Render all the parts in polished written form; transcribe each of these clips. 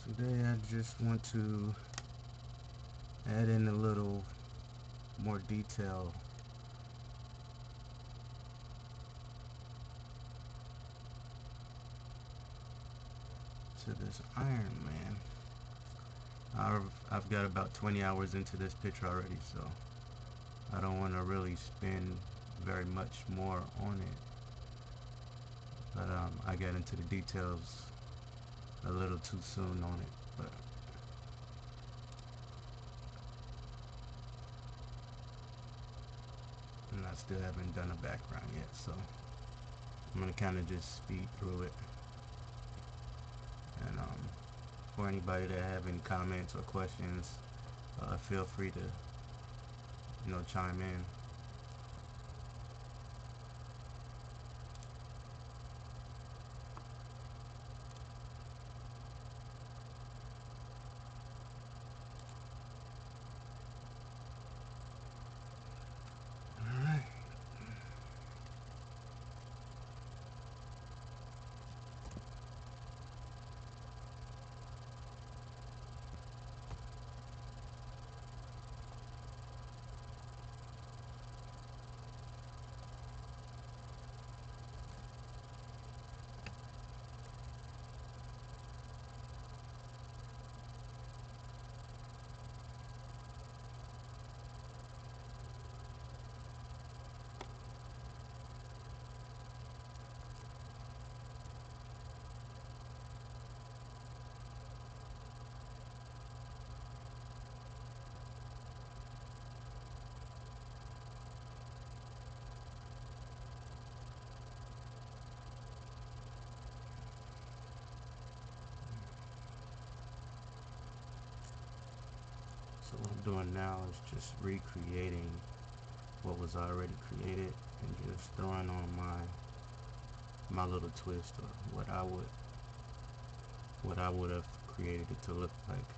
Today I just want to add in a little more detail to this Iron Man. I've got about 20 hours into this picture already, so I don't want to really spend very much more on it. But I got into the details a little too soon on it. But and I still haven't done a background yet, so I'm gonna kind of just speed through it. And for anybody that have any comments or questions, feel free to chime in. All right. So what I'm doing now is just recreating what was already created and just throwing on my little twist or what I would have created it to look like.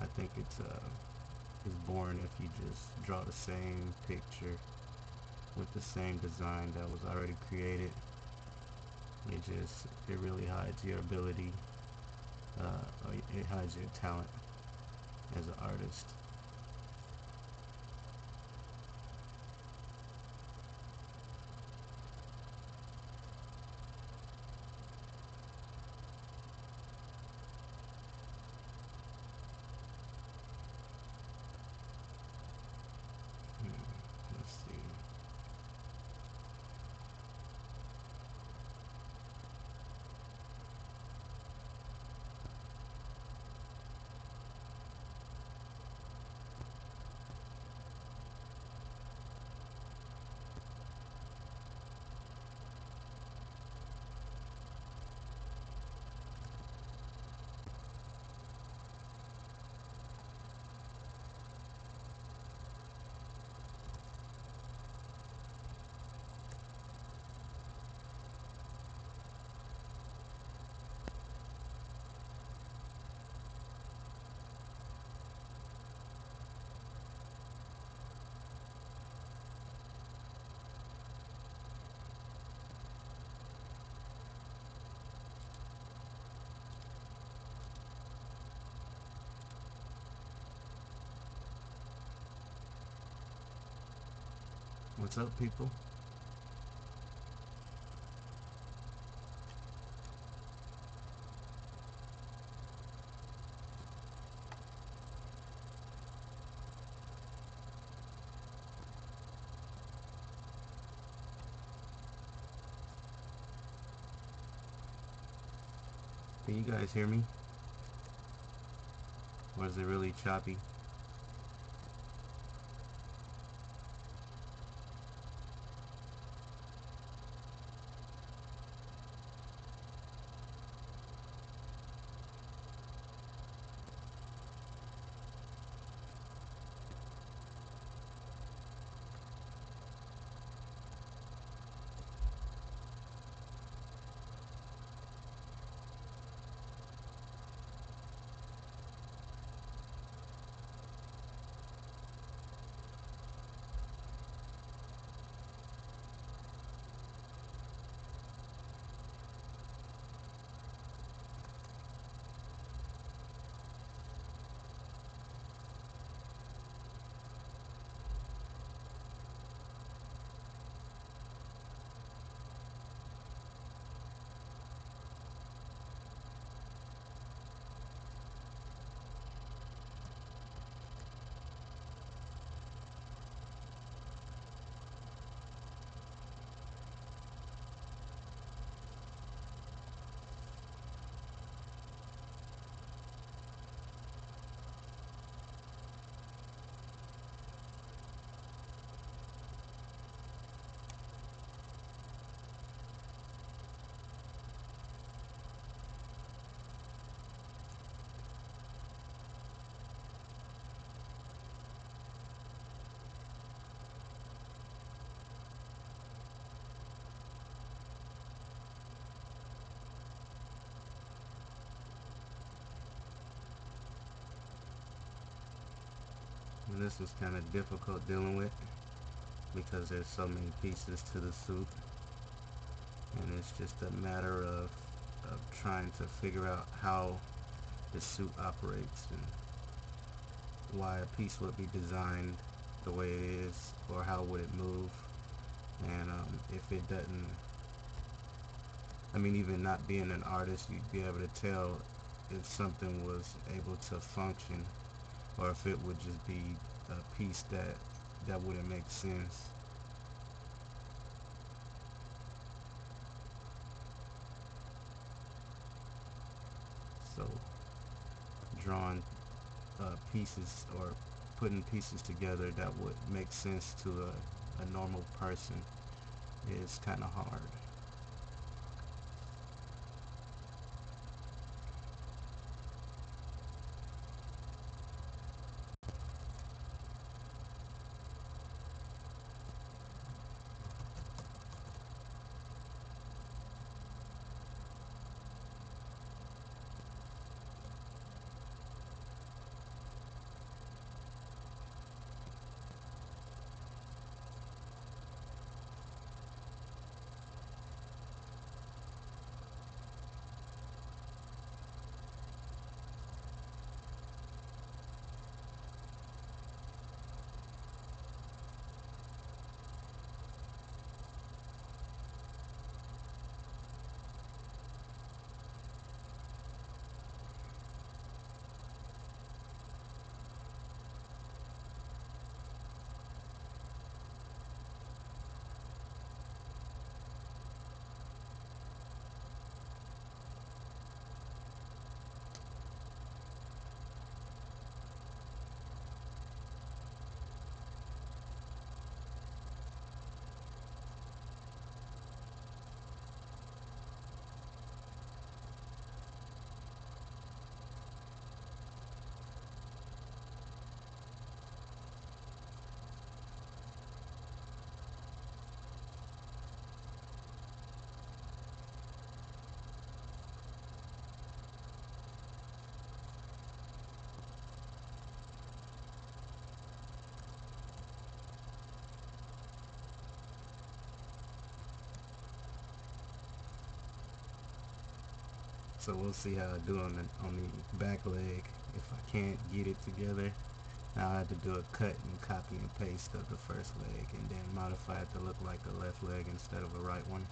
I think it's boring if you just draw the same picture with the same design that was already created. It really hides your ability, or it hides your talent as an artist. Let's see. What's up, people? Can you guys hear me? Or is it really choppy? this was kind of difficult dealing with because there's so many pieces to the suit, and it's just a matter of trying to figure out how the suit operates and why a piece would be designed the way it is, or how would it move. And if it doesn't, I mean, even not being an artist, you'd be able to tell if something was able to function, or if it would just be a piece that wouldn't make sense. So drawing pieces, or putting pieces together that would make sense to a normal person is kind of hard. So we'll see how I do on the back leg. If I can't get it together, now I have to do a cut and copy and paste of the first leg, and then modify it to look like a left leg instead of a right one.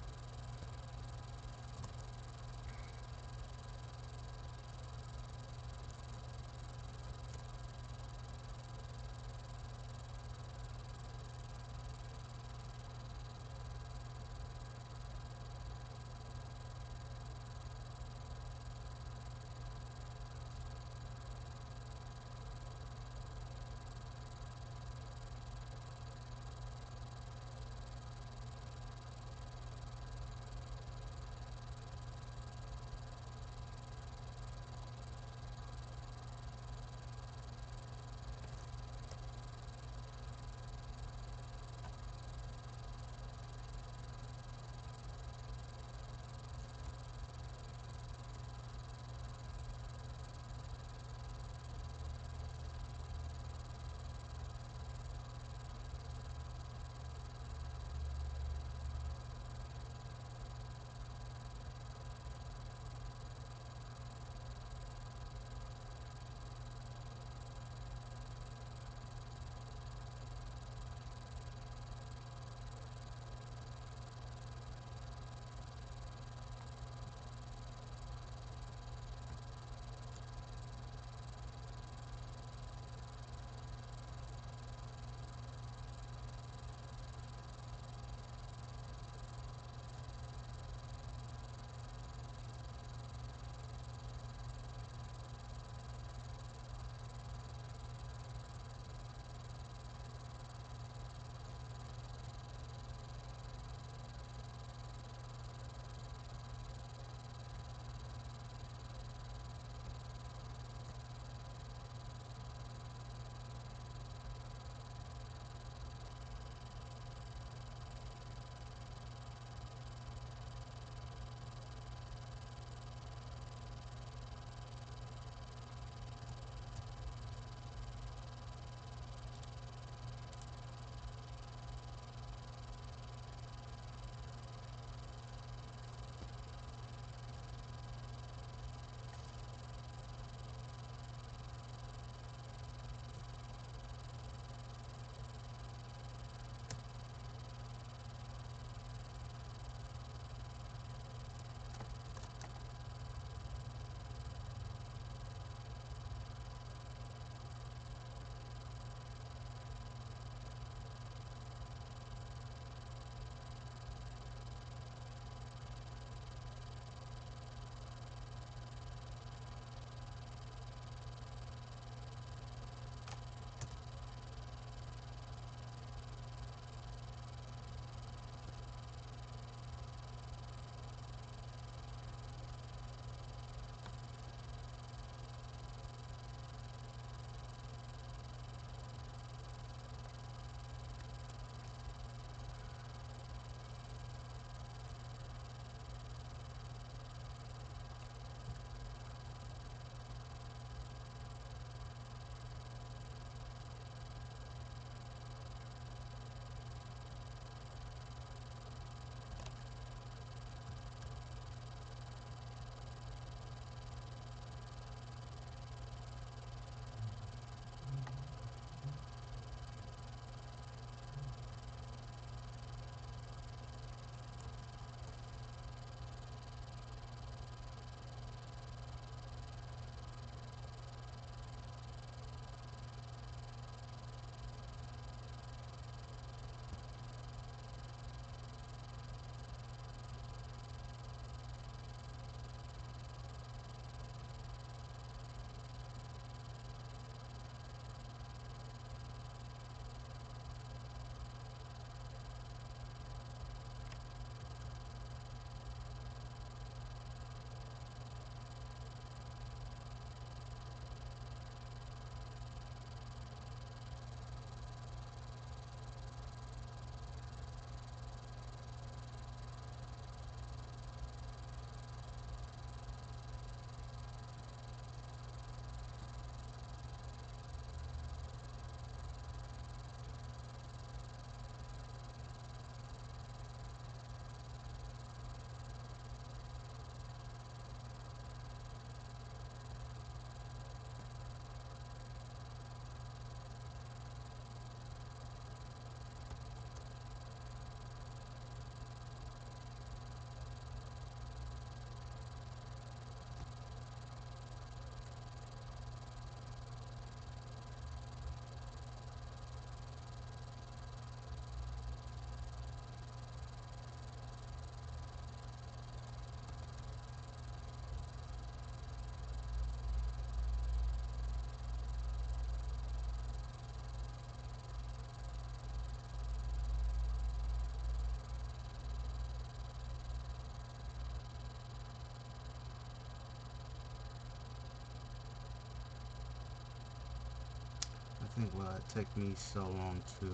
think why it took me so long to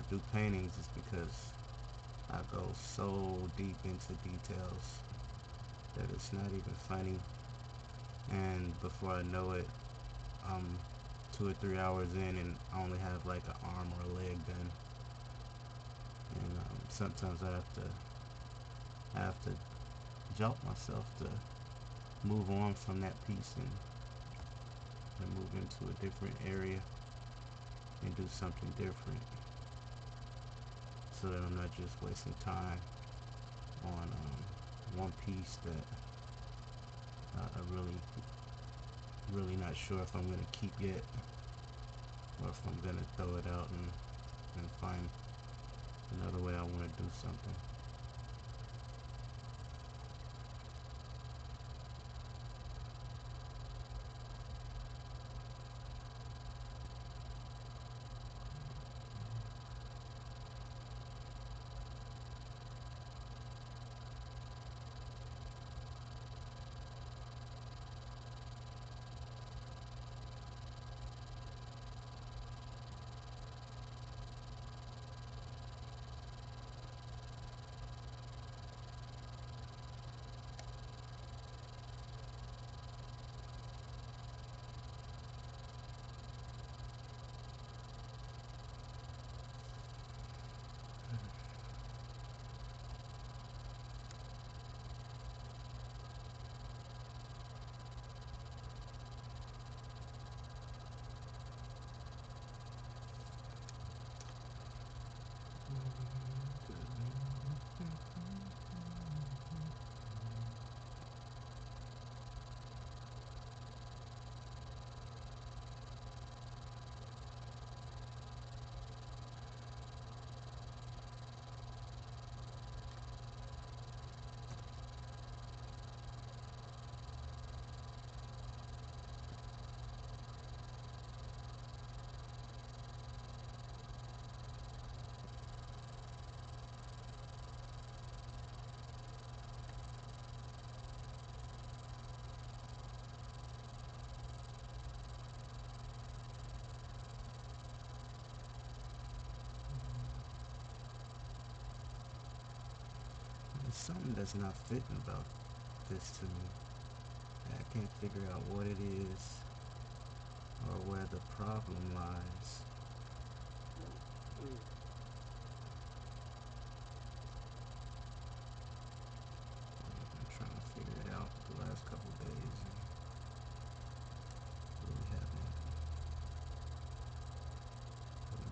do paintings is because I go so deep into details that it's not even funny. And before I know it, I'm 2 or 3 hours in and I only have like an arm or a leg done. And sometimes I have to jolt myself to move on from that piece and move into a different area and do something different, so that I'm not just wasting time on one piece that I really not sure if I'm gonna keep yet, or if I'm gonna throw it out and find another way I want to do something. There's something that's not fitting about this to me. I can't figure out what it is or where the problem lies. I've been trying to figure it out the last couple days and really haven't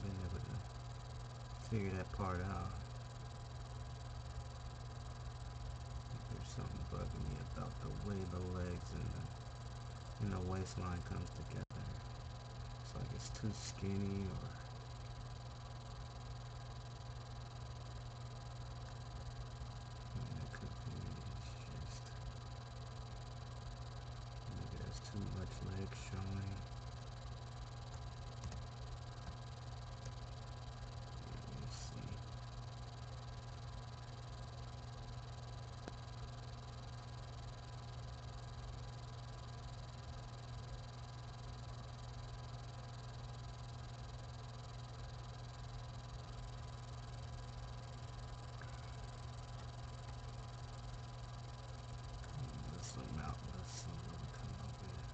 been able to figure that part out. There's something bugging me about the way the legs and the waistline comes together. It's like it's too skinny, or it could be it's just maybe there's too much leg showing. Let me see. Let's zoom out. Let's see where we come over here.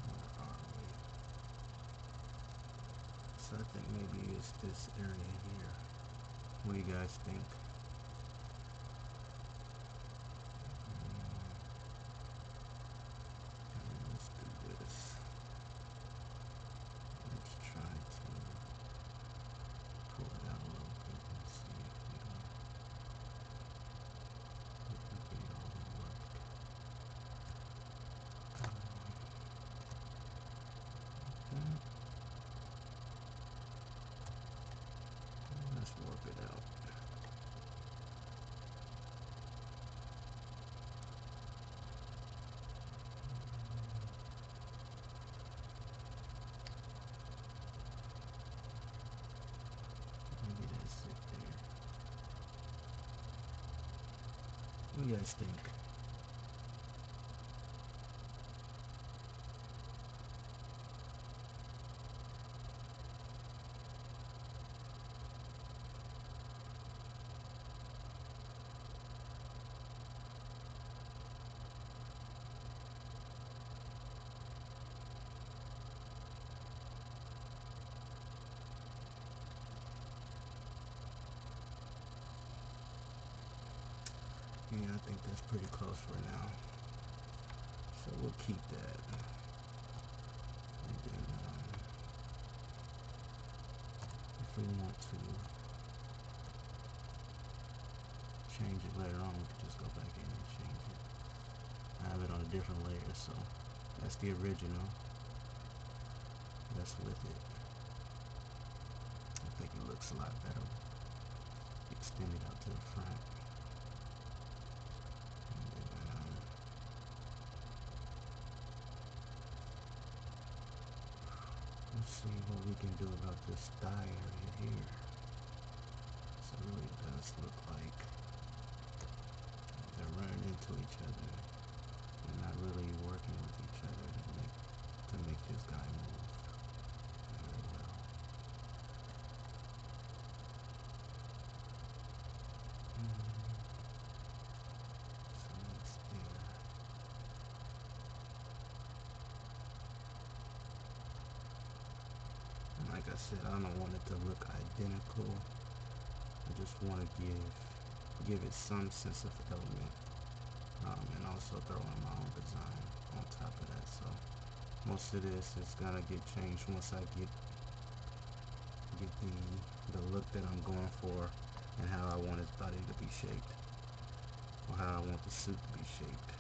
Where are we? So I think maybe it's this area here. What do you guys think? Let's do this. Let's try to pull it out a little bit and see if we can get the video to work. Okay. Let's warp it out. Maybe that's it there. What do you guys think? Yeah, I think that's pretty close for now. So we'll keep that. And then, if we want to change it later on, we can just go back in and change it. I have it on a different layer, so that's the original. That's with it. I think it looks a lot better. Extend it out to the front. Let's see what we can do about this thigh area here. So it really does look like they're running into each other and not really working with each other to make this guy move very well. So it's there. And like I said, I don't want it to look identical. I just want to give it some sense of element, and also throw in my own design on top of that. So most of this is gonna get changed once I get the look that I'm going for and how I want his body to be shaped, or how I want the suit to be shaped.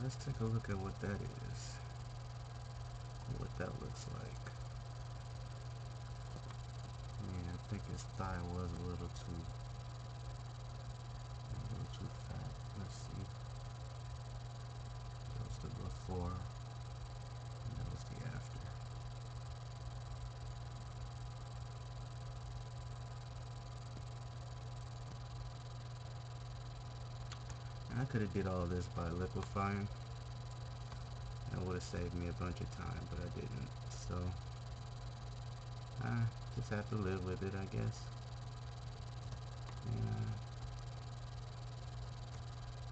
Let's take a look at what that is, what that looks like. Yeah, I think his thigh was a little too fat. Let's see. That was the before, and that was the I could have did all this by liquefying. That would have saved me a bunch of time, but I didn't. So I just have to live with it, I guess. And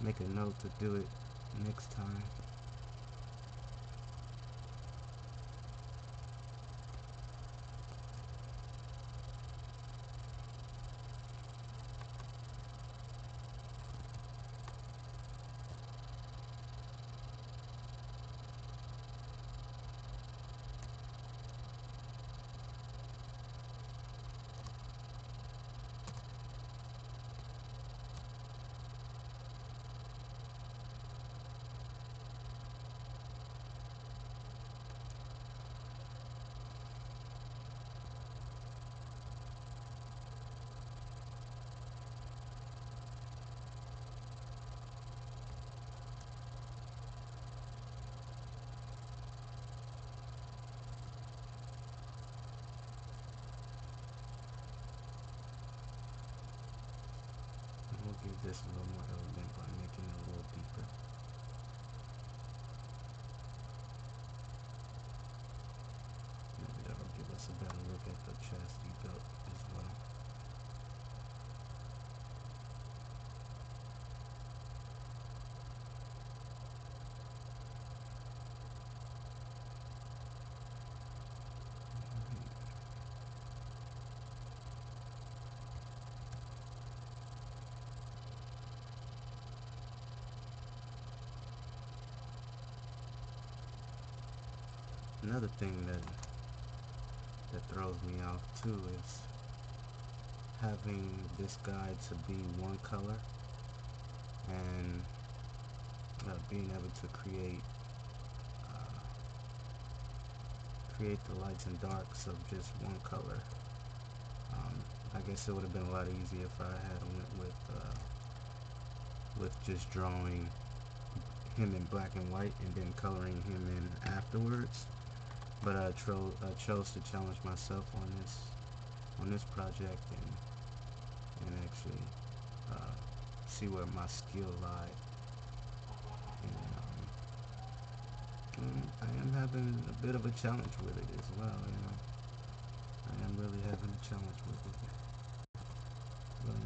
make a note to do it next time. We'll give this a little more element by making it a little deeper. Maybe that'll give us a better look at the chastity belt as well. Another thing that throws me off too is having this guide to be one color and being able to uh, create the lights and darks of just one color. I guess it would have been a lot easier if I had went with just drawing him in black and white and then coloring him in afterwards. But I chose to challenge myself on this project and actually see where my skill lied. And I am having a bit of a challenge with it as well. I am really having a challenge with it. But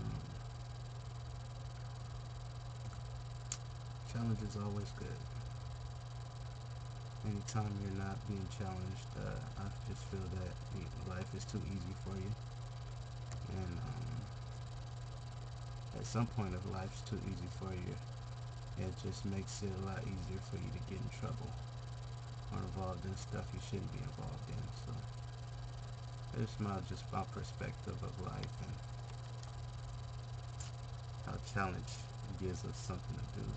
challenge is always good. Anytime you're not being challenged, I just feel that life is too easy for you. And at some point, if life's too easy for you, it just makes it a lot easier for you to get in trouble or involved in stuff you shouldn't be involved in. So it's just my perspective of life and how challenge gives us something to do.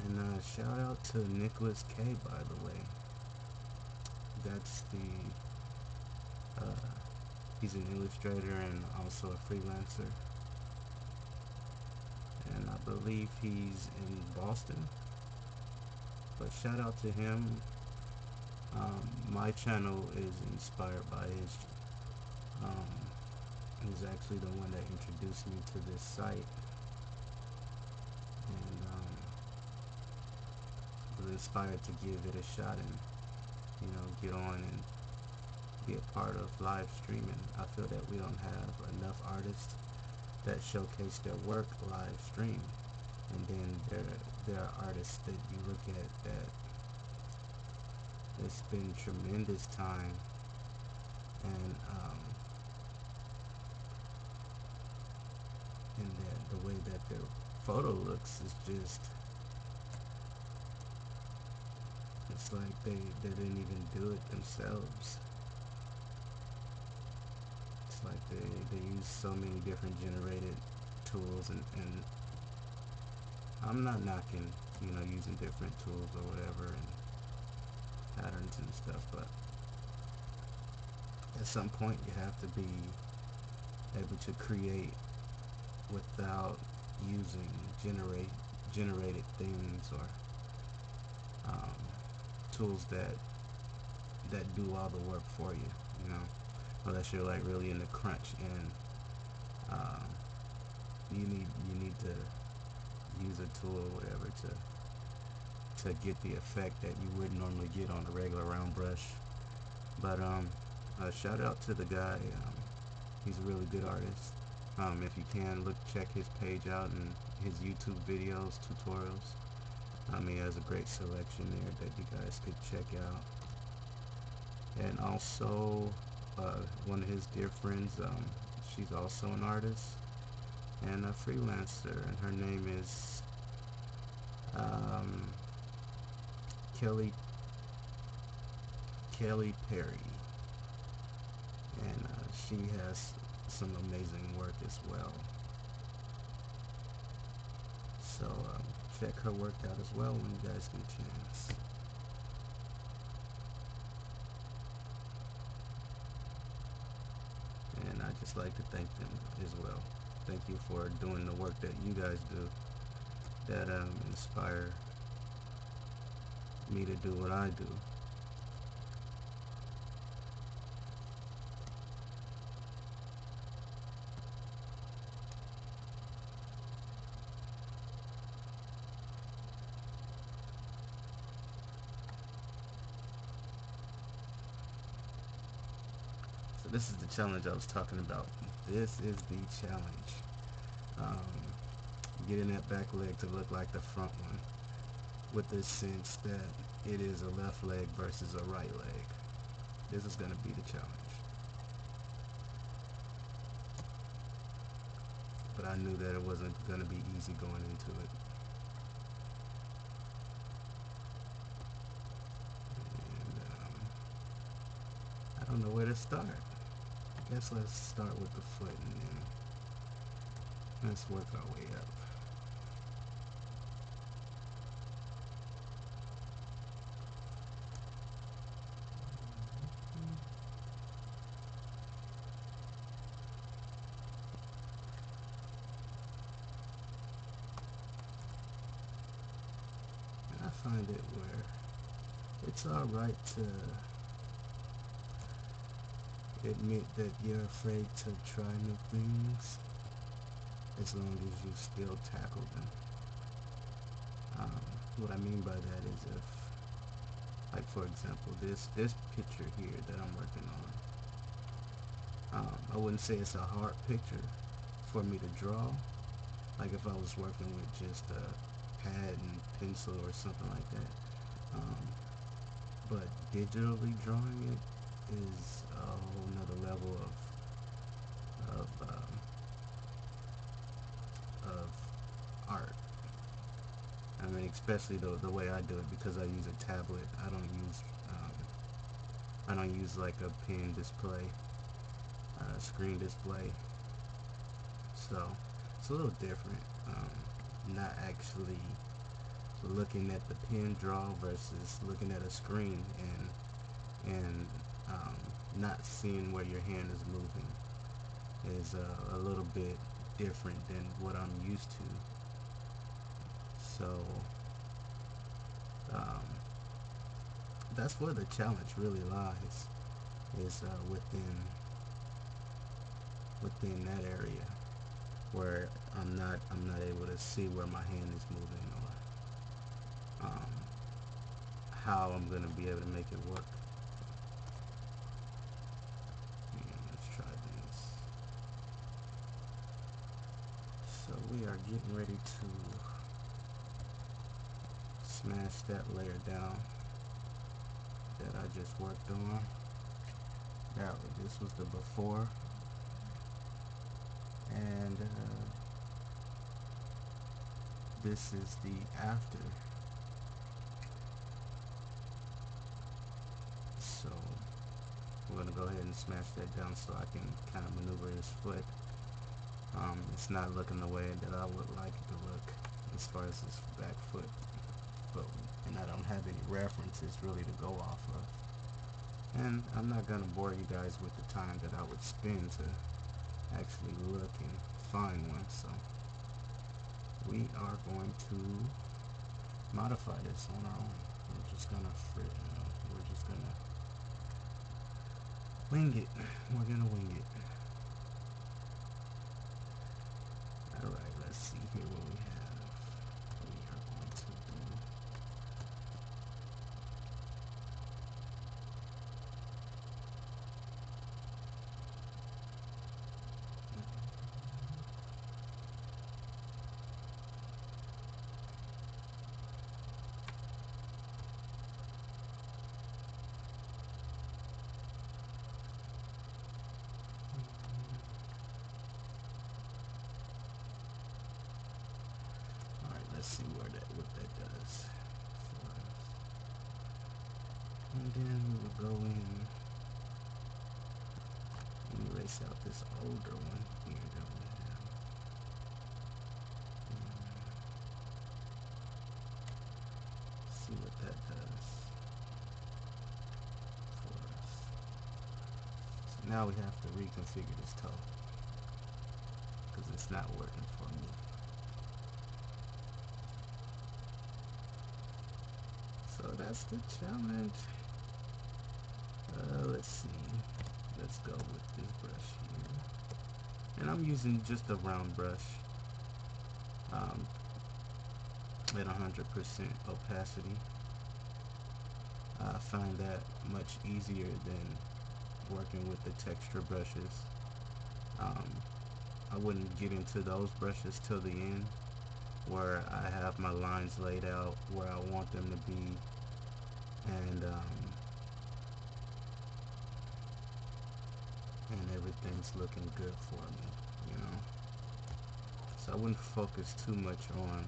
And shout out to Nicholas K, by the way. That's he's an illustrator and also a freelancer. And I believe he's in Boston. But shout out to him. My channel is inspired by his. Um, he's actually the one that introduced me to this site. And was inspired to give it a shot and get on and be a part of live streaming. I feel that we don't have enough artists that showcase their work live stream, and then there are artists that you look at that they spend tremendous time and the way that their photo looks is just, it's like they didn't even do it themselves. It's like they use so many different generated tools and I'm not knocking, using different tools or whatever and patterns and stuff, but at some point you have to be able to create without using generated things or um, tools that do all the work for you, you know, unless you're like really in the crunch and um, you need to use a tool or whatever to get the effect that you wouldn't normally get on a regular round brush. But shout out to the guy. He's a really good artist. If you can check his page out and his YouTube videos, tutorials. He has a great selection there that you guys could check out. And also, one of his dear friends, she's also an artist and a freelancer, and her name is um, Kelly Perry, and she has some amazing work as well. So check her work out as well when you guys get a chance. And I just like to thank them as well. Thank you for doing the work that you guys do that inspire me to do what I do. So this is the challenge I was talking about. This is the challenge. Um, Getting that back leg to look like the front one, with the sense that it is a left leg versus a right leg. This is going to be the challenge. But I knew that it wasn't going to be easy going into it. And I don't know where to start. I guess let's start with the foot and then let's work our way up. And I find it where it's alright to admit that you're afraid to try new things as long as you still tackle them. What I mean by that is if, like for example, this picture here that I'm working on, I wouldn't say it's a hard picture for me to draw. Like if I was working with just a pad and pencil or something like that. But digitally drawing it is a whole nother level of art. I mean, especially the way I do it, because I use a tablet. I don't use like a pen display, screen display. So it's a little different. Not actually looking at the pen draw versus looking at a screen and not seeing where your hand is moving is a little bit different than what I'm used to. So um, that's where the challenge really lies, is within that area where I'm not able to see where my hand is moving or how I'm gonna be able to make it work. Let's try this. So we are getting ready to smash that layer down that I just worked on. This was the before, and this is the after. So we're gonna go ahead and smash that down so I can kind of maneuver his foot. It's not looking the way that I would like it to look as far as his back foot, and I don't have any references really to go off of. And I'm not gonna bore you guys with the time that I would spend to actually looking fine one. So we are going to modify this on our own. We're just gonna wing it. We're gonna wing it. Alright, let's see here what we have. We are going to do alright, let's see what that does for us. And then we will go in and erase out this older one here that we have. See what that does for us. So now we have to reconfigure this toe because it's not working for me. So that's the challenge. Let's see. Let's go with this brush here. And I'm using just a round brush at 100% opacity. I find that much easier than working with the texture brushes. I wouldn't get into those brushes till the end, where I have my lines laid out where I want them to be, and everything's looking good for me, you know. So I wouldn't focus too much on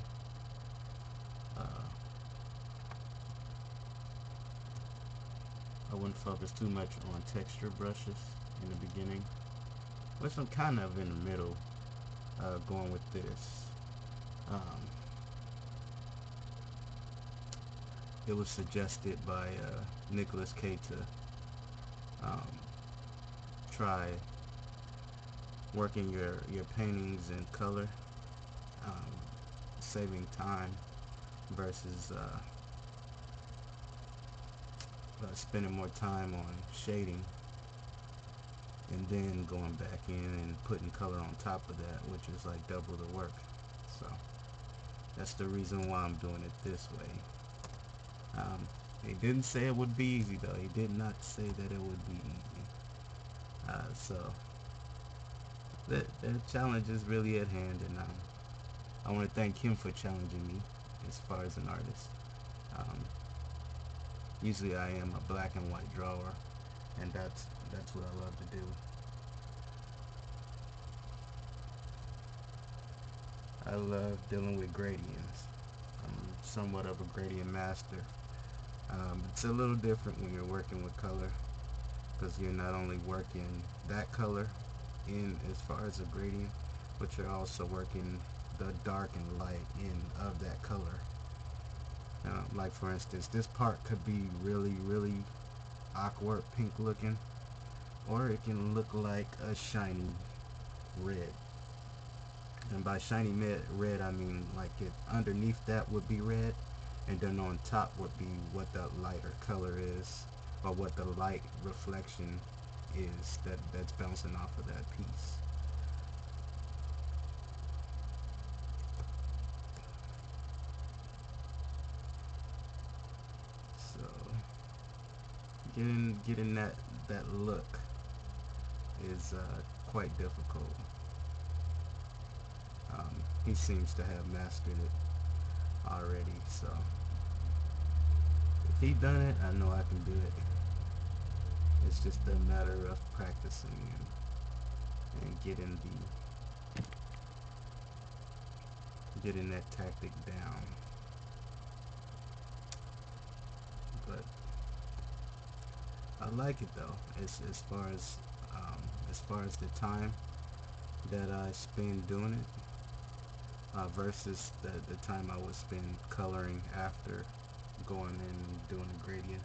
texture brushes in the beginning, which I'm kind of in the middle going with this. It was suggested by Nicholas K to try working your paintings in color, saving time versus spending more time on shading and then going back in and putting color on top of that, which is like double the work. So that's the reason why I'm doing it this way. He didn't say it would be easy though. He did not say that it would be easy. So the challenge is really at hand, and I want to thank him for challenging me as far as an artist. Usually I am a black and white drawer, and that's what I love to do. I love dealing with gradients. I'm somewhat of a gradient master. It's a little different when you're working with color, because you're not only working that color in as far as a gradient, but you're also working the dark and light in of that color. Like for instance, this part could be really, really awkward pink looking, or it can look like a shiny red. And by shiny red, I mean like it underneath that would be red, and then on top would be what the lighter color is, or what the light reflection is that's bouncing off of that piece. So getting that look is quite difficult. He seems to have mastered it already, so if he done it, I know I can do it. It's just a matter of practicing and getting that tactic down. But I like it though. As far as the time that I spend doing it, versus the time I would spend coloring after going in and doing a gradient.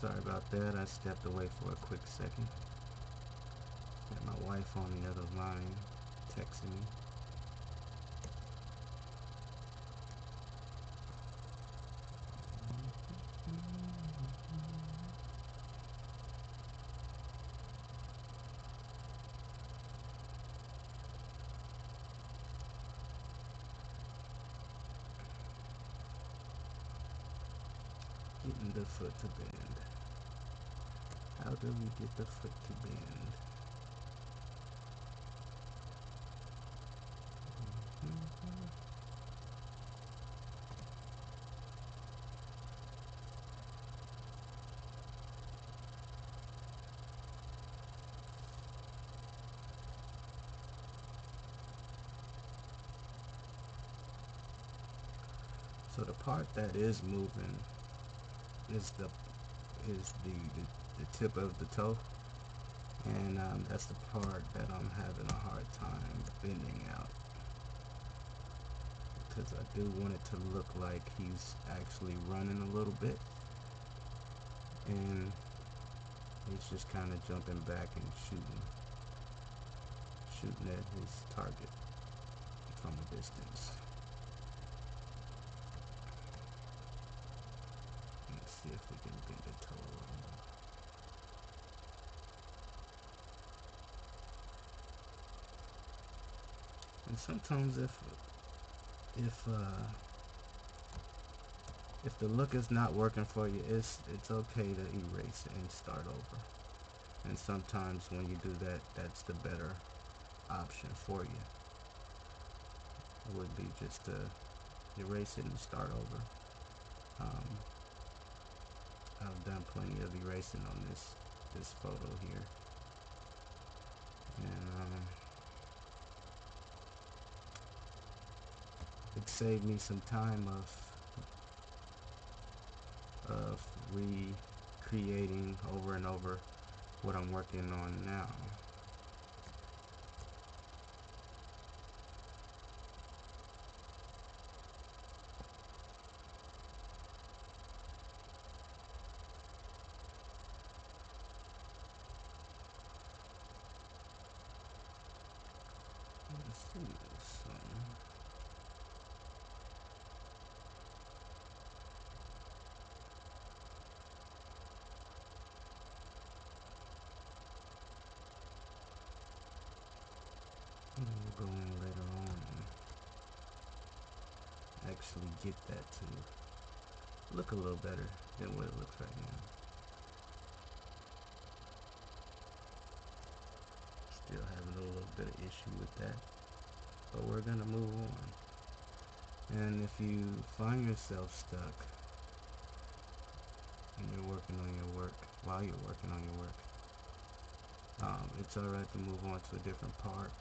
Sorry about that. I stepped away for a quick second. Got my wife on the other line texting me. Getting the foot to bend. How do we get the foot to bend? So the part that is moving is the tip of the toe, and that's the part that I'm having a hard time bending out, because I do want it to look like he's actually running a little bit, and he's just kind of jumping back and shooting at his target from a distance. Let's see if we can bend the toe a little more. And sometimes if the look is not working for you, it's okay to erase it and start over. And sometimes when you do that, that's the better option for you. It would be just to erase it and start over. I've done plenty of erasing on this photo here, and it saved me some time of recreating over and over what I'm working on now. Let's see this. We'll go in later on and actually get that to look a little better than what it looks right now. Still having a little bit of issue with that, but we're gonna move on. And if you find yourself stuck and you're working on your work, while you're working on your work, it's alright to move on to a different part.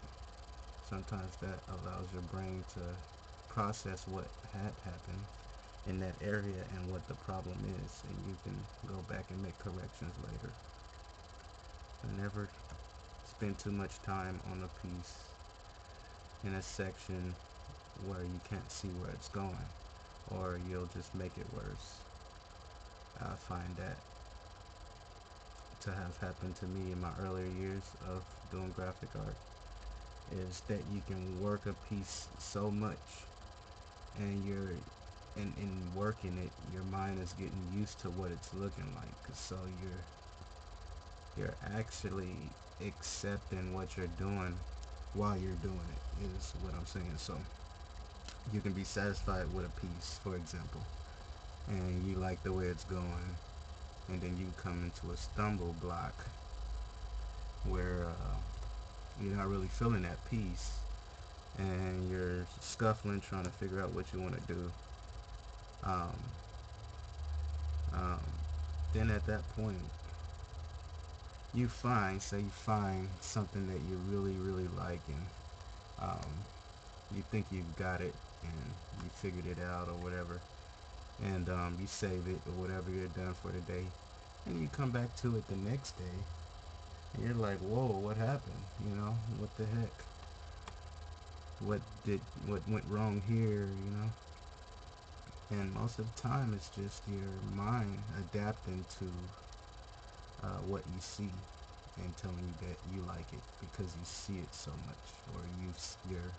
Sometimes that allows your brain to process what had happened in that area and what the problem is, and you can go back and make corrections later. And never spend too much time on a piece in a section where you can't see where it's going, or you'll just make it worse. I find that to have happened to me in my earlier years of doing graphic art, is that you can work a piece so much, and in working it, your mind is getting used to what it's looking like, so you're actually accepting what you're doing while you're doing it, is what I'm saying. So you can be satisfied with a piece, for example, and you like the way it's going, and then you come into a stumble block where you're not really feeling that piece, and you're scuffling trying to figure out what you want to do. Then at that point, you find something that you really like, and you think you've got it and you figured it out or whatever, and you save it or whatever, you're done for the day, and you come back to it the next day, and you're like, whoa, what happened? What the heck? What went wrong here? And most of the time it's just your mind adapting to what you see and telling you that you like it because you see it so much, or you're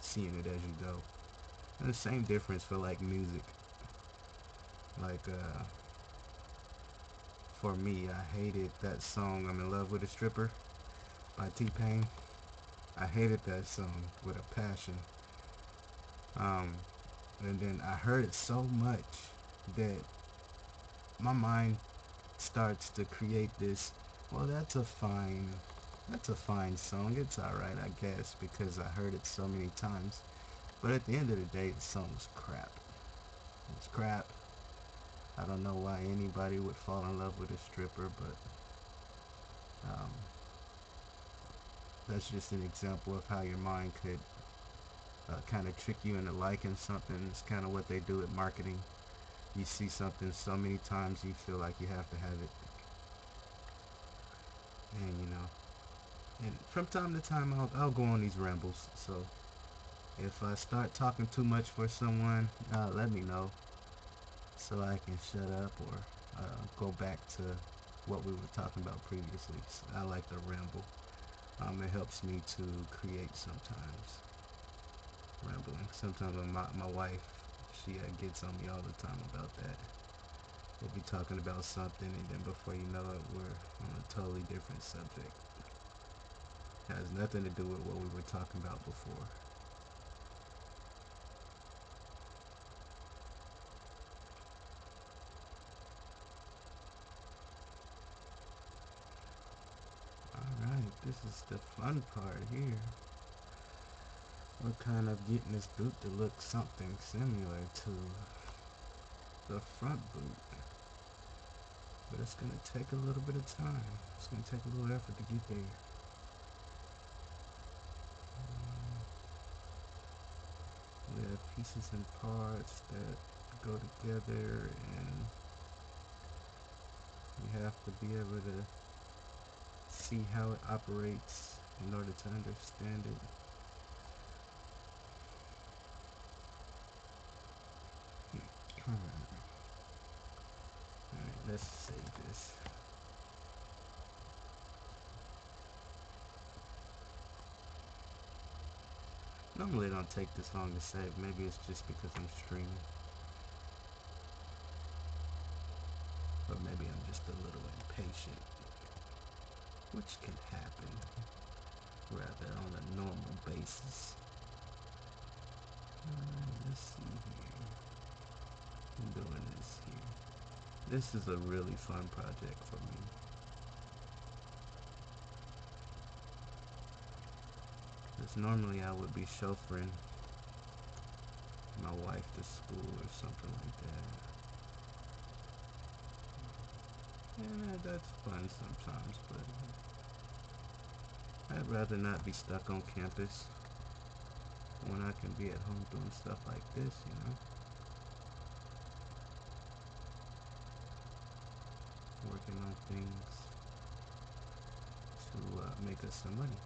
seeing it as you go. And the same difference for like music. Like for me, I hated that song "I'm in Love with a Stripper" by T-Pain. I hated that song with a passion. Um, and then I heard it so much that my mind starts to create this, well, that's a fine song, it's alright, I guess, because I heard it so many times. But at the end of the day, the song's crap. It's crap. I don't know why anybody would fall in love with a stripper, but um, that's just an example of how your mind could kind of trick you into liking something. It's kind of what they do at marketing. You see something so many times, you feel like you have to have it. And and from time to time, I'll go on these rambles. So if I start talking too much for someone, let me know so I can shut up or go back to what we were talking about previously. I like to ramble. It helps me to create sometimes. Rambling. Sometimes my wife, she gets on me all the time about that. We'll be talking about something, and then before you know it, we're on a totally different subject. It has nothing to do with what we were talking about before. Alright, this is the fun part here. We're kind of getting this boot to look something similar to the front boot. But it's going to take a little bit of time. It's going to take a little effort to get there. We have pieces and parts that go together, and you have to be able to see how it operates in order to understand it. Alright, let's save this. Normally it don't take this long to save. Maybe it's just because I'm streaming. Or maybe I'm just a little impatient. Which can happen rather on a normal basis. Alright, let's see here. I'm doing this here. This is a really fun project for me. Because normally I would be chauffeuring my wife to school or something like that. And that's fun sometimes, but I'd rather not be stuck on campus when I can be at home doing stuff like this, working on things to make us some money.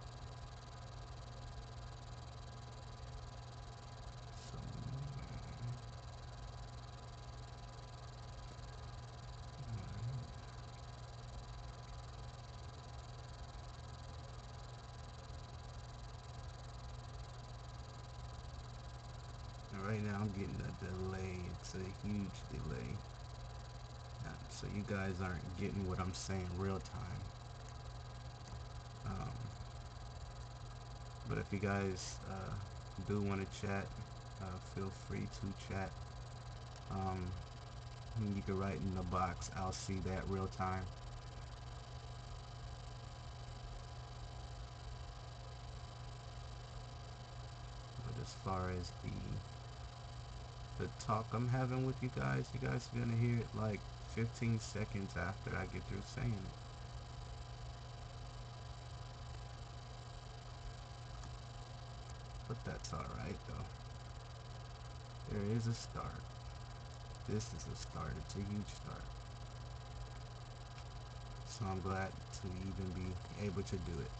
Right now I'm getting a delay. It's a huge delay. So you guys aren't getting what I'm saying real time. But if you guys do want to chat, feel free to chat. You can write in the box. I'll see that real time. But as far as the talk I'm having with you guys are gonna hear it like 15 seconds after I get through saying it. But that's alright though. There is a start. This is a start. It's a huge start. So I'm glad to even be able to do it.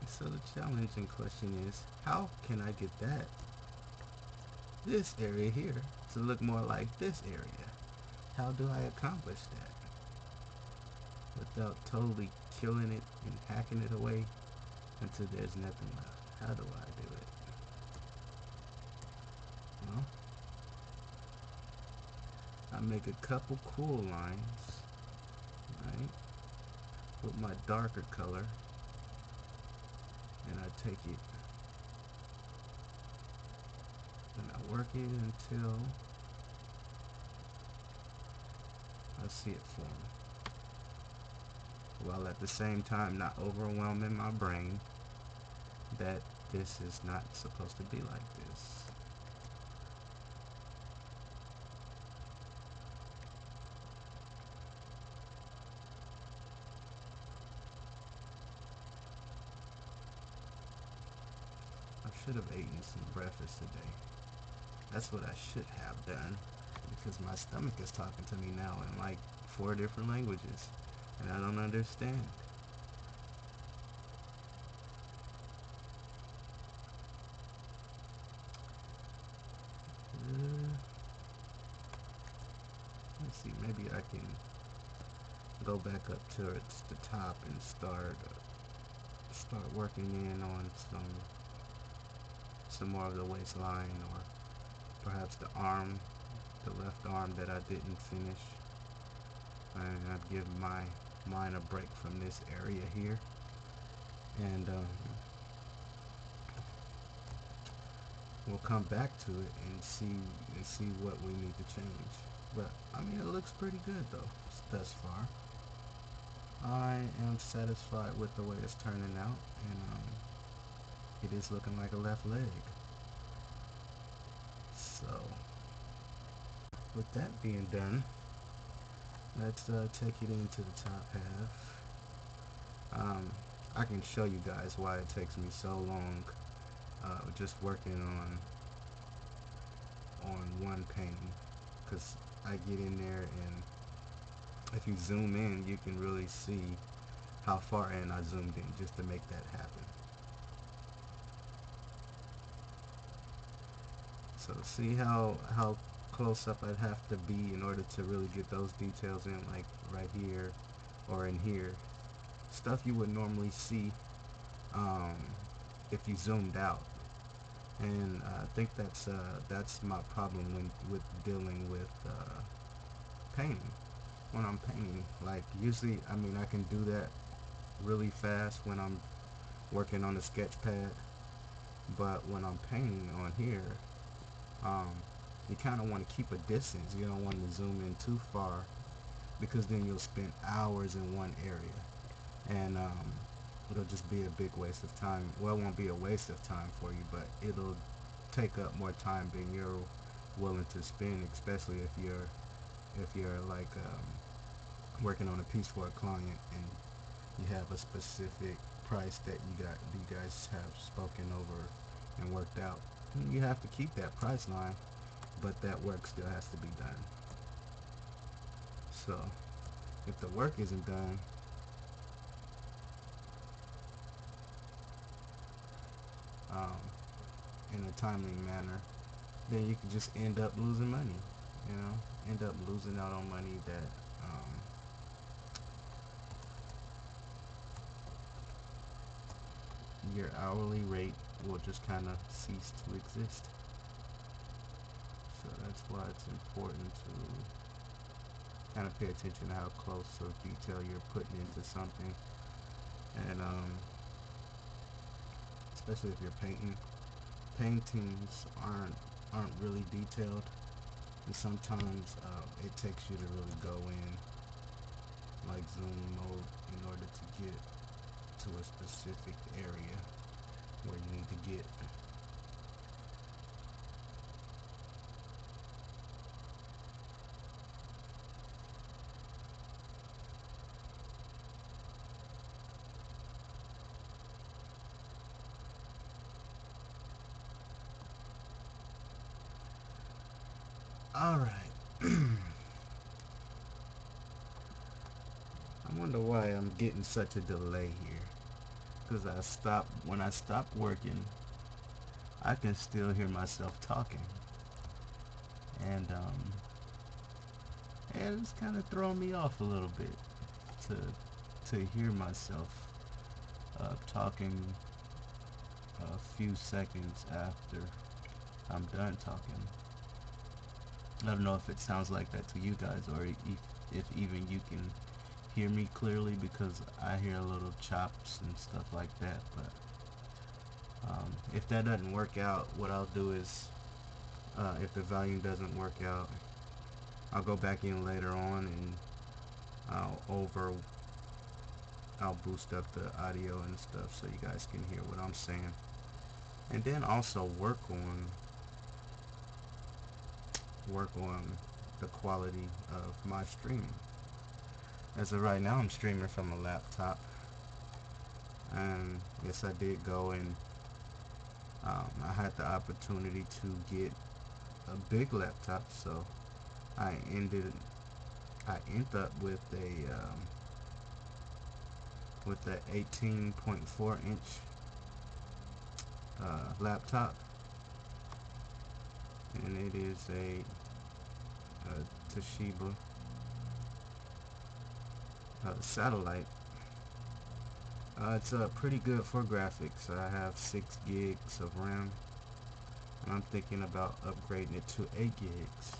So the challenging question is, how can I get that this area here to look more like this area. How do I accomplish that without totally killing it and hacking it away until there's nothing left? How do I do it? Well, I make a couple cool lines, right, with my darker color, and I take it and I work it until I see it form, while at the same time not overwhelming my brain that this is not supposed to be like this. I should have eaten some breakfast today. That's what I should have done, because my stomach is talking to me now in like 4 different languages, and I don't understand. Uh, let's see, maybe I can go back up towards the top and start working in on some more of the waistline, or perhaps the arm, the left arm that I didn't finish, and I'd give my mind a break from this area here, and we'll come back to it and see what we need to change. But I mean, it looks pretty good though thus far. I am satisfied with the way it's turning out, and it is looking like a left leg. So, with that being done, let's take it into the top half. I can show you guys why it takes me so long just working on one painting, because I get in there, and if you zoom in you can really see how far in I zoomed in just to make that happen. So see how close up I'd have to be in order to really get those details in, like right here or in here, stuff you would normally see um, if you zoomed out. And I think that's my problem with dealing with painting. When I'm painting, like usually, I mean, I can do that really fast when I'm working on the sketch pad, but when I'm painting on here, um, you kind of want to keep a distance. You don't want to zoom in too far, because then you'll spend hours in one area, and it'll just be a big waste of time. Well, it won't be a waste of time for you, but it'll take up more time than you're willing to spend, especially if you're like working on a piece for a client, and you have a specific price that you guys have spoken over and worked out. You have to keep that price line, but that work still has to be done. So if the work isn't done, um, in a timely manner, then you can just end up losing money. You know, end up losing out on money that your hourly rate will just kind of cease to exist. So that's why it's important to kind of pay attention to how close of detail you're putting into something, and especially if you're painting. Paintings aren't really detailed, and sometimes it takes you to really go in, like zoom mode, in order to get to a specific area where you need to get. All right. I wonder why I'm getting such a delay here. Because when I stop working, I can still hear myself talking. and it's kind of throwing me off a little bit to hear myself talking a few seconds after I'm done talking. I don't know if it sounds like that to you guys, or if even you can hear me clearly, because I hear little chops and stuff like that. But if that doesn't work out, what I'll do is, if the volume doesn't work out, I'll go back in later on and I'll boost up the audio and stuff so you guys can hear what I'm saying, and then also work on the quality of my streaming. As of right now, I'm streaming from a laptop, and yes, I did go and I had the opportunity to get a big laptop, so I ended up with a 18.4 inch laptop, and it is a Toshiba satellite. It's pretty good for graphics. I have 6 gigs of RAM, and I'm thinking about upgrading it to 8 gigs.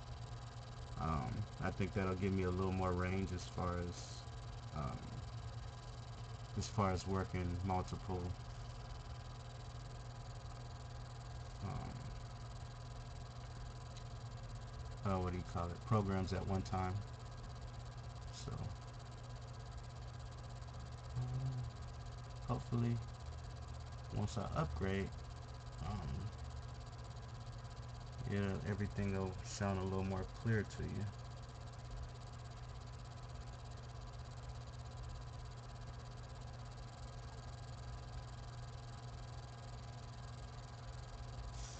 I think that'll give me a little more range as far as working multiple what do you call it, programs at one time. So hopefully once I upgrade, everything will sound a little more clear to you.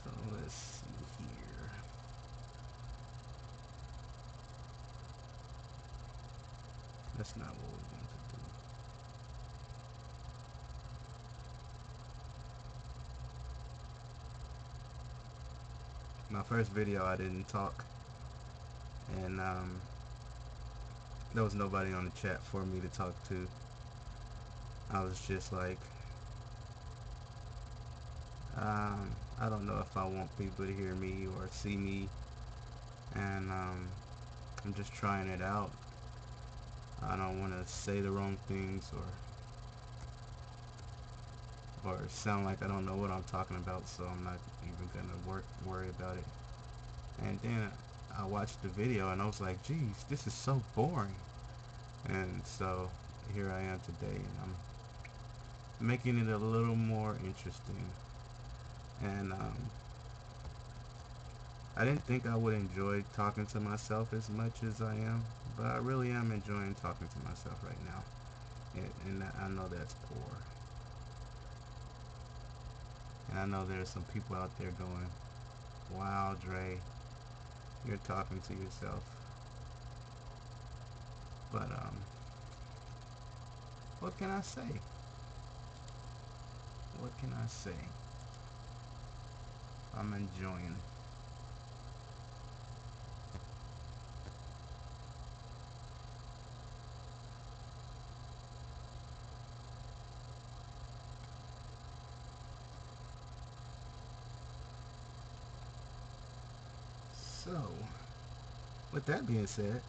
So let's see here. That's not what we want to do. My first video, I didn't talk, and there was nobody on the chat for me to talk to. I was just like, I don't know if I want people to hear me or see me, and I'm just trying it out. I don't want to say the wrong things or sound like I don't know what I'm talking about, so I'm not even gonna worry about it. And then I watched the video and I was like, geez, this is so boring. And so here I am today, and I'm making it a little more interesting. And I didn't think I would enjoy talking to myself as much as I am, but I really am enjoying talking to myself right now. And I know that's poor. And I know there's some people out there going, wow, Dre, you're talking to yourself. But what can I say? What can I say? I'm enjoying. So, with that being said,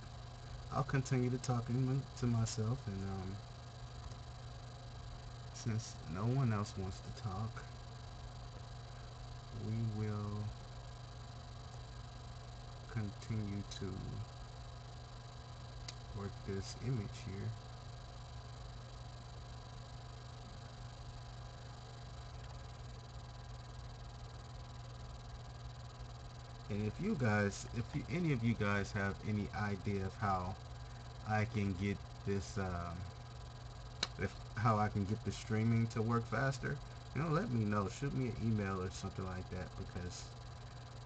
I'll continue to talking to myself, and since no one else wants to talk, we will continue to work this image here. And if any of you guys have any idea of how I can get this, how I can get the streaming to work faster, let me know. Shoot me an email or something like that, because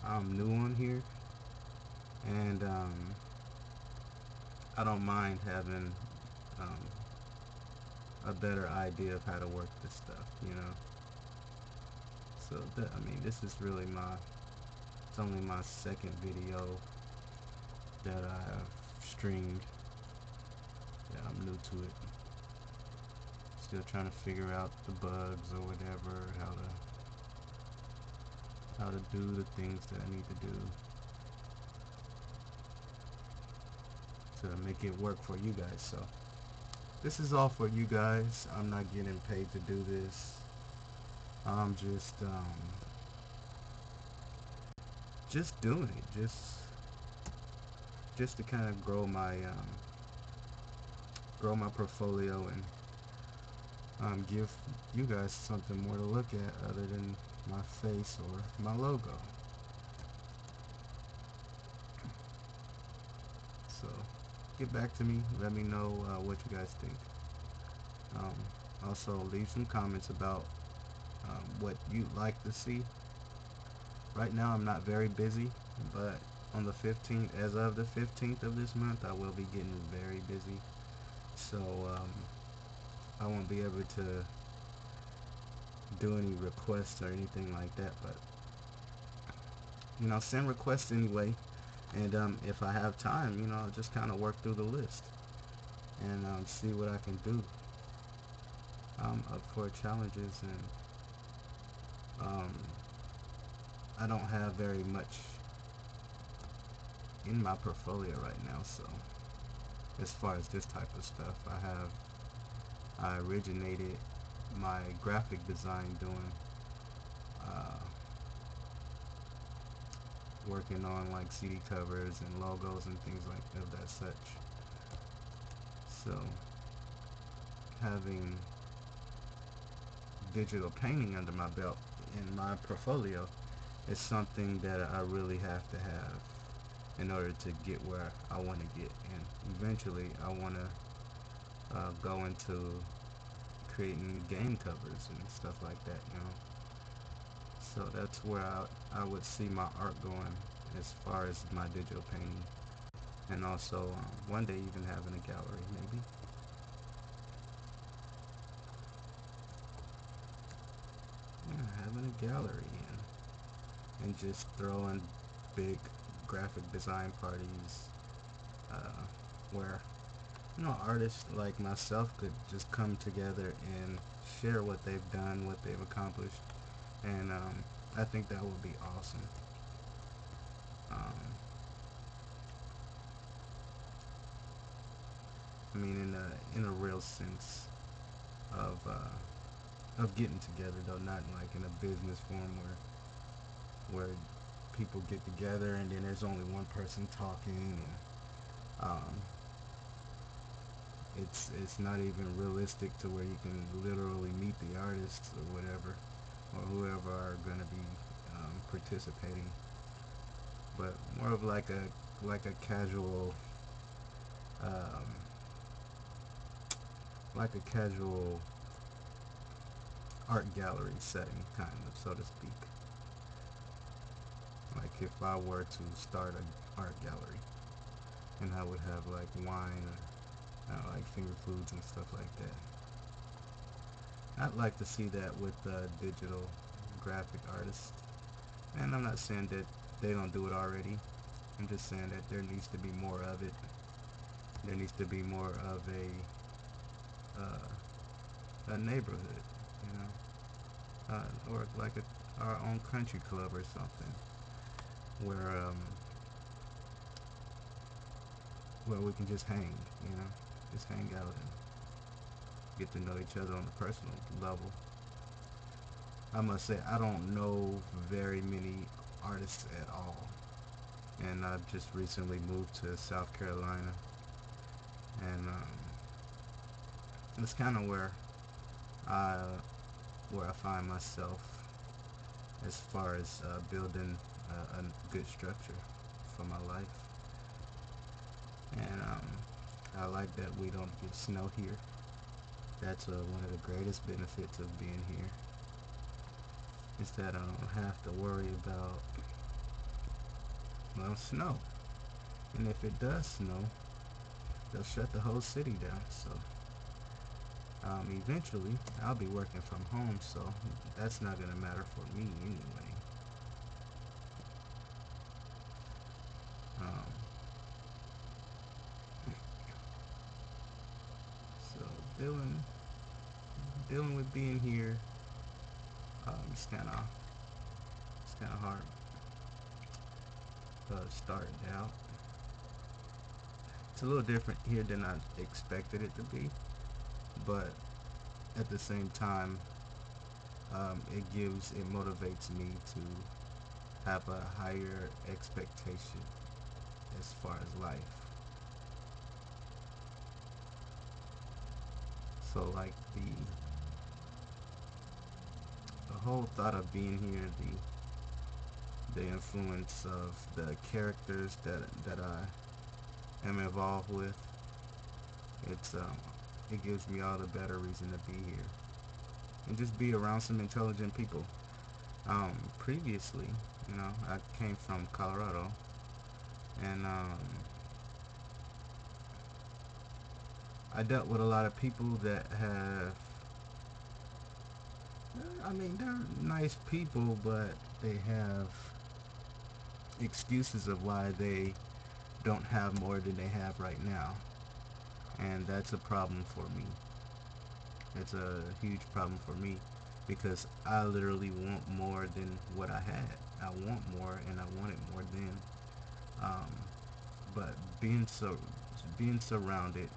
I'm new on here, and I don't mind having a better idea of how to work this stuff. So I mean, this is really it's only my second video that I have streamed. Yeah, I'm new to it. Still trying to figure out the bugs or whatever, how to do the things that I need to do to make it work for you guys. So this is all for you guys. I'm not getting paid to do this. I'm just doing it, just to kind of grow my portfolio and give you guys something more to look at other than my face or my logo. So get back to me. Let me know what you guys think. Um, Also, leave some comments about what you'd like to see. Right now, I'm not very busy, but on the 15th, as of the 15th of this month, I will be getting very busy. So I won't be able to do any requests or anything like that. But send requests anyway. And if I have time, I'll just kind of work through the list and see what I can do. I'm up for challenges, and um, I don't have very much in my portfolio right now. So as far as this type of stuff, I originated my graphic design doing uh, working on like CD covers and logos and things like of that such. So having digital painting under my belt in my portfolio is something that I really have to have in order to get where I want to get, and eventually I want to go into creating game covers and stuff like that. So that's where I would see my art going as far as my digital painting, and also one day even having a gallery maybe. Yeah, having a gallery and just throwing big graphic design parties uh, where artists like myself could just come together and share what they've done, what they've accomplished, and I think that would be awesome. Um, I mean, in a real sense of getting together, though, not like in a business form where people get together and then there's only one person talking, and um, it's not even realistic to where you can literally meet the artists or whatever, or whoever are going to be participating, but more of like a casual um, like a casual art gallery setting, kind of, so to speak. Like if I were to start an art gallery, and I would have like wine or like finger foods and stuff like that. I'd like to see that with digital graphic artists. And I'm not saying that they don't do it already. I'm just saying that there needs to be more of it. There needs to be more of a neighborhood, you or like our own country club or something, where we can just hang, just hang out and get to know each other on a personal level. I must say I don't know very many artists at all, and I've just recently moved to South Carolina, and it's kind of I where I find myself as far as building a good structure for my life. And I like that we don't get snow here. That's one of the greatest benefits of being here, is that I don't have to worry about, well, snow. And if it does snow, they'll shut the whole city down. So eventually I'll be working from home, so that's not going to matter for me anyway. Um, dealing with being here. It's kind of hard starting out. It's a little different here than I expected it to be, but at the same time, it motivates me to have a higher expectation as far as life. So like the whole thought of being here, the influence of the characters that I am involved with, it's it gives me all the better reason to be here and just be around some intelligent people. Previously, I came from Colorado, and I dealt with a lot of people that have, I mean, they're nice people, but they have excuses of why they don't have more than they have right now. And that's a problem for me. It's a huge problem for me because I literally want more than what I had. I want more, and I wanted more then. Um, but being surrounded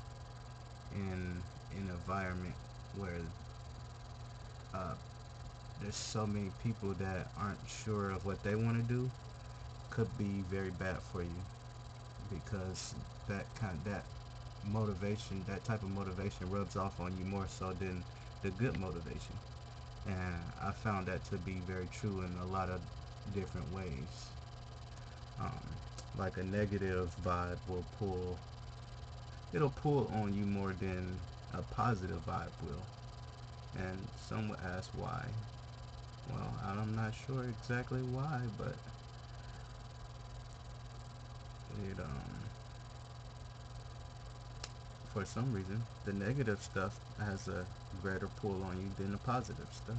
in an environment where uh, there's so many people that aren't sure of what they want to do could be very bad for you, because that motivation, that type of motivation rubs off on you more so than the good motivation. And I found that to be very true in a lot of different ways. Um, like a negative vibe it'll pull on you more than a positive vibe will. And some will ask why. Well, I'm not sure exactly why, but it for some reason the negative stuff has a greater pull on you than the positive stuff,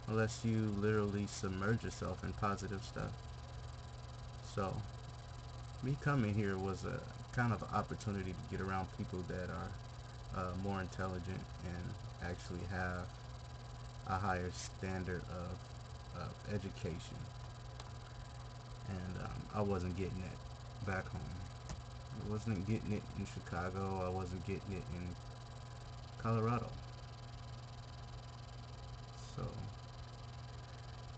unless you literally submerge yourself in positive stuff. So me coming here was a kind of an opportunity to get around people that are more intelligent and actually have a higher standard of education. And I wasn't getting it back home. I wasn't getting it in Chicago. I wasn't getting it in Colorado. So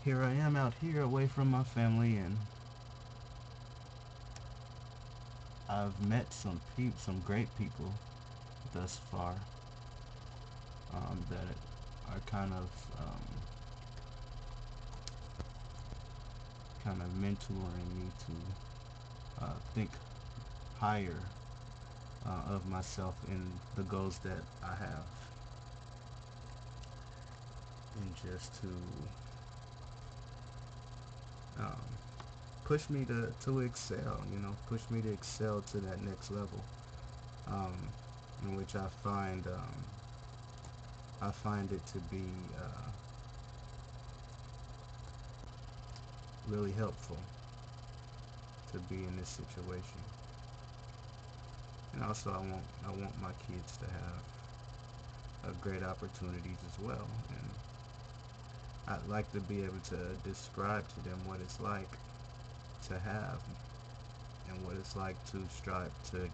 here I am out here away from my family, and I've met some great people thus far, that are kind of mentoring me to think higher of myself and the goals that I have, and just to um, push me to excel, push me to excel to that next level, um, in which I find it to be really helpful to be in this situation. And also, I want my kids to have great opportunities as well, and I'd like to be able to describe to them what it's like to have, and what it's like to strive to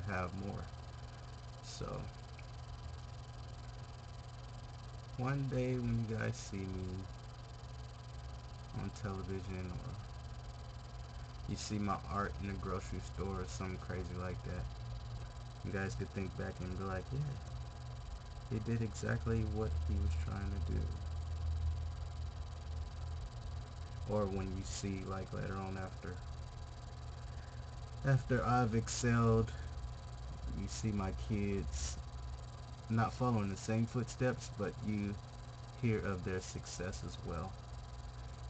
have more. So one day when you guys see me on television, or you see my art in the grocery store or something crazy like that, you guys could think back and be like, yeah, he did exactly what he was trying to do. Or when you see, like, later on, after I've excelled, you see my kids not following the same footsteps, but you hear of their success as well.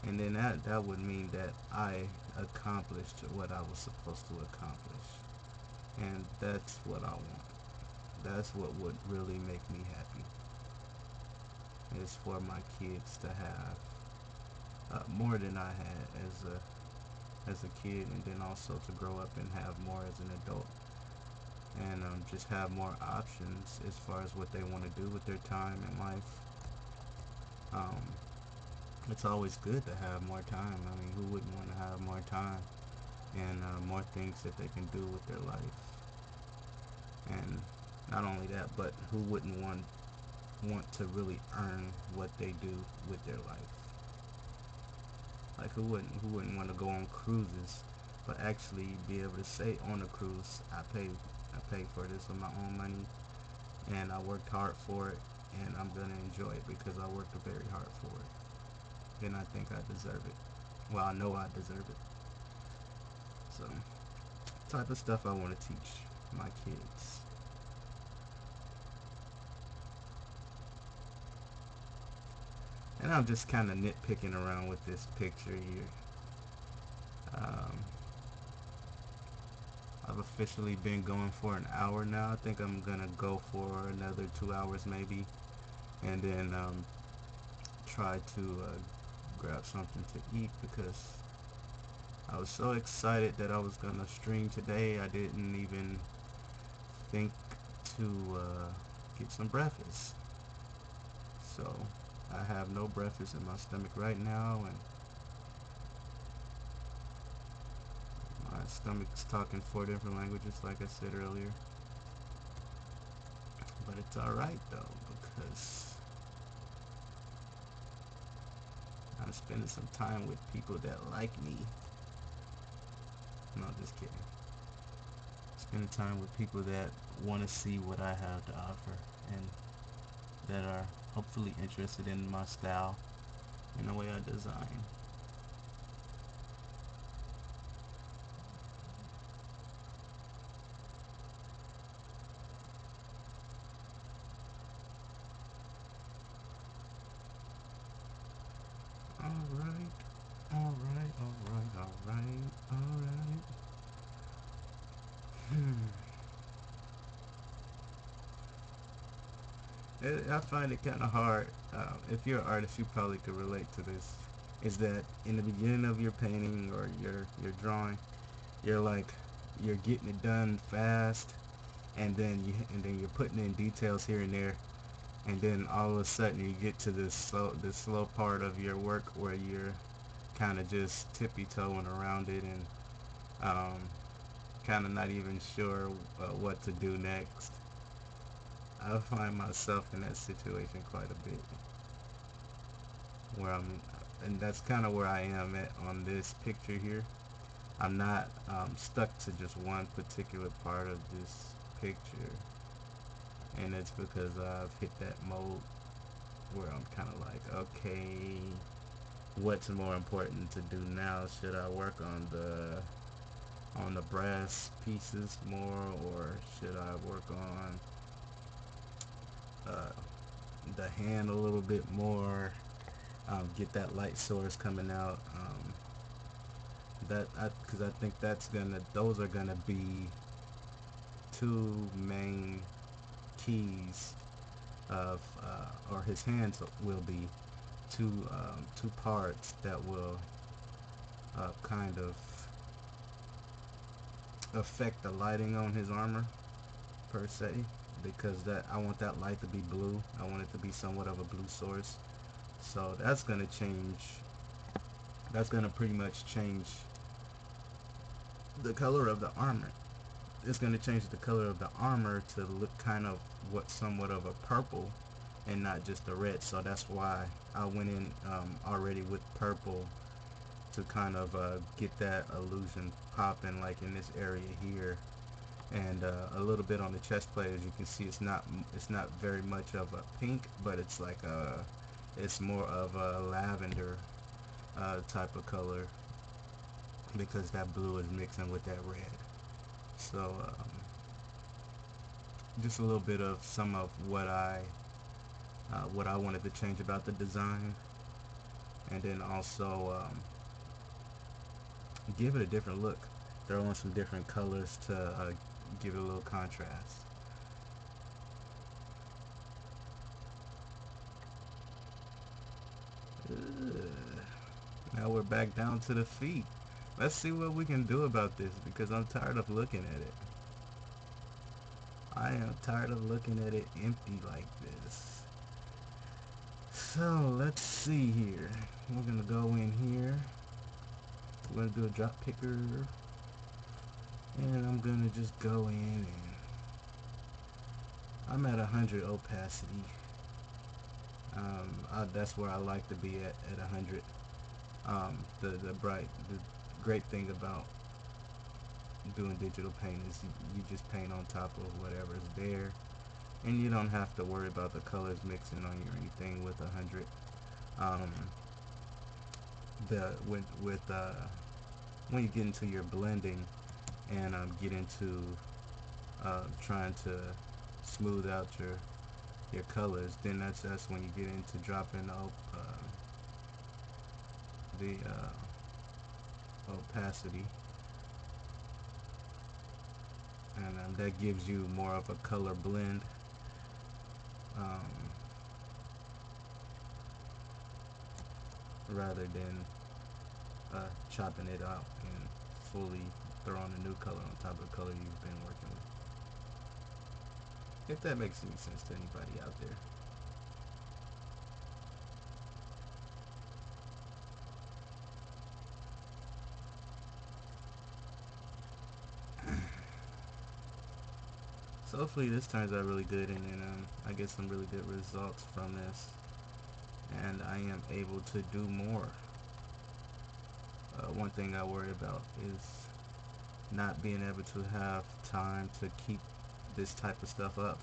And then that would mean that I accomplished what I was supposed to accomplish. And that's what I want. That's what would really make me happy, is for my kids to have more than I had as a kid, and then also to grow up and have more as an adult. and just have more options as far as what they want to do with their time in life. Um, it's always good to have more time. I mean, who wouldn't want to have more time and more things that they can do with their life? And not only that, but who wouldn't want to really earn what they do with their life? Like who wouldn't want to go on cruises, but actually be able to say on a cruise, I paid for this with my own money, and I worked hard for it, and I'm gonna enjoy it because I worked very hard for it, and I think I deserve it. Well, I know I deserve it. So, type of stuff I want to teach my kids. And I'm just kind of nitpicking around with this picture here. Um, I've officially been going for an hour now. I think I'm gonna go for another 2 hours maybe, and then try to grab something to eat because I was so excited that I was gonna stream today. I didn't even think to get some breakfast. So I have no breakfast in my stomach right now, and my stomach's talking 4 different languages, like I said earlier. But it's alright though, because I'm spending some time with people that like me. No, just kidding. Spending time with people that want to see what I have to offer and that are hopefully interested in my style and the way I design. Alright, alright, alright, alright, alright. Hmm. I find it kind of hard. If you're an artist, you probably could relate to this. Is that in the beginning of your painting or your drawing, you're like you're getting it done fast, and then you're putting in details here and there, and then all of a sudden you get to this slow part of your work where you're kind of just tippy toeing around it and um, kind of not even sure what to do next. I find myself in that situation quite a bit, where and that's kind of where I am at on this picture here. I'm not stuck to just one particular part of this picture, and it's because I've hit that mode where I'm kind of like, okay, what's more important to do now? Should I work on the brass pieces more, or should I work on uh, the hand a little bit more? Get that light source coming out. Because I think those are gonna be two main keys of, or his hands will be two parts that will kind of affect the lighting on his armor per se, because that I want that light to be blue. I want it to be somewhat of a blue source. So that's gonna change. That's gonna pretty much change the color of the armor. It's gonna change the color of the armor to look kind of what somewhat of a purple and not just a red. So that's why I went in already with purple to kind of get that illusion popping, like in this area here, and a little bit on the chest plate. As you can see, it's not very much of a pink, but it's more of a lavender type of color, because that blue is mixing with that red. So just a little bit of some of what I wanted to change about the design, and then also give it a different look. Throw in some different colors to give it a little contrast. Ugh. Now we're back down to the feet. Let's see what we can do about this, because I'm tired of looking at it. I am tired of looking at it empty like this. So let's see here. We're gonna go in here. We're gonna do a drop picker, and I'm gonna just go in, and I'm at 100 opacity. That's where I like to be at 100. The great thing about doing digital paint is you just paint on top of whatever's there, and you don't have to worry about the colors mixing on you or anything with 100. Um, the with When you get into your blending and get into trying to smooth out your colors, then that's when you get into dropping the opacity, and that gives you more of a color blend. Um, Rather than chopping it out and fully throwing a new color on top of the color you've been working with. If that makes any sense to anybody out there. So hopefully this turns out really good, and then I get some really good results from this, and I am able to do more. One thing I worry about is not being able to have time to keep this type of stuff up,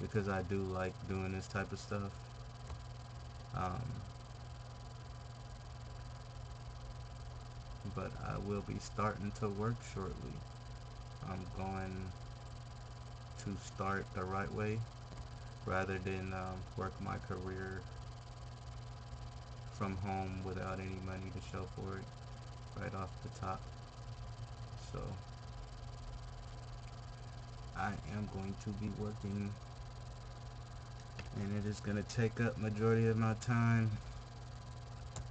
because I do like doing this type of stuff. Um, but I will be starting to work shortly. I'm going to start the right way rather than work my career from home without any money to show for it right off the top. So I am going to be working, and it is going to take up majority of my time,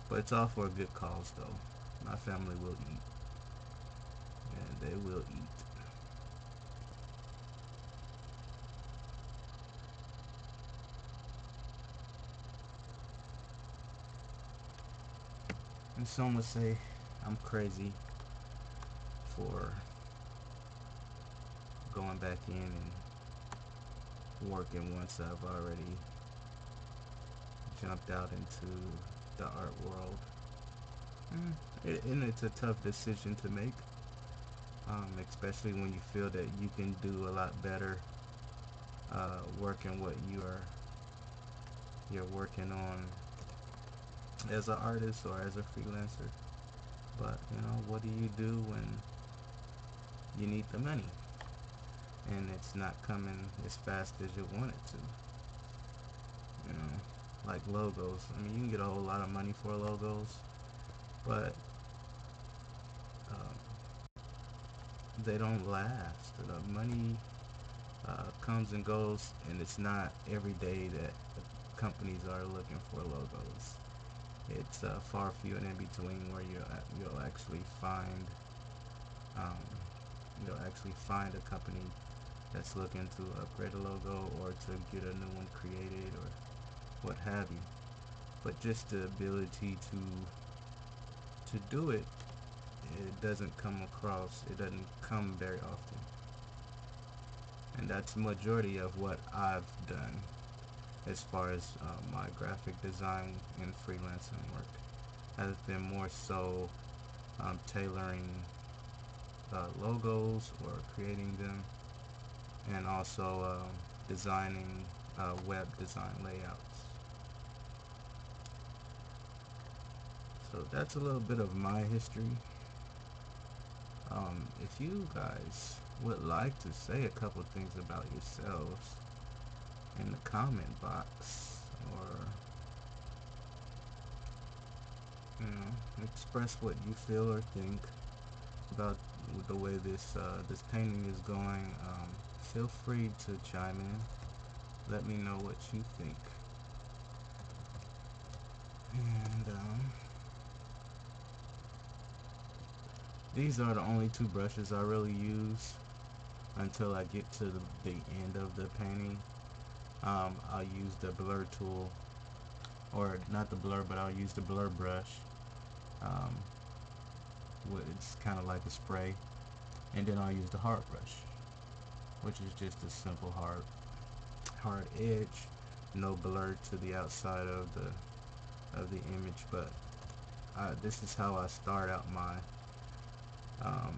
but it's all for a good cause though. My family will eat, and they will eat. And some would say I'm crazy for going back in and working once I've already jumped out into the art world. And it's a tough decision to make, especially when you feel that you can do a lot better working what you're working on as an artist or as a freelancer. But what do you do when you need the money and it's not coming as fast as you want it to? Like logos. I mean, you can get a whole lot of money for logos, but um, they don't last. The money comes and goes, and it's not every day that companies are looking for logos. It's far few and in between where you'll actually find um, a company that's looking to upgrade a logo or to get a new one created or what have you. But just the ability to do it, it doesn't come very often. And that's the majority of what I've done as far as my graphic design and freelancing work has been more so tailoring logos or creating them, and also designing web design layouts. So that's a little bit of my history. If you guys would like to say a couple things about yourselves in the comment box, or express what you feel or think about the way this painting is going, feel free to chime in. Let me know what you think. And these are the only two brushes I really use. until I get to the end of the painting. I'll use the blur tool, or not the blur, but I'll use the blur brush. Um, it's kind of like a spray, and then I'll use the hard brush, which is just a simple hard edge, no blur to the outside of the image. But this is how I start out um,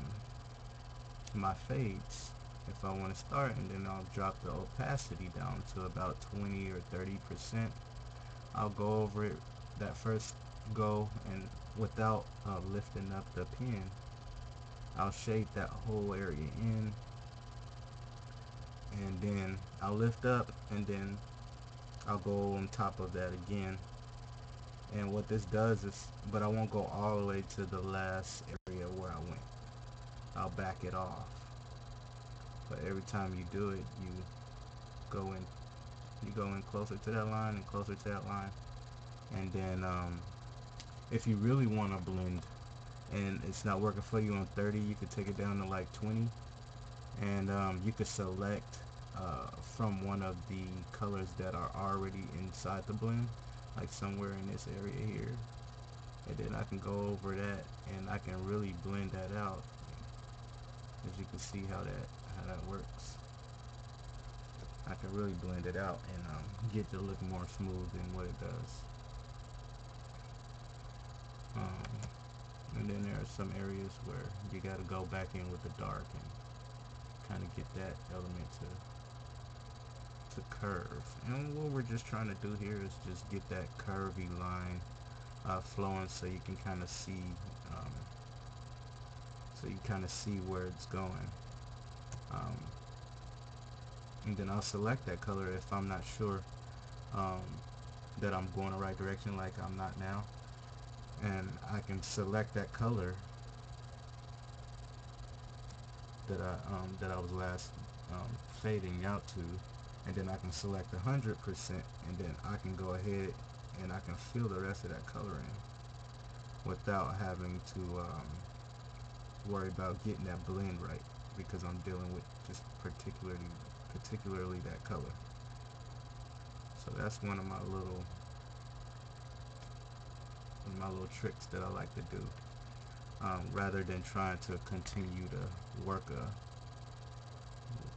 my fades if I want to start, and then I'll drop the opacity down to about 20 or 30%. I'll go over it that first go, and without lifting up the pen, I'll shade that whole area in, and then I'll lift up, and then I'll go on top of that again. And what this does is, but I won't go all the way to the last area where I went. I'll back it off. But every time you do it, go in you go in closer to that line and closer to that line. And then if you really want to blend and it's not working for you on 30, you could take it down to like 20, and you could select from one of the colors that are already inside the blend, like somewhere in this area here, and then I can go over that and I can really blend that out. As you can see how that works. I can really blend it out and get it to look more smooth than what it does. And then there are some areas where you got to go back in with the dark and kind of get that element to curve. And what we're just trying to do here is just get that curvy line flowing, so you can kind of see where it's going. And then I'll select that color if I'm not sure that I'm going the right direction, like I'm not now, and I can select that color that I was last fading out to, and then I can select 100%, and then I can go ahead and I can fill the rest of that color in without having to worry about getting that blend right, because I'm dealing with just particularly that color. So that's one of my little tricks that I like to do, rather than trying to continue to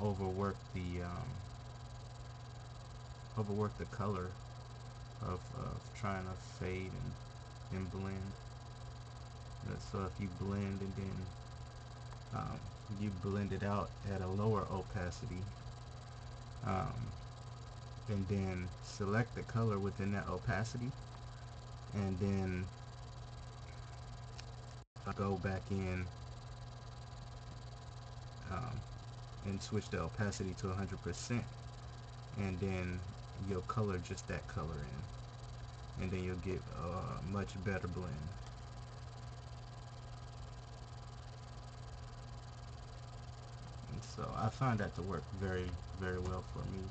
overwork the color of trying to fade and blend. So if you blend and then you blend it out at a lower opacity, and then select the color within that opacity, and then go back in and switch the opacity to 100%, and then you'll color just that color in, and then you'll get a much better blend. And so I find that to work very, very well for me.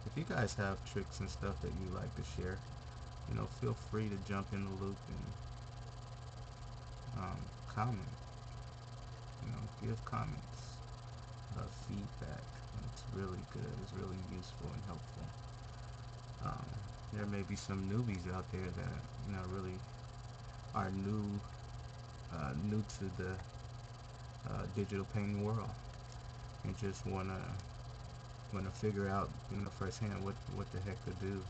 If you guys have tricks and stuff that you like to share, feel free to jump in the loop and comment. Give comments, feedback. It's really good. It's really useful and helpful. There may be some newbies out there that really are new to the digital painting world, and just wanna figure out firsthand what the heck to do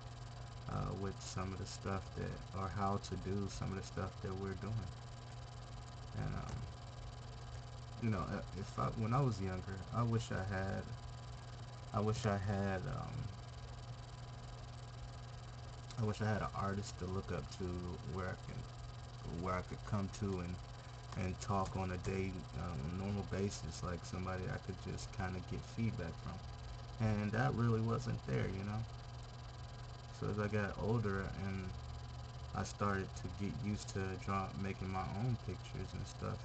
with some of the stuff or how to do some of the stuff that we're doing. And when I was younger, I wish I had an artist to look up to, where I could come to and talk on a normal basis, like somebody I could just kind of get feedback from. And that really wasn't there. So as I got older and I started to get used to making my own pictures and stuff,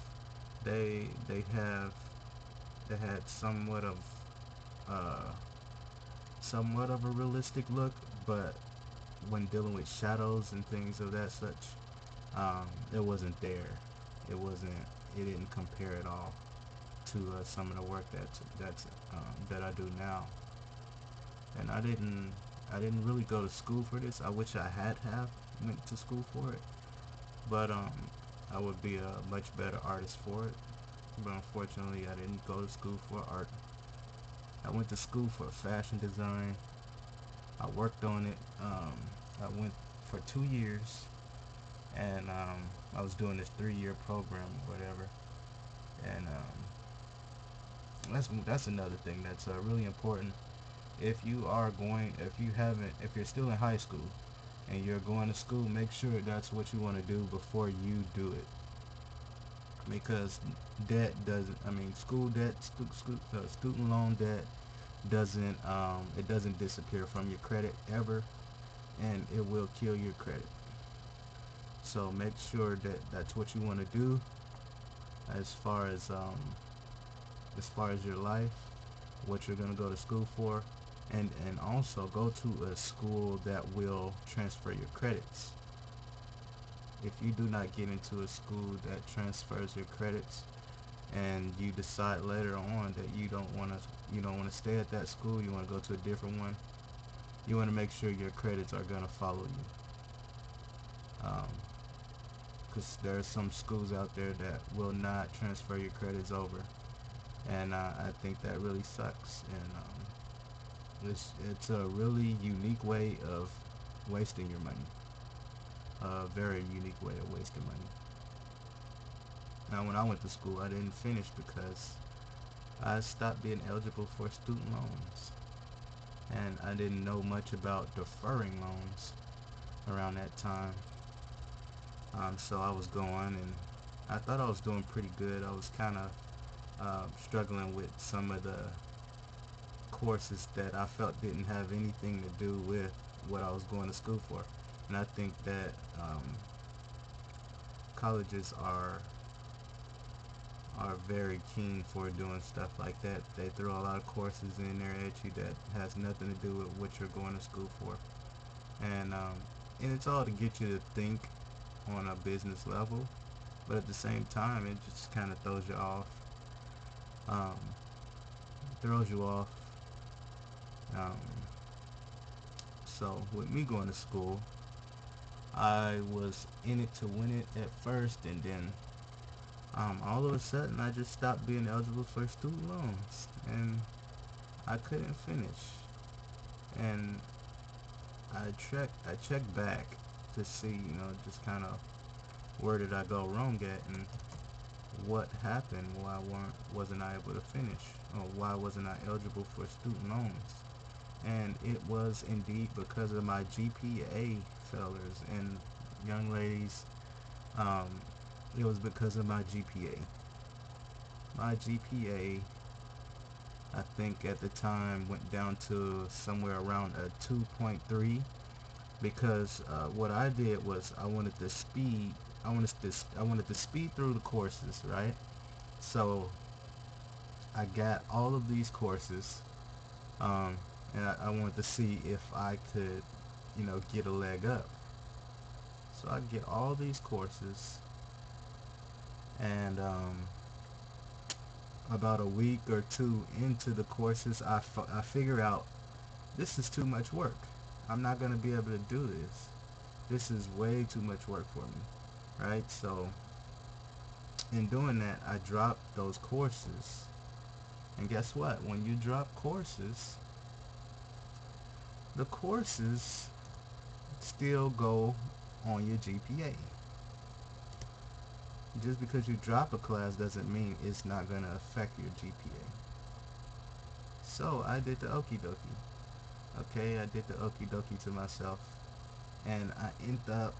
they had somewhat of a realistic look, but when dealing with shadows and things of that such, it wasn't there. It didn't compare at all. to some of the work that I do now. And I didn't really go to school for this. I wish I had have went to school for it, but I would be a much better artist for it. But unfortunately, I didn't go to school for art. I went to school for fashion design. I worked on it. I went for 2 years, and I was doing this 3-year program or whatever. And that's another thing that's really important. If you're still in high school and you're going to school, make sure that's what you want to do before you do it. Because debt doesn't, I mean, school debt, student loan debt doesn't disappear from your credit ever, and it will kill your credit. So make sure that that's what you want to do as far as your life, what you're going to go to school for, and also go to a school that will transfer your credits. If you do not get into a school that transfers your credits, and you decide later on that you don't want to stay at that school, you want to go to a different one, you want to make sure your credits are going to follow you. Because there are some schools out there that will not transfer your credits over, and I think that really sucks. And it's a really unique way of wasting your money. A very unique way of wasting money. Now, when I went to school, I didn't finish because I stopped being eligible for student loans, and I didn't know much about deferring loans around that time. So I was going, and I thought I was doing pretty good. I was kind of struggling with some of the courses that I felt didn't have anything to do with what I was going to school for. And I think that colleges are very keen for doing stuff like that. They throw a lot of courses in there at you that has nothing to do with what you're going to school for, and it's all to get you to think on a business level, but at the same time, it just kind of throws you off. Um, throws you off. Um, so with me going to school, I was in it to win it at first, and then all of a sudden I just stopped being eligible for student loans, and I couldn't finish. And I checked back to see, just kind of where did I go wrong at, and what happened, why wasn't I able to finish, or why wasn't I eligible for student loans. And it was indeed because of my GPA failures. And young ladies, um, it was because of my GPA. My GPA, I think at the time, went down to somewhere around a 2.3, because what I did was I wanted to speed through the courses, right? So I got all of these courses, um, and I wanted to see if I could, get a leg up. So I get all these courses, and about a week or two into the courses, I figure out this is too much work. I'm not going to be able to do this. This is way too much work for me, right? So in doing that, I dropped those courses. And guess what? When you drop courses, the courses still go on your GPA. Just because you drop a class doesn't mean it's not going to affect your GPA. So I did the okie dokie. Okay, I did the okie dokie to myself, and I ended up,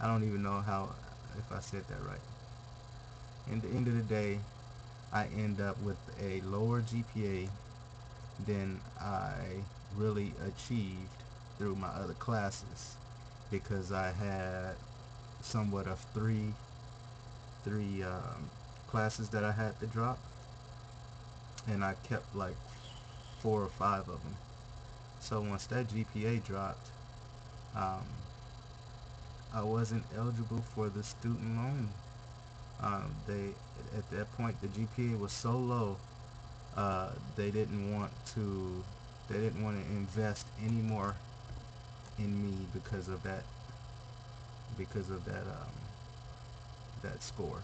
I don't even know if I said that right. In the end of the day, I end up with a lower GPA than I really achieved through my other classes, because I had somewhat of three classes that I had to drop, and I kept like 4 or 5 of them. So once that GPA dropped, um, I wasn't eligible for the student loan They at that point the GPA was so low, they didn't want to invest any more in me because of that score.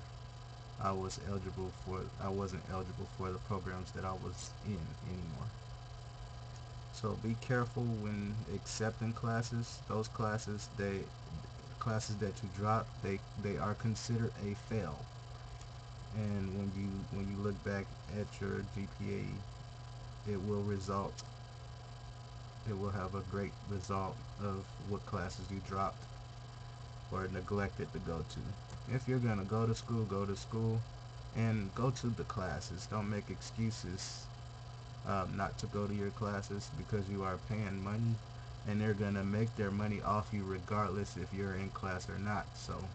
I wasn't eligible for the programs that I was in anymore. So be careful when accepting classes. Those classes that you drop, they are considered a fail. And when you look back at your GPA, it will result it will have a great result of what classes you dropped or neglected to go to. If you're gonna go to school, and go to the classes. Don't make excuses not to go to your classes because you are paying money, and they're gonna make their money off you regardless if you're in class or not. So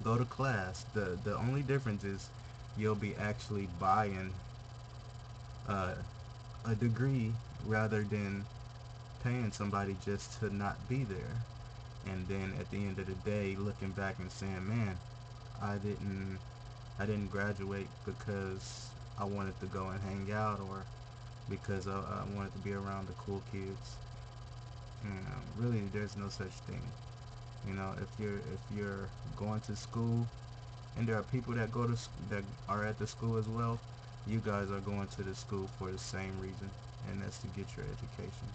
go to class. The only difference is you'll be actually buying uh, a degree rather than paying somebody just to not be there. And then at the end of the day, looking back and saying, "Man, I didn't I didn't graduate because I wanted to go and hang out, or because I wanted to be around the cool kids." And really, there's no such thing. If you're going to school, and there are people that that are at the school as well, you guys are going to the school for the same reason, and that's to get your education.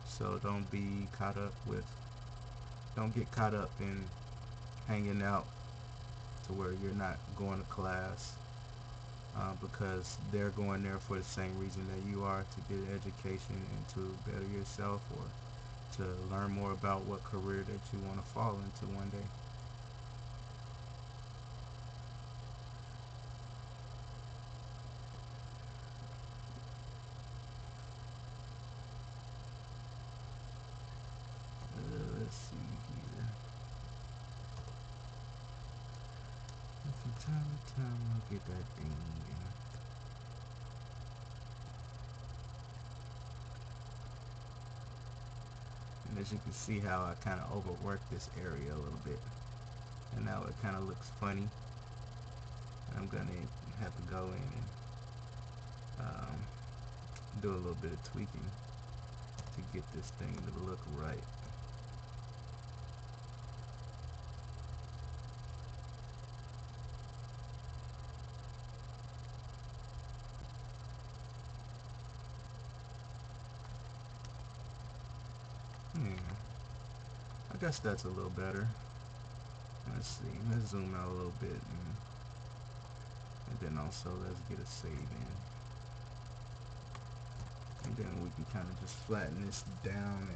So don't get caught up in hanging out to where you're not going to class, because they're going there for the same reason that you are, to get an education and to better yourself, or to learn more about what career that you want to fall into one day. Let's see here. From time to time, I'll get that thing. And as you can see how I kind of overworked this area a little bit. And now it kind of looks funny. I'm going to have to go in and do a little bit of tweaking to get this thing to look right. I guess that's a little better. Let's see. Let's zoom out a little bit, and then also let's get a save in. And then we can kind of just flatten this down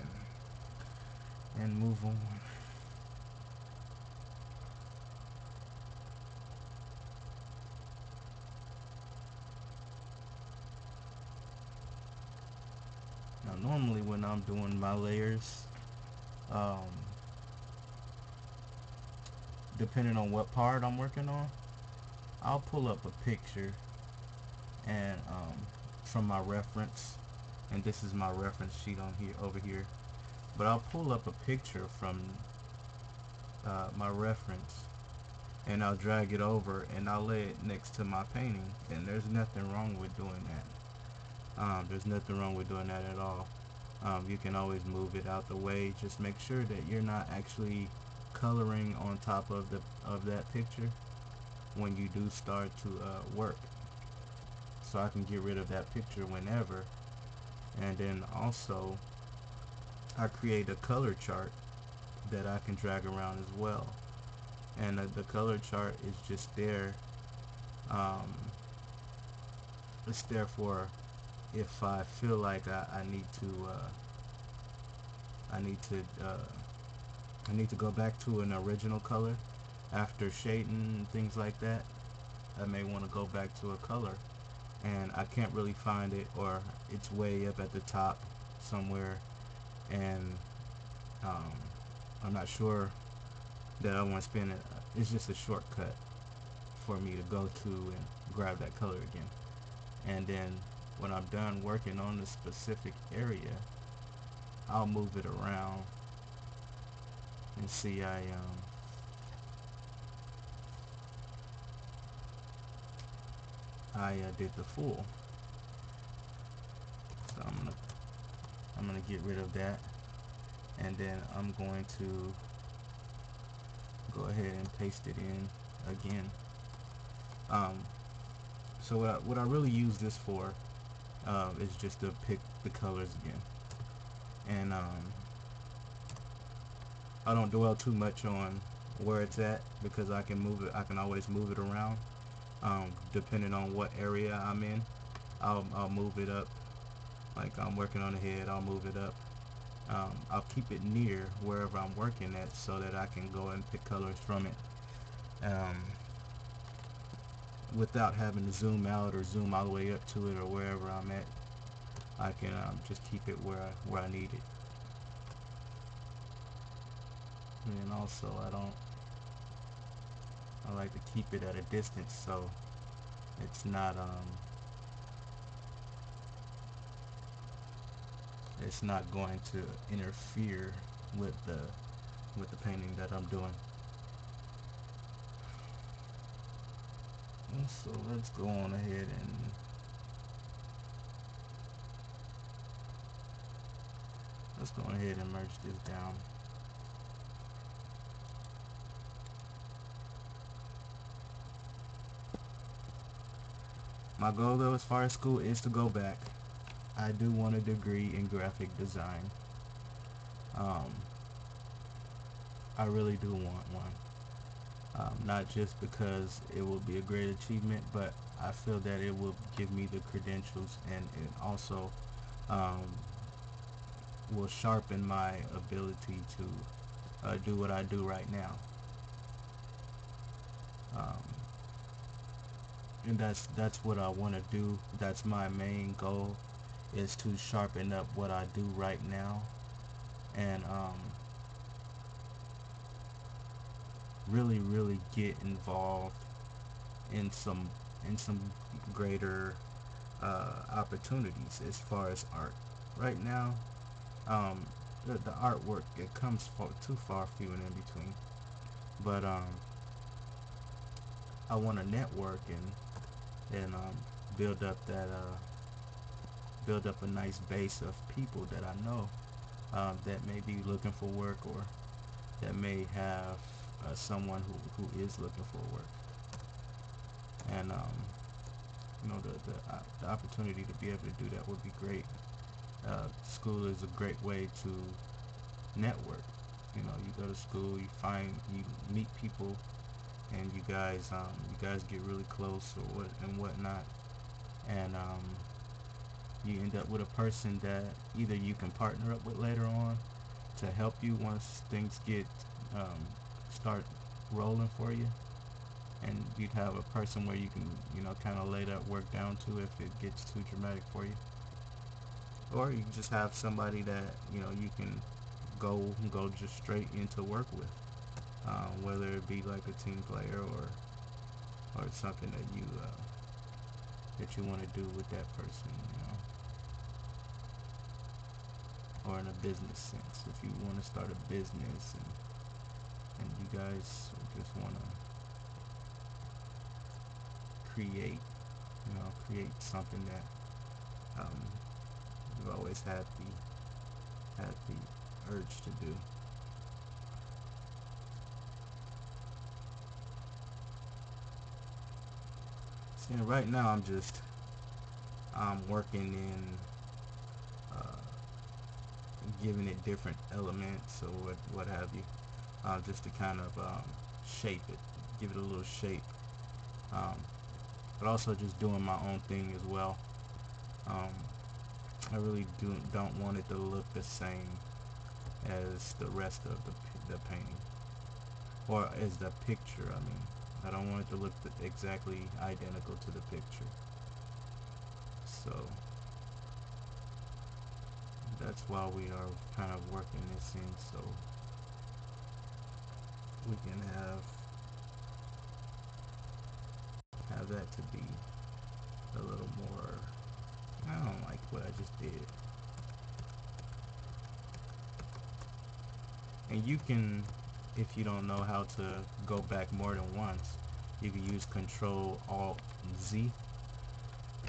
and move on. Now normally when I'm doing my layers, um, depending on what part I'm working on, I'll pull up a picture and from my reference, and this is my reference sheet on here over here. But I'll pull up a picture from my reference, and I'll drag it over and I'll lay it next to my painting, and there's nothing wrong with doing that. There's nothing wrong with doing that at all. You can always move it out the way. Just make sure that you're not actually coloring on top of that picture when you do start to work, so I can get rid of that picture whenever. And then also I create a color chart that I can drag around as well, and the color chart is just there. um, it's there for if I feel like I need to I need to I need to go back to an original color after shading and things like that. I may want to go back to a color and I can't really find it, or it's way up at the top somewhere, and um, I'm not sure that I want to spend it. It's just a shortcut for me to go to and grab that color again. And then when I'm done working on the specific area, I'll move it around and see. I did the full. So I'm gonna get rid of that, and then I'm going to go ahead and paste it in again. Um, so what I really use this for is just to pick the colors again, and I don't dwell too much on where it's at because I can move it. I can always move it around depending on what area I'm in. I'll move it up. Like I'm working on the head, I'll move it up. I'll keep it near wherever I'm working at so that I can go and pick colors from it without having to zoom out or zoom all the way up to it or wherever I'm at. I can just keep it where I need it. And also I like to keep it at a distance so it's not going to interfere with the painting that I'm doing. And so let's go on ahead and merge this down. My goal though as far as school is to go back. I do want a degree in graphic design. Um, I really do want one. Not just because it will be a great achievement, but I feel that it will give me the credentials, and it also um, will sharpen my ability to do what I do right now. Um, and that's what I want to do. That's my main goal, is to sharpen up what I do right now, and really get involved in some greater opportunities as far as art. Right now, the artwork, it comes too far few and in between. But I want to network and build up build up a nice base of people that I know that may be looking for work, or that may have someone who is looking for work. And the opportunity to be able to do that would be great. School is a great way to network. You go to school, you meet people, and you guys get really close or whatnot, and you end up with a person that either you can partner up with later on to help you once things get start rolling for you, and you'd have a person where you can kind of lay that work down to if it gets too dramatic for you, or you can just have somebody that you can go just straight into work with, whether it be like a team player or something that you want to do with that person, or in a business sense, if you want to start a business, and you guys just want to create something that you've always had the urge to do. See, right now I'm working in giving it different elements or what have you, just to kind of shape it, give it a little shape, um, but also just doing my own thing as well. Um, I really don't want it to look the same as the rest of the painting, or as the picture. I mean, I don't want it to look exactly identical to the picture. So that's why we are kind of working this in, so we can have that to be a little more. I don't like what I just did. And you can, if you don't know how to go back more than once, you can use Control Alt Z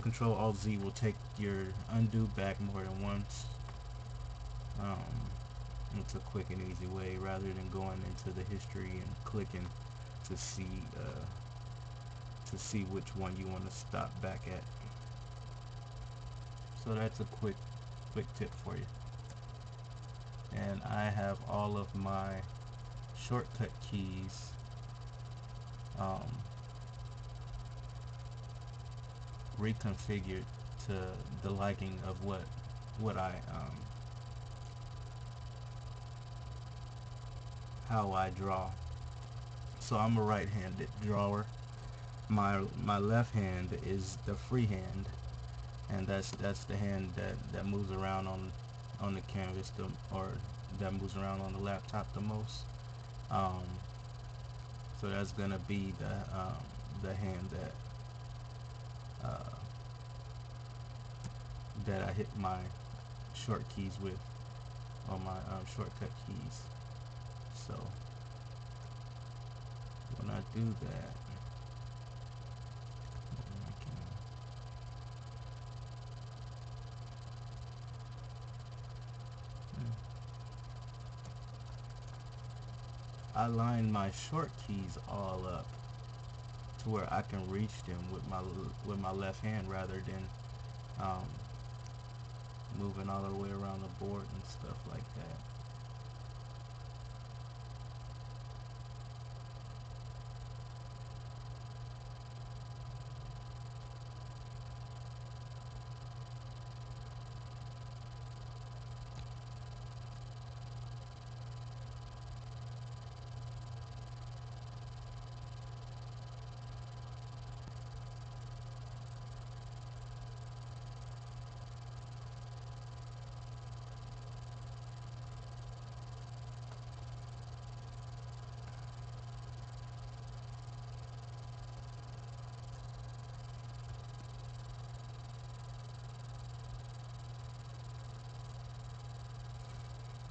Control Alt Z will take your undo back more than once. Um, it's a quick and easy way rather than going into the history and clicking to see which one you want to stop back at. So that's a quick tip for you. And I have all of my shortcut keys reconfigured to the liking of what I how I draw. So I'm a right-handed drawer. My left hand is the free hand, and that's the hand that moves around on the canvas or that moves around on the laptop the most. So that's gonna be the hand that I hit my short keys with, on my shortcut keys. So when I do that, I line my short keys all up to where I can reach them with my left hand rather than moving all the way around the board and stuff like that.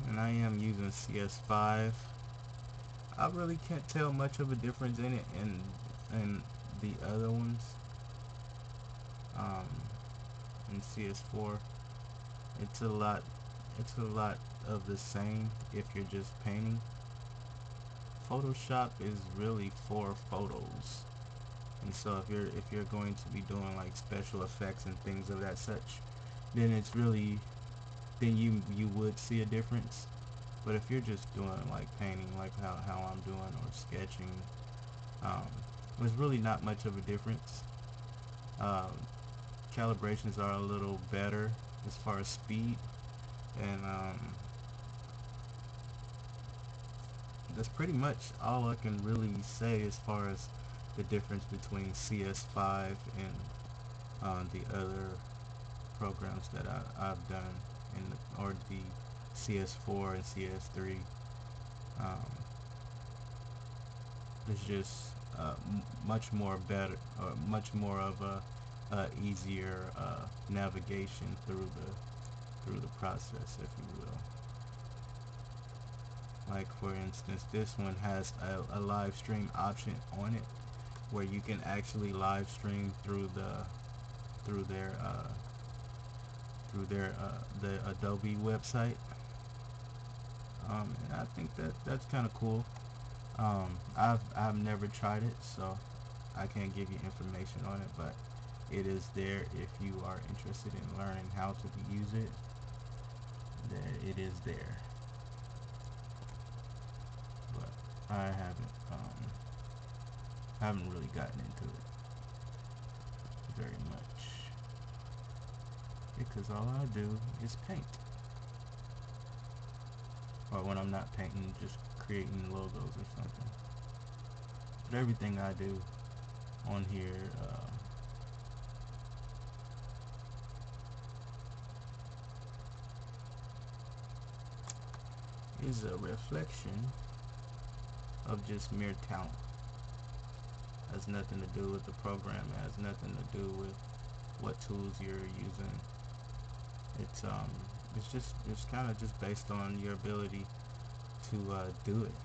And I am using CS5. I really can't tell much of a difference in it and the other ones. In CS4, it's a lot of the same if you're just painting. Photoshop is really for photos, and so if you're going to be doing like special effects and things of that such, then it's really, then you would see a difference. But if you're just doing like painting, like how I'm doing, or sketching, there's really not much of a difference. Calibrations are a little better as far as speed, and that's pretty much all I can really say as far as the difference between CS5 and the other programs that I've done, or the CS4 and CS3. It's just much more better, or much more of a easier navigation through the process, if you will. Like for instance, this one has a live stream option on it, where you can actually live stream through the Adobe website. And I think that's kind of cool. I've never tried it, so I can't give you information on it, but it is there if you are interested in learning how to use it. That it is there, but I haven't really gotten into it very much, because all I do is paint, or when I'm not painting, just creating logos or something. But everything I do on here is a reflection of just mere talent. Has nothing to do with the program. It has nothing to do with what tools you're using. It's kind of just based on your ability to do it.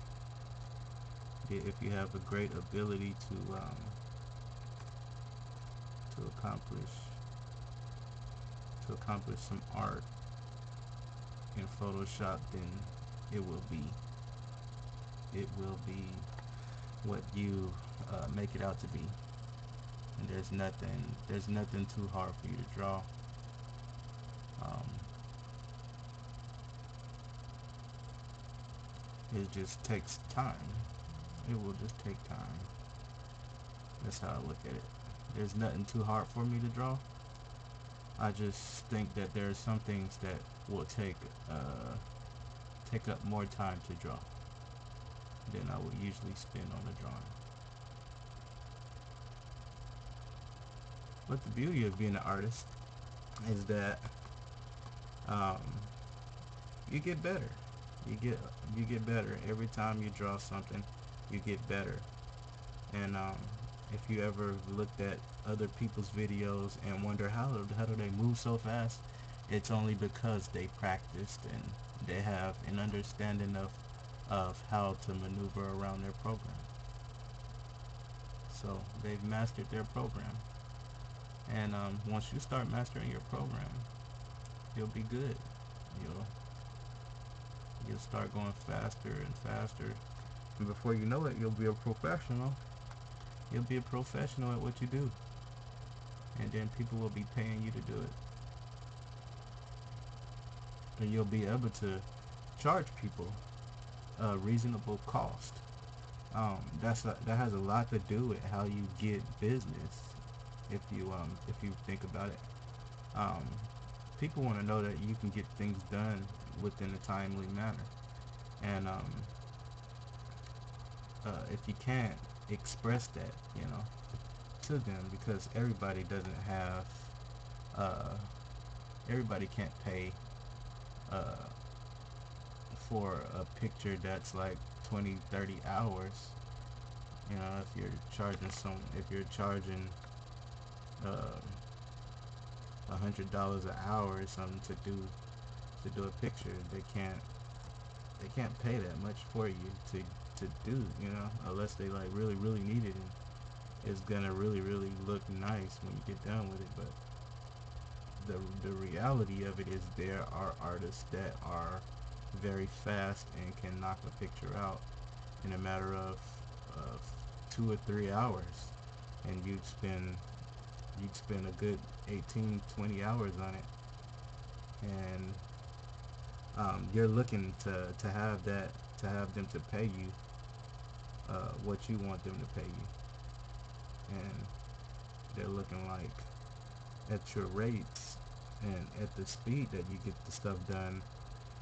If you have a great ability to accomplish to accomplish some art in Photoshop, then it will be it will be what you make it out to be. And there's nothing too hard for you to draw. Um, it just takes time. It will just take time. That's how I look at it. There's nothing too hard for me to draw. I just think that there are some things that will take up more time to draw than I would usually spend on a drawing. But the beauty of being an artist is that um, you get better. You get you get better every time you draw something. You get better. And if you ever looked at other people's videos and wonder how do they move so fast, it's only because they practiced and they have an understanding of how to maneuver around their program. So they've mastered their program. And once you start mastering your program, you'll be good. You'll you'll start going faster and faster, and before you know it, you'll be a professional. You'll be a professional at what you do, and then people will be paying you to do it, and you'll be able to charge people a reasonable cost. That has a lot to do with how you get business. If you think about it, um, people want to know that you can get things done within a timely manner, and if you can't express that, to them, because uh, everybody can't pay uh, for a picture that's like 20, 30 hours. If you're charging uh, $100 an hour or something to do a picture, they can't pay that much for you to do, unless they like really really need it, and it's gonna really really look nice when you get done with it. But the reality of it is there are artists that are very fast and can knock a picture out in a matter of 2 or 3 hours, and you'd spend a good 18, 20 hours on it, and you're looking to have them to pay you what you want them to pay you, and they're looking like, at your rates and at the speed that you get the stuff done,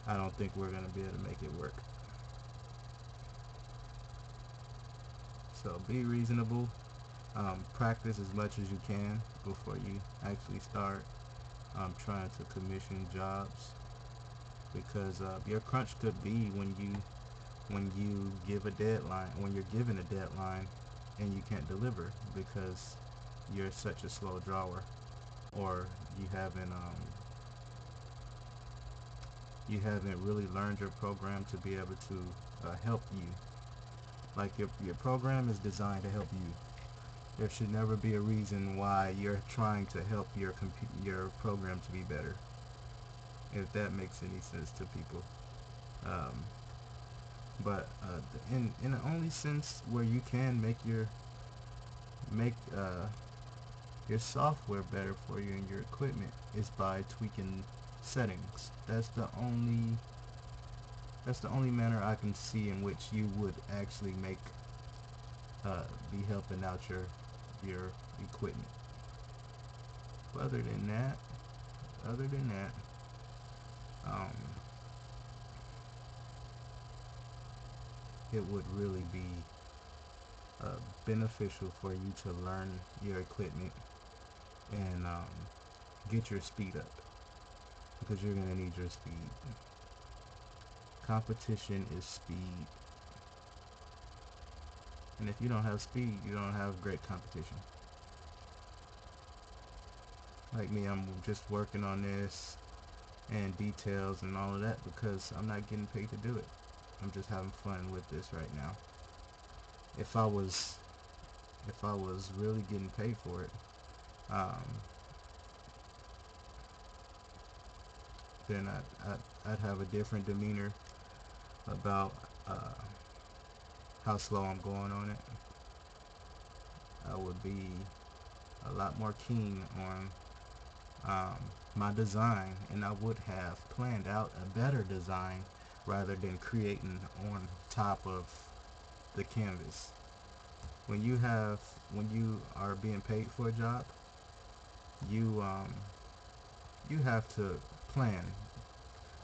I don't think we're gonna be able to make it work. So be reasonable. Practice as much as you can before you actually start trying to commission jobs, because your crunch could be when you give a deadline, when you're given a deadline and you can't deliver because you're such a slow drawer, or you haven't really learned your program to be able to help you. Like your program is designed to help you. There should never be a reason why you're trying to help your program to be better, if that makes any sense to people. Um, but in the only sense where you can make your software better for you and your equipment is by tweaking settings. That's the only manner I can see in which you would actually be helping out your equipment. But other than that, um, it would really be beneficial for you to learn your equipment and get your speed up, because you're gonna need your speed. Competition is speed, and if you don't have speed, you don't have great competition. Like me, I'm just working on this and details and all of that because I'm not getting paid to do it. I'm just having fun with this right now. If I was if I was really getting paid for it, um, then I'd have a different demeanor about how slow I'm going on it. I would be a lot more keen on my design, and I would have planned out a better design rather than creating on top of the canvas. When you are being paid for a job, you you have to plan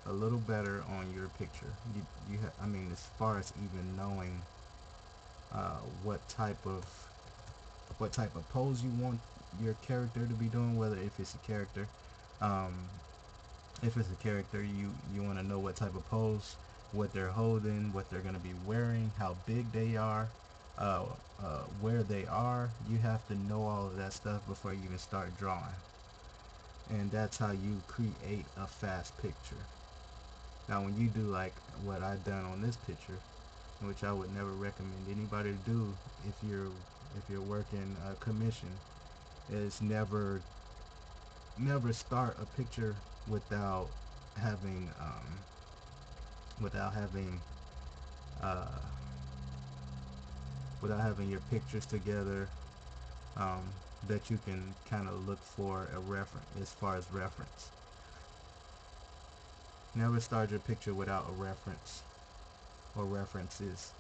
a little better on your picture. I mean, as far as even knowing uh, what type of what type of pose you want your character to be doing, whether um, if it's a character, you want to know what type of pose, what they're holding, what they're going to be wearing, how big they are, uh, where they are. You have to know all of that stuff before you even start drawing, and that's how you create a fast picture. Now, when you do like what I've done on this picture, which I would never recommend anybody to do if you're working a commission, is never start a picture without having without having uh, without having your pictures together, um, that you can kind of look for a reference as far as reference. Never start your picture without a reference or references.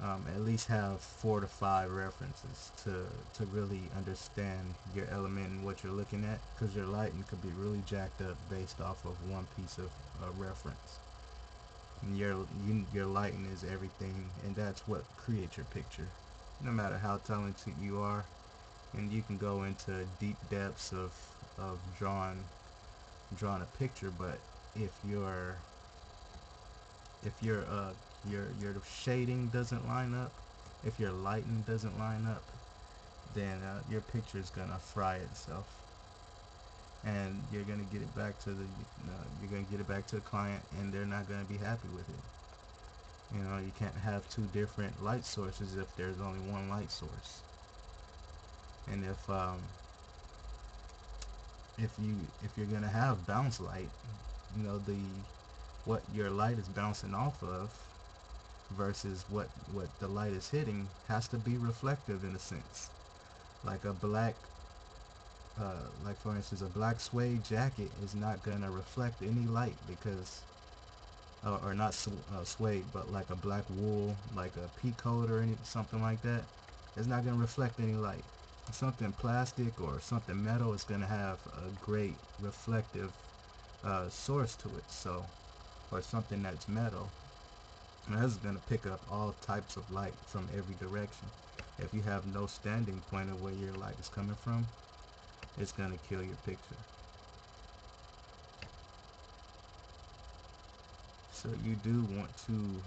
At least have 4 to 5 references to really understand your element and what you're looking at, because your lighting could be really jacked up based off of one piece of reference. And your lighting is everything, and that's what creates your picture. No matter how talented you are, and you can go into deep depths of drawing a picture, but if your shading doesn't line up, if your lighting doesn't line up, then your picture is gonna fry itself, and you're gonna get it back to the client, and they're not gonna be happy with it. You know, you can't have 2 different light sources if there's only one light source. And if you're gonna have bounce light, you know, the what your light is bouncing off of versus what the light is hitting has to be reflective in a sense. Like a black like for instance, a black suede jacket is not gonna reflect any light because or not suede, but like a black wool, like a pea coat or something like that, it's not gonna reflect any light. Something plastic or something metal is gonna have a great reflective source to it. So, or something that's metal, and this is going to pick up all types of light from every direction. If you have no standing point of where your light is coming from, it's going to kill your picture. So you do want to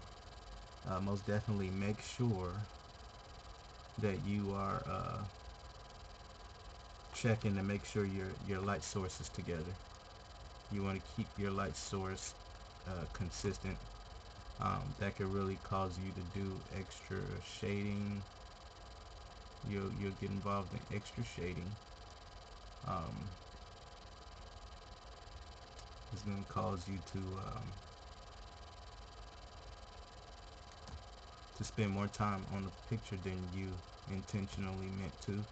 most definitely make sure that you are checking to make sure your light source is together. You want to keep your light source consistent. That could really cause you to do extra shading. You'll get involved in extra shading. It's going to cause you to spend more time on the picture than you intentionally meant to.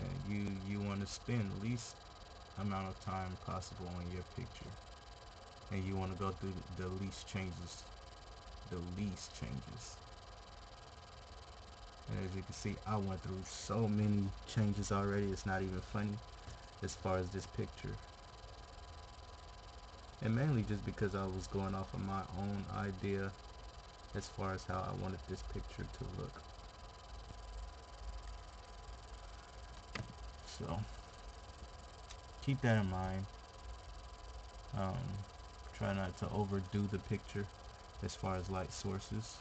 And you want to spend the least amount of time possible on your picture, and you want to go through the least changes. And as you can see, I went through so many changes already, it's not even funny as far as this picture. And mainly just because I was going off of my own idea as far as how I wanted this picture to look. So keep that in mind. Try not to overdo the picture as far as light sources,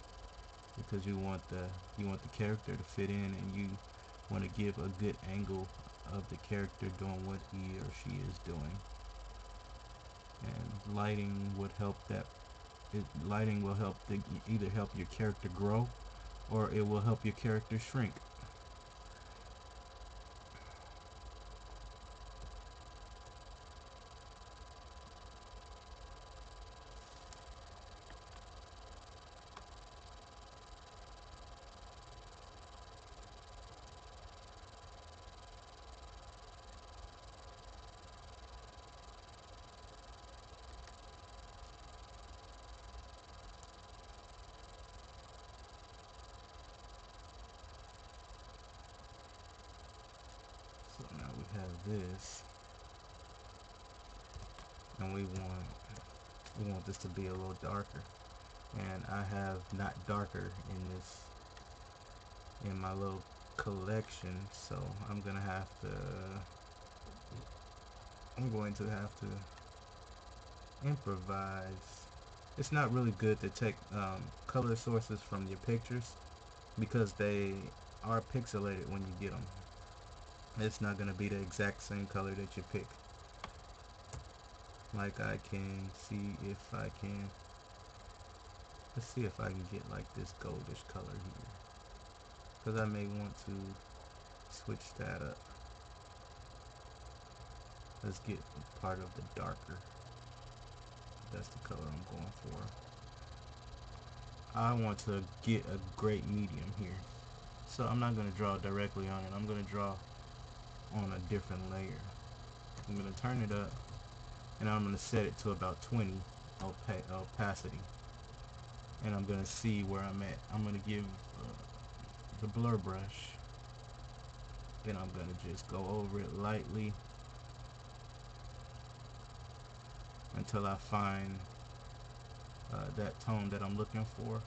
because you want the character to fit in, and you want to give a good angle of the character doing what he or she is doing. And lighting would help that. Lighting will help either help your character grow, or it will help your character shrink. this, and we want this to be a little darker. And I have not darker in this, in my little collection, so I'm going to have to improvise. It's not really good to take color sources from your pictures because they are pixelated when you get them. It's not going to be the exact same color that you pick. Like I can see if I can, let's see if I can get like this goldish color here, because I may want to switch that up. Let's get part of the darker. That's the color I'm going for. I want to get a great medium here, so I'm not going to draw directly on it. I'm going to draw on a different layer. I'm going to turn it up, and I'm going to set it to about 20 opacity, and I'm going to see where I'm at. I'm going to give the blur brush, and I'm going to just go over it lightly until I find that tone that I'm looking for,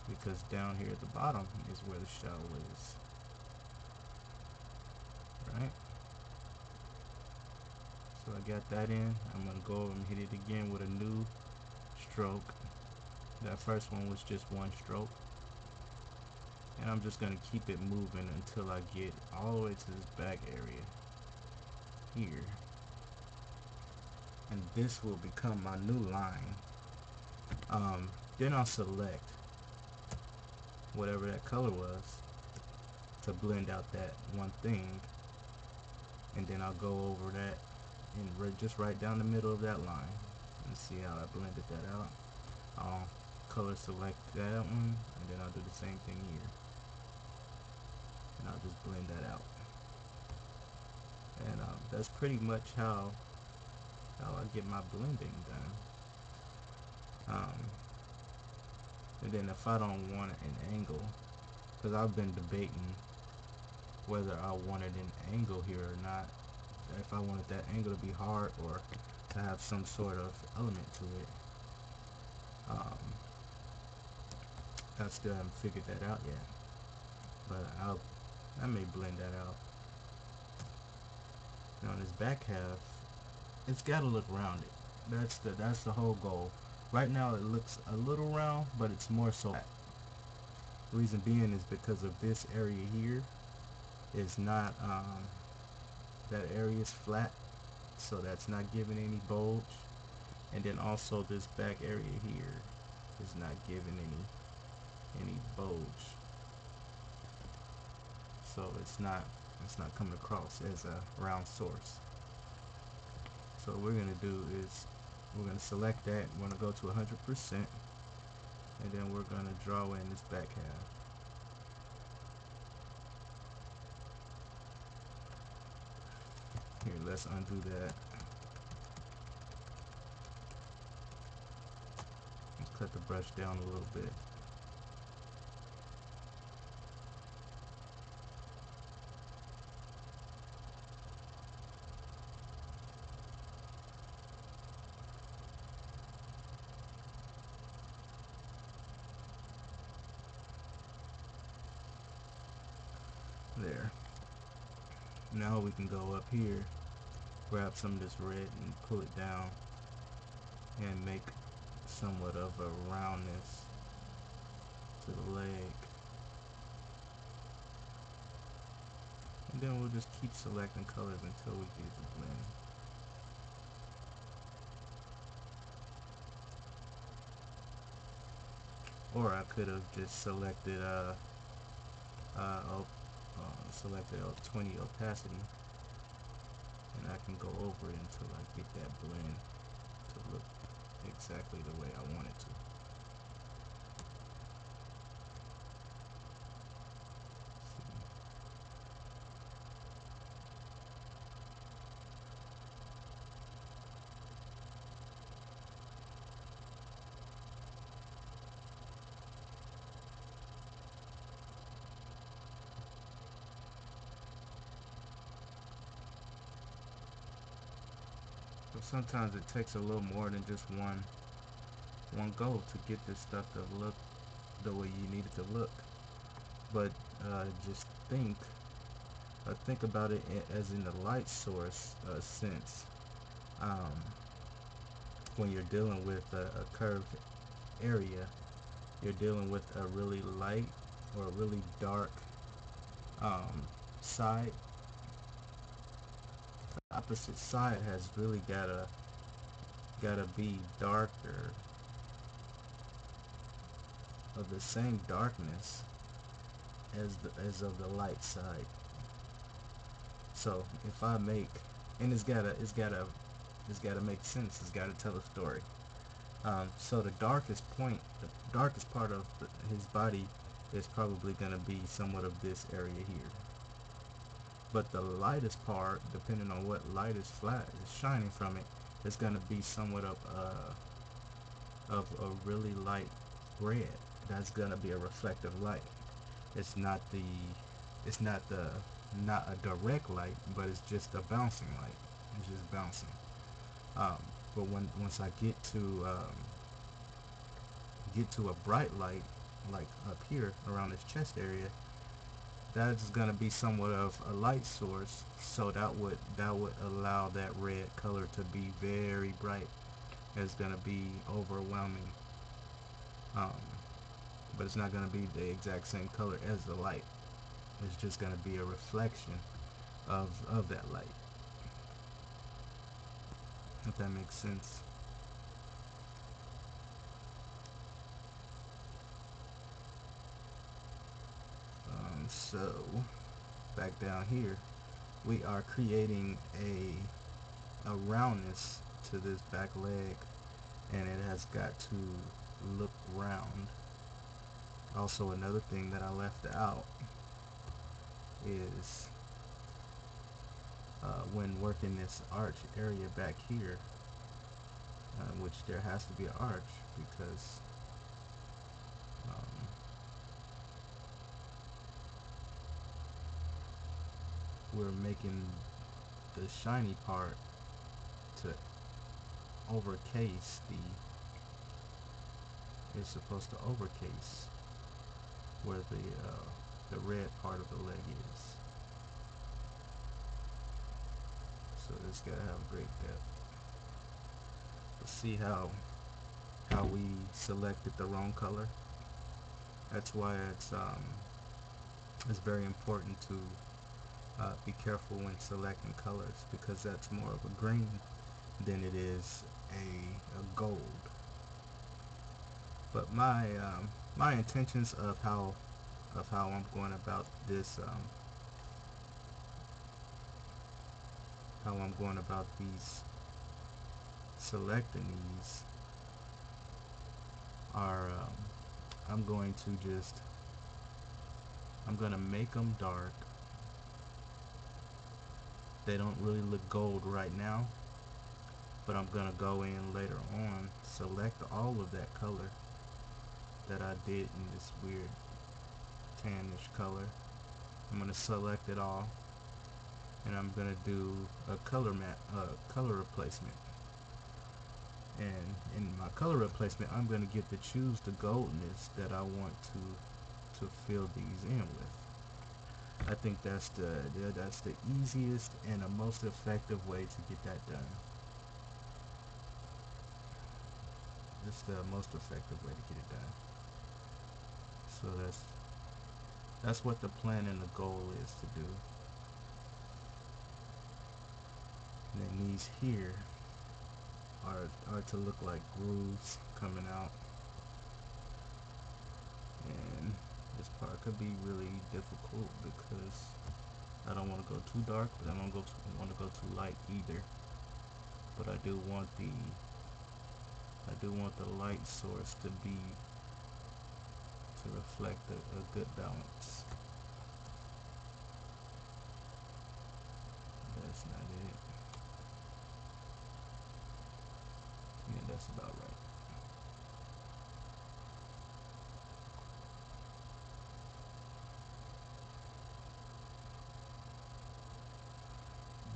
because down here at the bottom is where the shadow is, right? So I got that in. I'm going to go over and hit it again with a new stroke. That first one was just one stroke, and I'm just going to keep it moving until I get all the way to this back area here, and this will become my new line. Then I'll select whatever that color was to blend out that one thing, and then I'll go over that and just right down the middle of that line and see how I blended that out. I'll color select that one, and then I'll do the same thing here, and I'll just blend that out. And that's pretty much how I get my blending done. And then if I don't want an angle, because I've been debating whether I wanted an angle here or not, if I wanted that angle to be hard or to have some sort of element to it. I still haven't figured that out yet, but I may blend that out. Now on this back half, it's got to look rounded. That's the whole goal. Right now it looks a little round, but it's more so flat. The reason being is because of this area here is not, that area is flat, so that's not giving any bulge. And then also this back area here is not giving any bulge. So it's not coming across as a round source. So what we're going to do is we're going to select that. We're going to go to 100%, and then we're going to draw in this back half. Here, let's undo that. Let's cut the brush down a little bit. There. Now we can go up here, grab some of this red and pull it down and make somewhat of a roundness to the leg. And then we'll just keep selecting colors until we get the blend. Or I could have just selected selected 20 opacity, and I can go over it until I get that blend to look exactly the way I want it to. sometimes it takes a little more than just one goal to get this stuff to look the way you need it to look. But just think about it as in the light source sense. Um, when you're dealing with a curved area, you're dealing with a really light or a really dark side. The opposite side has really gotta be darker, of the same darkness as of the light side. So if I make, and it's gotta make sense. It's gotta tell a story. So the darkest part of his body is probably gonna be somewhat of this area here. But the lightest part, depending on what light is shining from it, is gonna be somewhat of a really light red. That's gonna be a reflective light. It's not the it's not a direct light, but it's just a bouncing light. It's just bouncing. Um, but once I get to a bright light, like up here around this chest area, that's gonna be somewhat of a light source. So that would allow that red color to be very bright. It's gonna be overwhelming. Um, but it's not gonna be the exact same color as the light. It's just gonna be a reflection of that light. If that makes sense. So back down here, we are creating a roundness to this back leg, and it has got to look round. Also, another thing that I left out is when working this arch area back here, which there has to be an arch because um, we're making the shiny part to overcase it's supposed to overcase where the red part of the leg is. So it's gotta have great depth. But see how we selected the wrong color? That's why it's very important to be careful when selecting colors, because that's more of a green than it is a gold. But my intentions of how I'm going about this how I'm going about these selecting these are I'm going to just I'm gonna make them dark. They don't really look gold right now, but I'm gonna go in later on, select all of that color that I did in this weird tannish color. I'm gonna select it all, and I'm gonna do a color replacement. And in my color replacement, I'm gonna get to choose the goldness that I want to fill these in with. I think that's the easiest and the most effective way to get that done. It's the most effective way to get it done. So that's what the plan and the goal is to do. And then these here are to look like grooves coming out. And this part could be really difficult because I don't want to go too dark, but I don't want to go too light either. But I do want the light source to reflect a good balance. That's not it. Yeah, that's about right.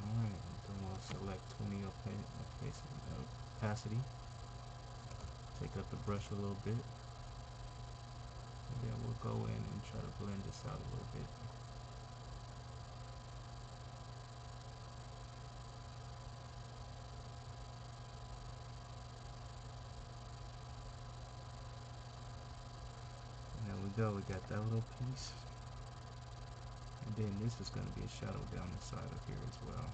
Alright, then we'll select 20 okay, opacity. Take up the brush a little bit. And then we'll go in and try to blend this out a little bit. And there we go, we got that little piece. And then this is going to be a shadow down the side of here as well.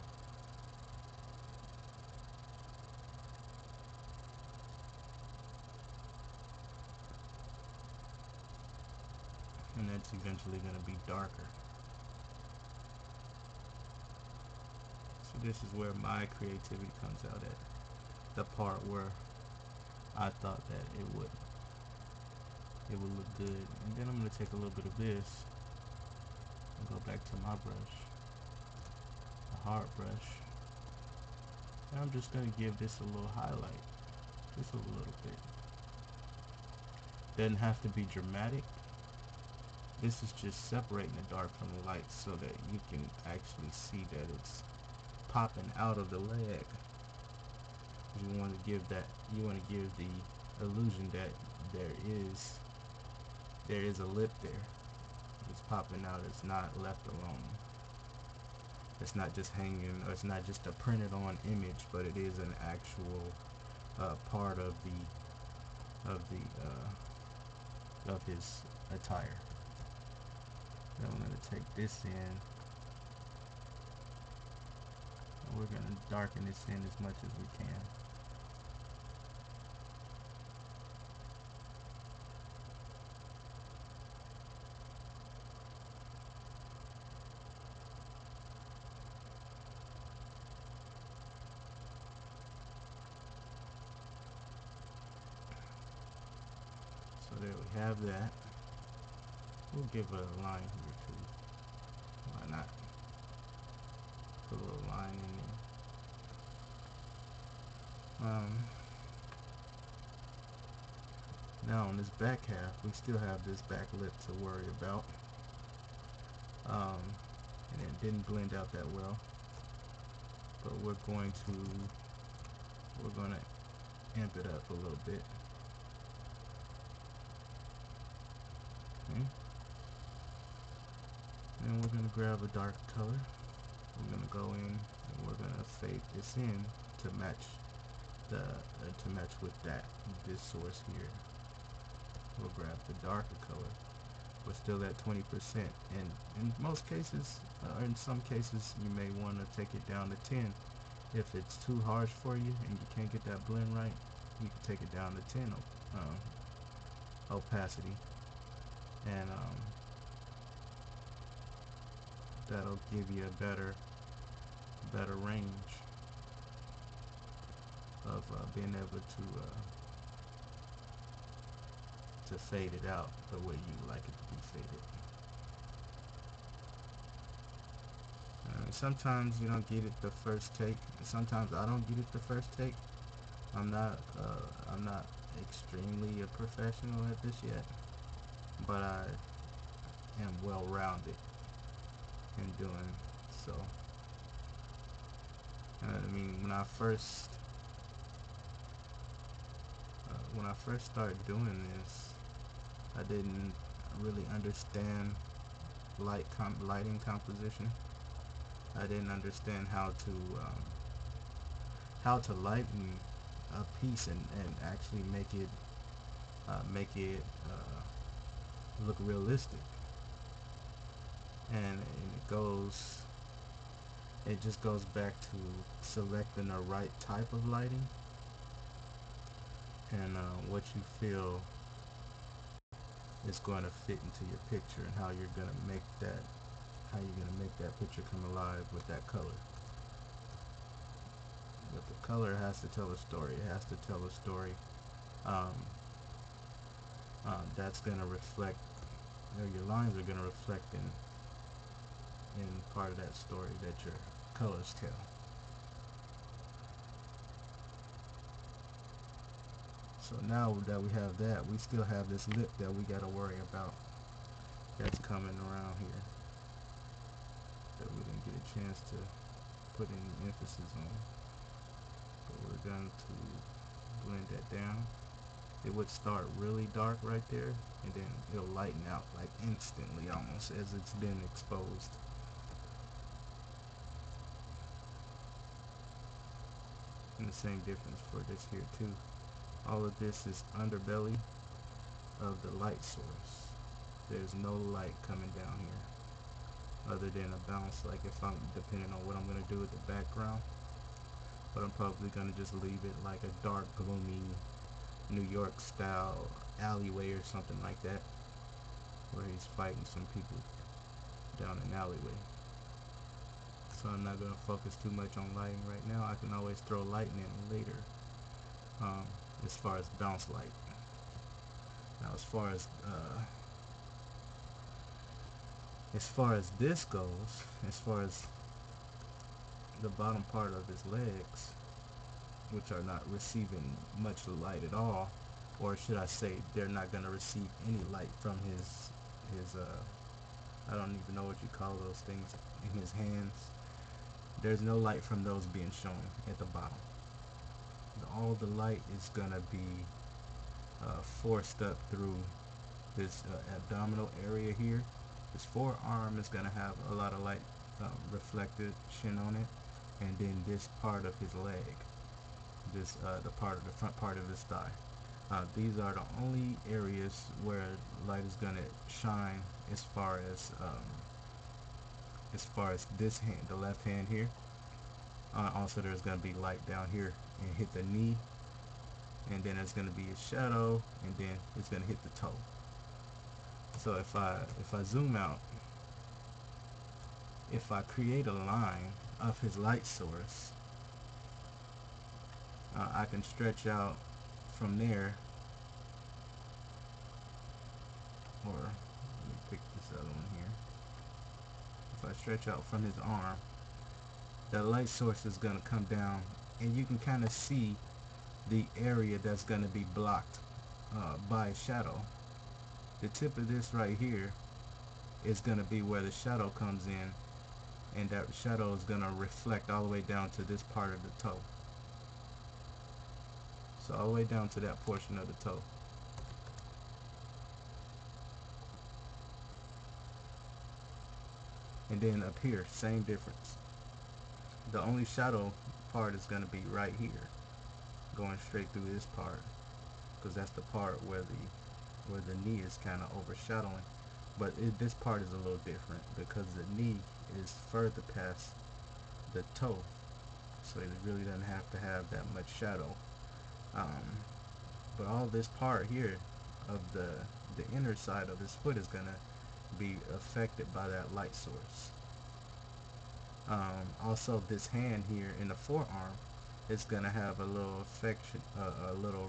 And that's eventually going to be darker. So this is where my creativity comes out at. The part where I thought that it would look good. And then I'm going to take a little bit of this and go back to my brush, the hard brush. And I'm just going to give this a little highlight, just a little bit. Doesn't have to be dramatic. This is just separating the dark from the light so that you can actually see that it's popping out of the leg. You want to give the illusion that there is a lip there. It's popping out. It's not left alone. It's not just hanging, or it's not just a printed on image, but it is an actual part of his attire. Then we're going to take this in, and we're going to darken this in as much as we can. So there we have that. We'll give a line here too. Why not? Put a little line in there. Now on this back half, we still have this back lip to worry about. And it didn't blend out that well. But we're going to amp it up a little bit. Okay. And we're going to grab a dark color. We're going to go in and we're going to fade this in to match with this source here. We'll grab the darker color. We're still at 20%, and in most cases, or in some cases, you may want to take it down to 10. If it's too harsh for you and you can't get that blend right, you can take it down to 10 opacity, and that'll give you a better range of being able to fade it out the way you like it to be faded. Sometimes you don't get it the first take. Sometimes I don't get it the first take. I'm not extremely a professional at this yet, but I am well rounded in doing so. I mean, when I first started doing this, I didn't really understand lighting composition. I didn't understand how to lighten a piece and actually make it look realistic. And it just goes back to selecting the right type of lighting and what you feel is going to fit into your picture, and how you're going to make that picture come alive with that color. But the color has to tell a story. It has to tell a story that's going to reflect, your lines are going to reflect in part of that story that your colors tell. So now that we have that, we still have this lip that we got to worry about that's coming around here that we didn't get a chance to put any emphasis on. But we're going to blend that down. It would start really dark right there, and then it'll lighten out like instantly, almost as it's been exposed. And the same difference for this here too. All of this is underbelly of the light source. There's no light coming down here other than a bounce, like if I'm depending on what I'm going to do with the background. But I'm probably going to just leave it like a dark gloomy New York style alleyway or something like that, where he's fighting some people down an alleyway. So I'm not going to focus too much on lighting right now. I can always throw lighting in later, as far as bounce light. Now as far as this goes, as far as the bottom part of his legs, which are not receiving much light at all, or should I say they're not going to receive any light from his I don't even know what you call those things in his hands. There's no light from those being shown at the bottom. All the light is going to be forced up through this abdominal area here. His forearm is going to have a lot of light reflected on it, and then this part of his leg, this the front part of his thigh. These are the only areas where light is going to shine as far as this hand, the left hand here. Also, there's going to be light down here and hit the knee, and then it's going to be a shadow, and then it's going to hit the toe. So if I zoom out, if I create a line of his light source, I can stretch out from there, or let me pick this other one here. If I stretch out from his arm, that light source is going to come down, and you can kind of see the area that's going to be blocked by a shadow. The tip of this right here is going to be where the shadow comes in, and that shadow is going to reflect all the way down to this part of the toe. So all the way down to that portion of the toe. And then up here, same difference. The only shadow part is going to be right here, going straight through this part, because that's the part where the knee is kind of overshadowing. But this part is a little different because the knee is further past the toe, so it really doesn't have to have that much shadow. But all this part here of the inner side of his foot is going to be affected by that light source. Also, this hand here in the forearm is going to have a little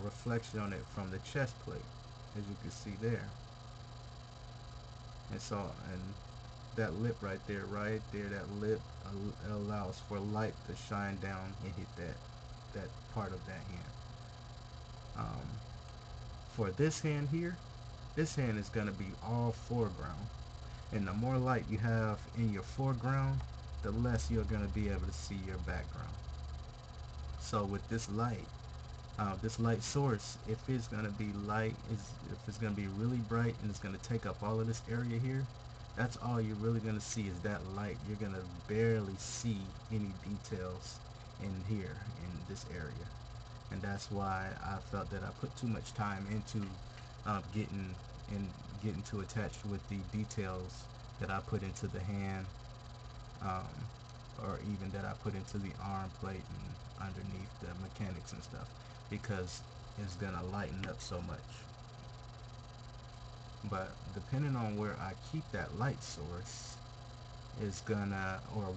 reflection on it from the chest plate, as you can see there. And so, and that lip right there, that lip allows for light to shine down and hit that part of that hand. For this hand here, this hand is going to be all foreground, and the more light you have in your foreground, the less you're going to be able to see your background. So with this light source, if it's going to be if it's going to be really bright and it's going to take up all of this area here, that's all you're really going to see is that light. You're going to barely see any details in here, in this area. And that's why I felt that I put too much time into getting too attached with the details that I put into the hand, or even that I put into the arm plate and underneath the mechanics and stuff, because it's gonna lighten up so much. But depending on where I keep that light source is gonna, or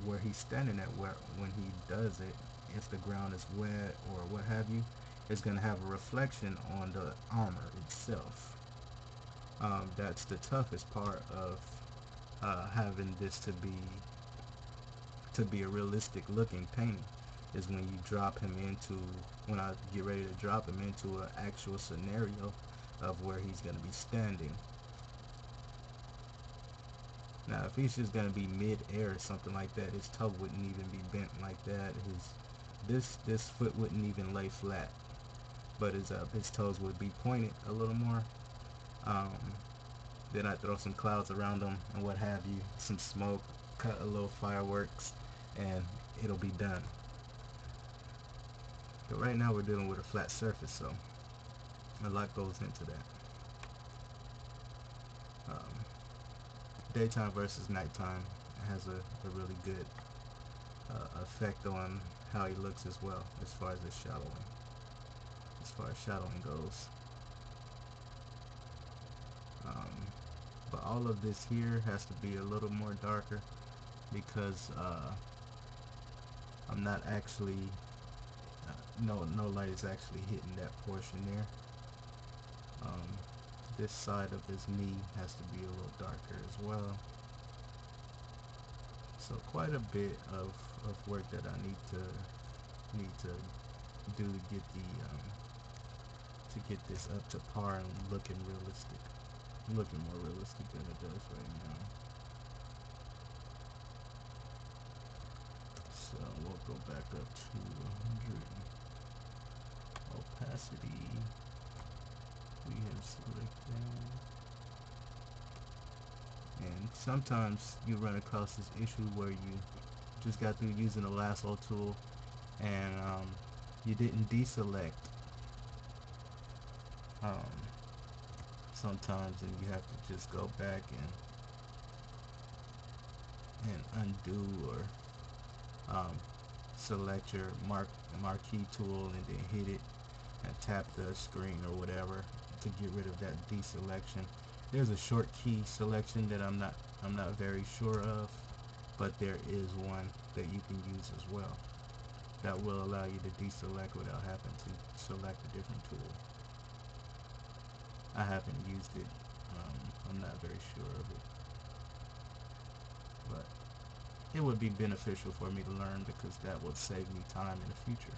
where he's standing at, when he does it, if the ground is wet or what have you, is gonna have a reflection on the armor itself. That's the toughest part of having this to be a realistic looking painting, is when you drop him into, when I get ready to drop him into an actual scenario of where he's going to be standing. Now if he's just going to be mid-air or something like that, his toe wouldn't even be bent like that. This foot wouldn't even lay flat. but his toes would be pointed a little more. Um, then I throw some clouds around them and what have you, some smoke, cut a little fireworks, and it'll be done. But right now we're dealing with a flat surface, so a lot goes into that. Um, Daytime versus nighttime has a really good effect on how he looks as well, as far as his shadowing. As far as shadowing goes. Um, but all of this here has to be a little more darker because I'm not actually no light is actually hitting that portion there. Um, this side of his knee has to be a little darker as well. So quite a bit of work that I need to do to get this up to par and looking realistic, looking more realistic than it does right now. So we'll go back up to 100 opacity. We have selected, and sometimes you run across this issue where you just got through using the lasso tool and you didn't deselect um, sometimes, and you have to just go back and undo or select your marquee tool and then hit it and tap the screen or whatever to get rid of that deselection. There's a short key selection that I'm not very sure of, but there is one that you can use as well that will allow you to deselect without having to select a different tool. I haven't used it. I'm not very sure of it, but it would be beneficial for me to learn because that would save me time in the future.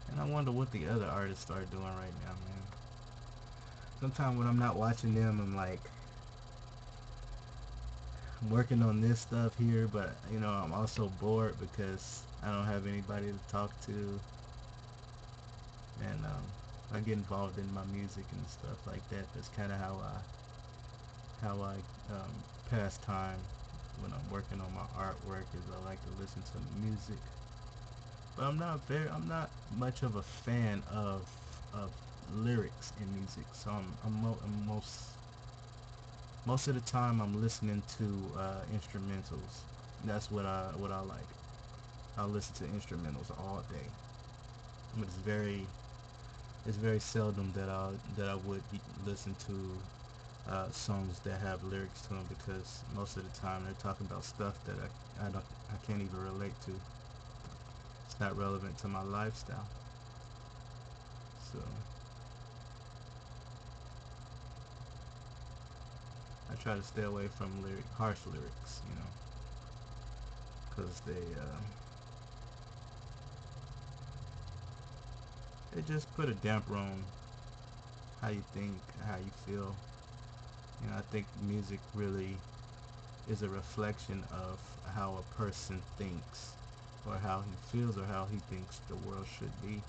And I wonder what the other artists are doing right now, man. Sometimes when I'm not watching them, I'm like, I'm working on this stuff here, but I'm also bored because I don't have anybody to talk to, and I get involved in my music and stuff like that. That's kind of how I pass time when I'm working on my artwork. Is I like to listen to music, but I'm not much of a fan of lyrics in music. So I'm most of the time I'm listening to instrumentals. That's what I like. I listen to instrumentals all day. It's very seldom that I would listen to songs that have lyrics to them because most of the time they're talking about stuff that I can't even relate to. It's not relevant to my lifestyle. So I try to stay away from harsh lyrics, because they just put a damper on how you think, how you feel. I think music really is a reflection of how a person thinks, or how he feels, or how he thinks the world should be.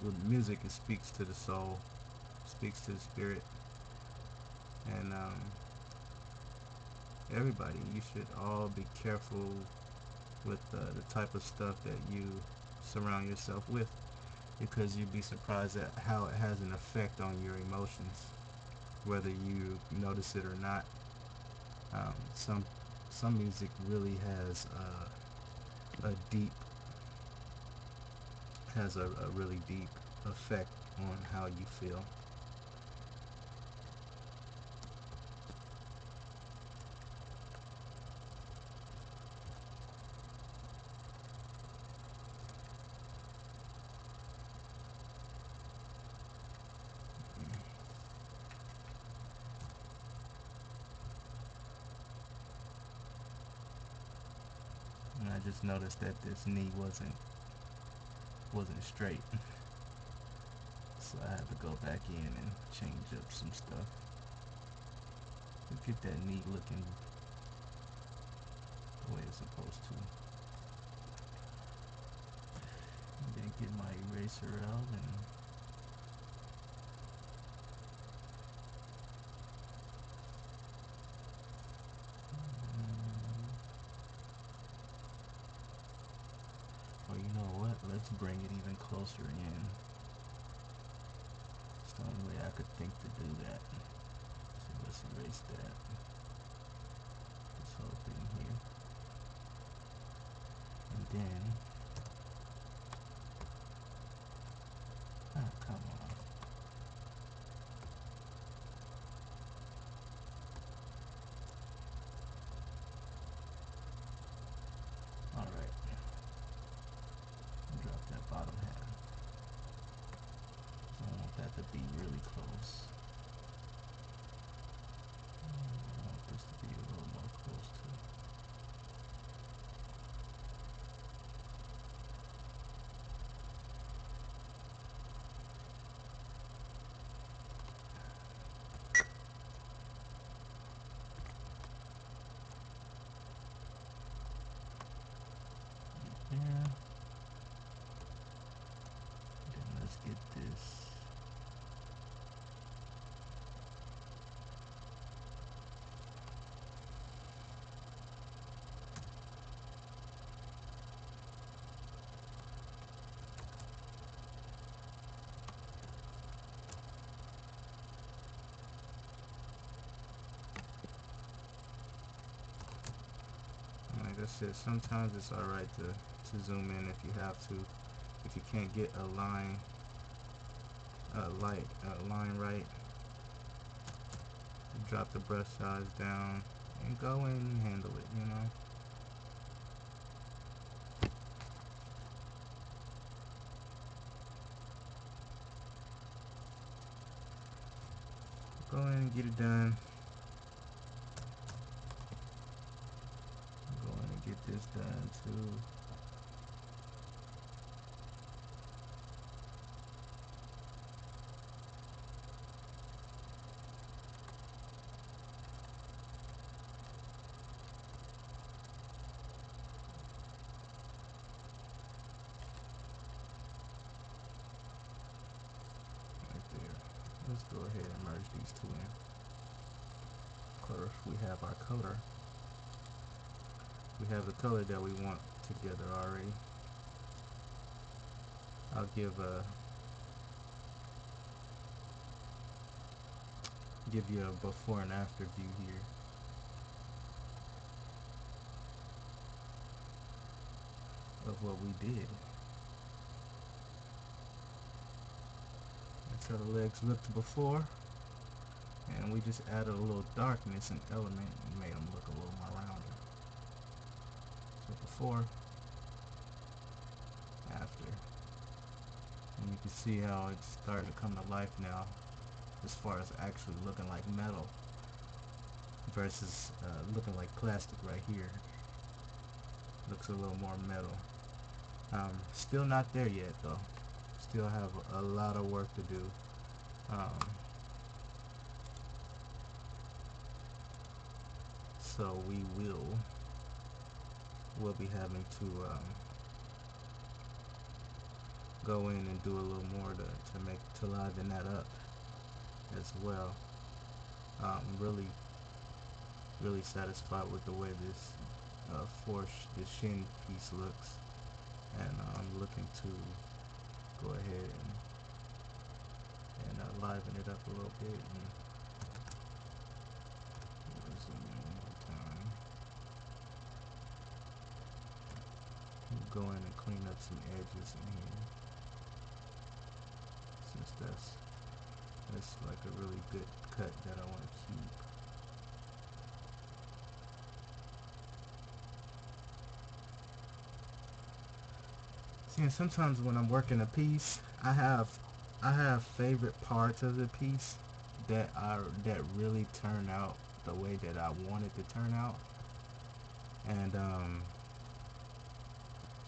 With music, it speaks to the soul, speaks to the spirit, and everybody, you should all be careful with the type of stuff that you surround yourself with, because you'd be surprised at how it has an effect on your emotions, whether you notice it or not. Um, some some music really a deep has a really deep effect on how you feel. And I just noticed that this knee wasn't straight. So I have to go back in and change up some stuff to get that neat looking the way it's supposed to. And then get my eraser out and well, you know what? Let's bring it even closer in. It's the only way I could think to do that. So let's erase that. This whole thing here. And then, come on. Alright. Drop that bottom half. So I want that to be really close. I want this to be a little more close to. Yeah. Then let's get this. Like I said, sometimes it's alright to zoom in if you have to. If you can't get a line right, drop the brush size down and go in and handle it, you know. Go in and get it done. Go in and get this done too. Let's go ahead and merge these two in. Of course, we have our color. We have the color that we want together already. I'll give you a before and after view here. Of what we did. That's how the legs looked before. And we just added a little darkness and element and made them look a little more rounded. So before, after. And you can see how it's starting to come to life now as far as actually looking like metal versus looking like plastic right here. Looks a little more metal. Still not there yet though. Still have a lot of work to do. So we'll be having to go in and do a little more to liven that up as well. Really satisfied with the way this the shin piece looks, and I'm looking to go ahead and liven it up a little bit. And zoom in one more time. We'll go in and clean up some edges in here, since that's like a really good cut that I want to keep. See, and sometimes when I'm working a piece, I have favorite parts of the piece that really turn out the way that I want it to turn out. And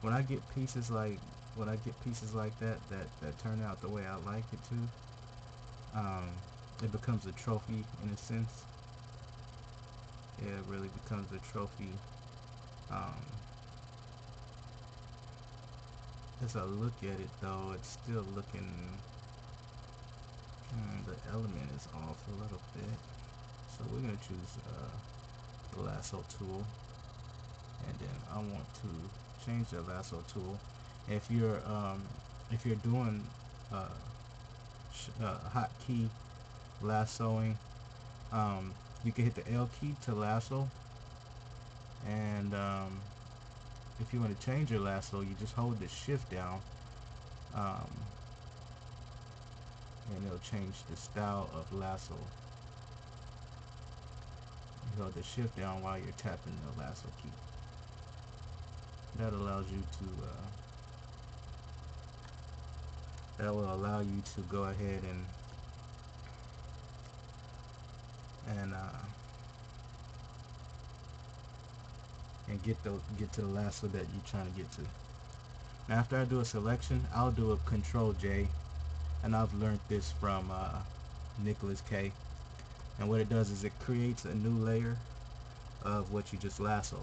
when I get pieces like when I get pieces like that turn out the way I like it to, it becomes a trophy in a sense. Yeah, it really becomes a trophy. Um, as I look at it though, it's still looking, the element is off a little bit. So we're gonna choose the lasso tool, and then I want to change the lasso tool. If you're doing uh, hotkey lassoing, you can hit the L key to lasso, and if you want to change your lasso, you just hold the shift down, um, and it'll change the style of lasso. You hold the shift down while you're tapping the lasso key. That allows you to that will allow you to go ahead and and get to the lasso that you're trying to get to. Now after I do a selection, I'll do a Control J, and I've learned this from Nicholas K. And what it does is it creates a new layer of what you just lassoed,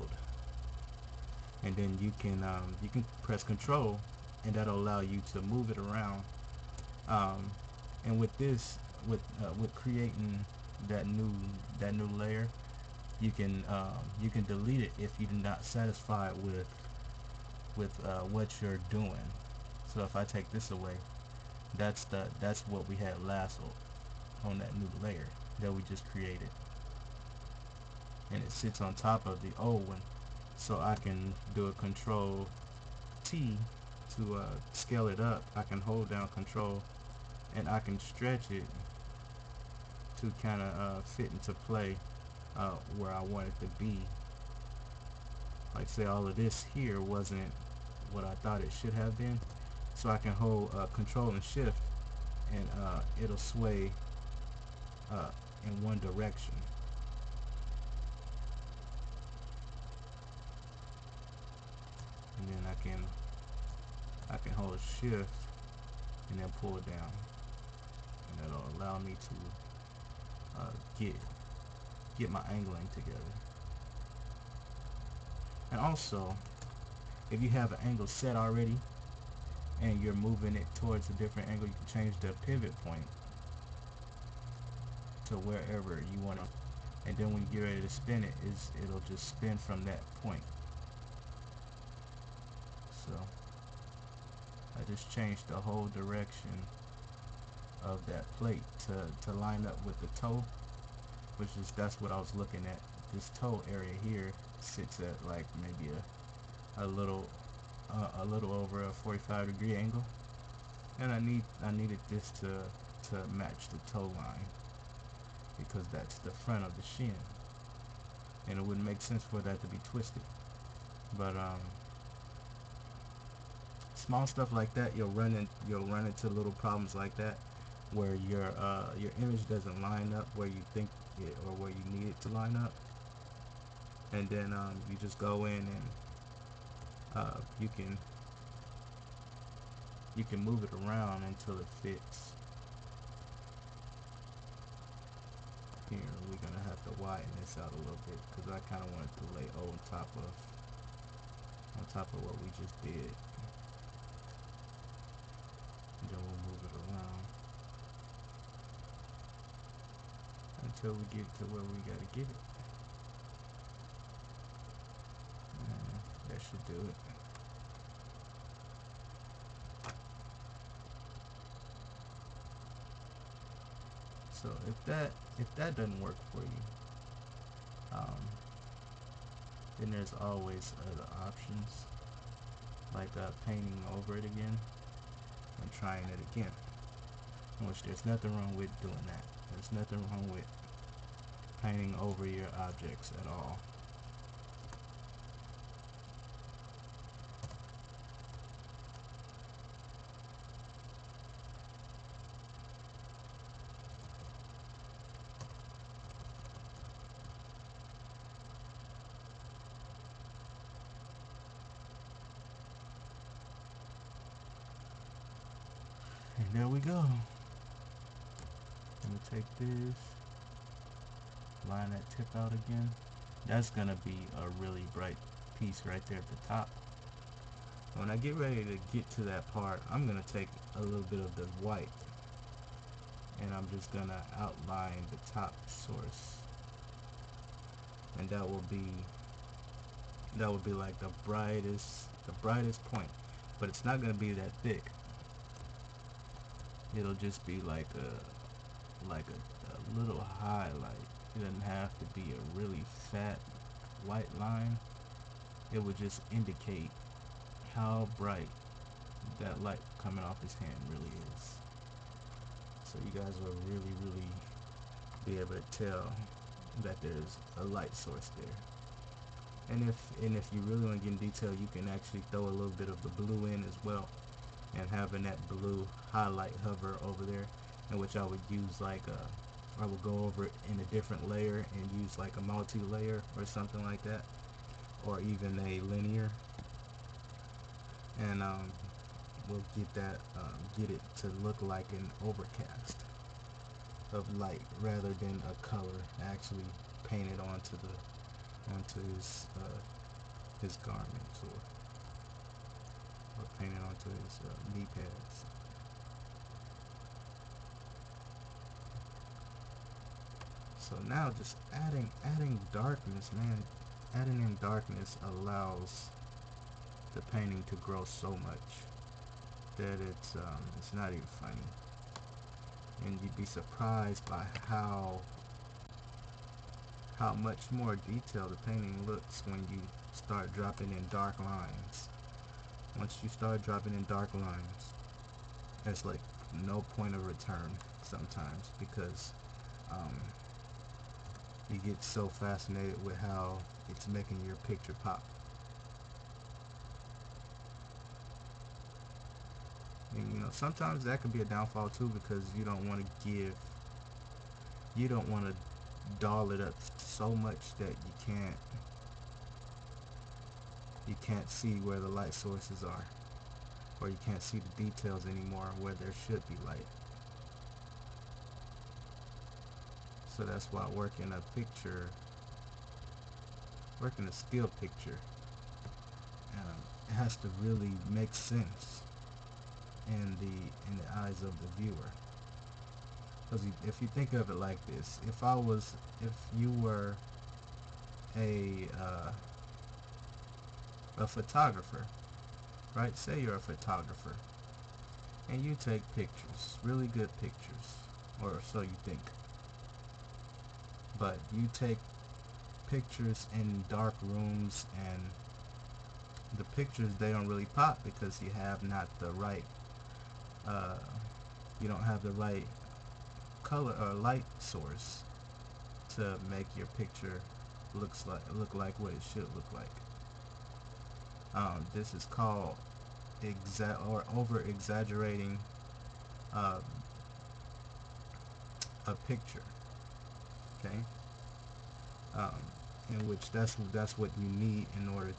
and then you can press Control, and that'll allow you to move it around. And with this, with creating that new layer, you can delete it if you're not satisfied with what you're doing. So if I take this away, that's what we had lassoed on that new layer that we just created, and it sits on top of the old one. So I can do a Control T to scale it up. I can hold down Control, and I can stretch it to kind of fit into play where I want it to be. Like say all of this here wasn't what I thought it should have been, so I can hold Control and Shift, and it'll sway in one direction. And then I can hold Shift and then pull it down, and that'll allow me to get my angling together. And also, if you have an angle set already and you're moving it towards a different angle, you can change the pivot point to wherever you want it, and then when you get ready to spin it, it'll just spin from that point. So I just changed the whole direction of that plate to line up with the toe, that's what I was looking at. This toe area here sits at like maybe a little over a 45-degree angle, and I needed this to match the toe line, because that's the front of the shin, and it wouldn't make sense for that to be twisted. But small stuff like that, you'll run into little problems like that, where your image doesn't line up where you think it, or where you need it to line up, and then you just go in and you can move it around until it fits. Here we're gonna have to widen this out a little bit, because I kind of wanted to lay O on top of what we just did. And then we'll move it around until we get to where we gotta get it. And that should do it. So if that doesn't work for you, then there's always other options, like painting over it again and trying it again, which there's nothing wrong with doing that. There's nothing wrong with painting over your objects at all. there we go. Let me take this, line that tip out again. That's gonna be a really bright piece right there at the top. When I get ready to get to that part, I'm gonna take a little bit of the white and I'm just gonna outline the top source, and that will be like the brightest point, but it's not gonna be that thick. It'll just be like a little highlight. It doesn't have to be a really fat white line. It would just indicate how bright that light coming off his hand really is. So you guys will really be able to tell that there's a light source there. And if you really want to get in detail, you can actually throw a little bit of the blue in as well, and having that blue highlight hover over there, in which I would use I would go over it in a different layer and use like a multi-layer or something like that, or even a linear, and we'll get it to look like an overcast of light rather than a color actually painted onto his garments, or painted onto his knee pads. So now just adding darkness, man. Adding in darkness allows the painting to grow so much that it's not even funny, and you'd be surprised by how much more detailed the painting looks when you start dropping in dark lines. Once you start dropping in dark lines, there's like no point of return sometimes, because you get so fascinated with how it's making your picture pop. And sometimes that could be a downfall too, because you don't want to doll it up so much that you can't see where the light sources are, or you can't see the details anymore where there should be light. So that's why working a still picture, it has to really make sense in the eyes of the viewer. Because if you think of it like this, if you were a photographer, right? Say you're a photographer, and you take pictures, really good pictures, or so you think. But you take pictures in dark rooms, and the pictures, they don't really pop because you have not the right you don't have the right color or light source to make your picture look like what it should look like. This is called over exaggerating a picture. Okay, in which that's what you need in order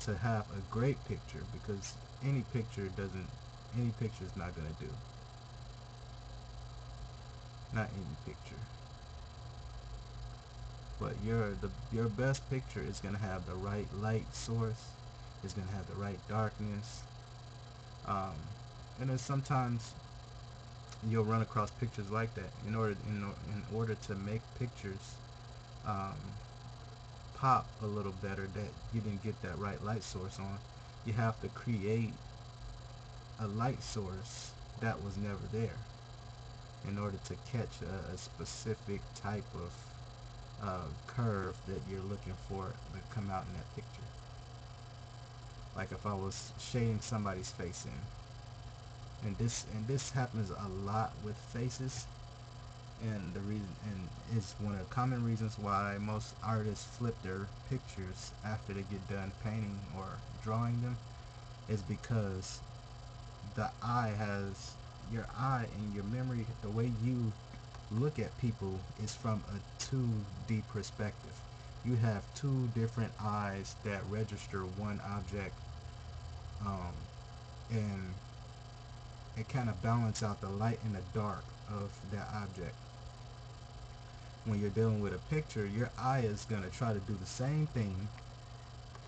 to have a great picture, because any picture is not gonna do. Not any picture. But your best picture is gonna have the right light source. It's gonna have the right darkness. And then sometimes you'll run across pictures like that. In order to make pictures pop a little better, that you didn't get that right light source on, you have to create a light source that was never there, in order to catch a specific type of curve that you're looking for to come out in that picture. Like if I was shading somebody's face in, and this happens a lot with faces, and is one of the common reasons why most artists flip their pictures after they get done painting or drawing them, is because your eye and your memory, the way you look at people, is from a 2D perspective. You have two different eyes that register one object and it kind of balances out the light and the dark of that object. When you're dealing with a picture, your eye is going to try to do the same thing,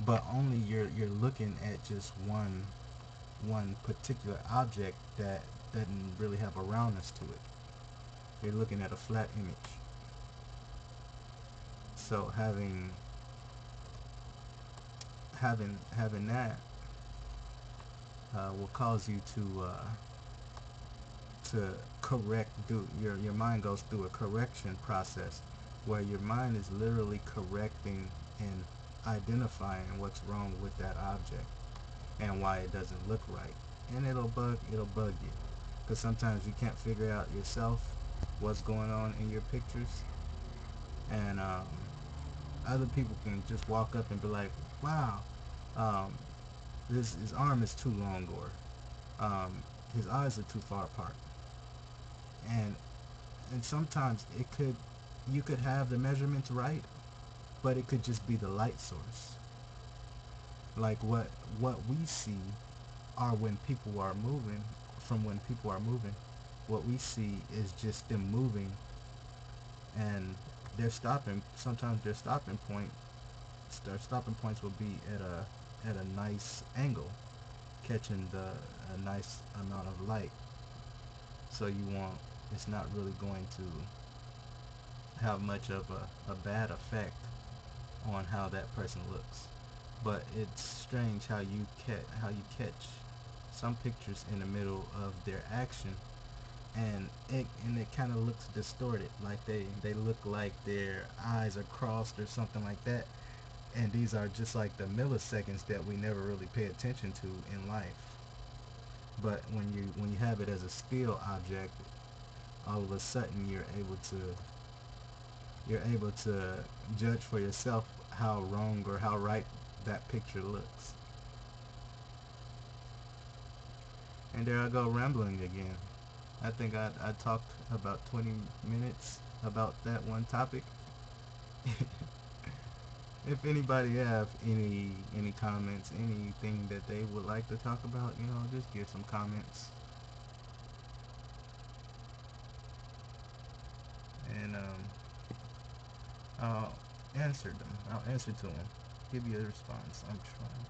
but only you're looking at just one particular object that doesn't really have a roundness to it. You're looking at a flat image. So having that will cause you to correct. Do your mind goes through a correction process where your mind is literally correcting and identifying what's wrong with that object and why it doesn't look right. And it'll bug you because sometimes you can't figure out yourself what's going on in your pictures, and other people can just walk up and be like, wow, um, this his arm is too long, or his eyes are too far apart. And and sometimes you could have the measurements right, but it could just be the light source. Like what we see are when people are moving. From when people are moving, what we see is just them moving, and they're stopping. Sometimes their stopping points will be at a nice angle, catching a nice amount of light. So you want it's not really going to have much of a bad effect on how that person looks. But it's strange how you catch some pictures in the middle of their action, and it kind of looks distorted, like they look like their eyes are crossed or something like that. And these are just like the milliseconds that we never really pay attention to in life. But when you have it as a still object, all of a sudden you're able to judge for yourself how wrong or how right that picture looks. And there I go rambling again. I think I talked about 20 minutes about that one topic. If anybody have any comments, anything that they would like to talk about, just give some comments, and I'll answer them. I'll answer to them. Give you a response. I'm trying to.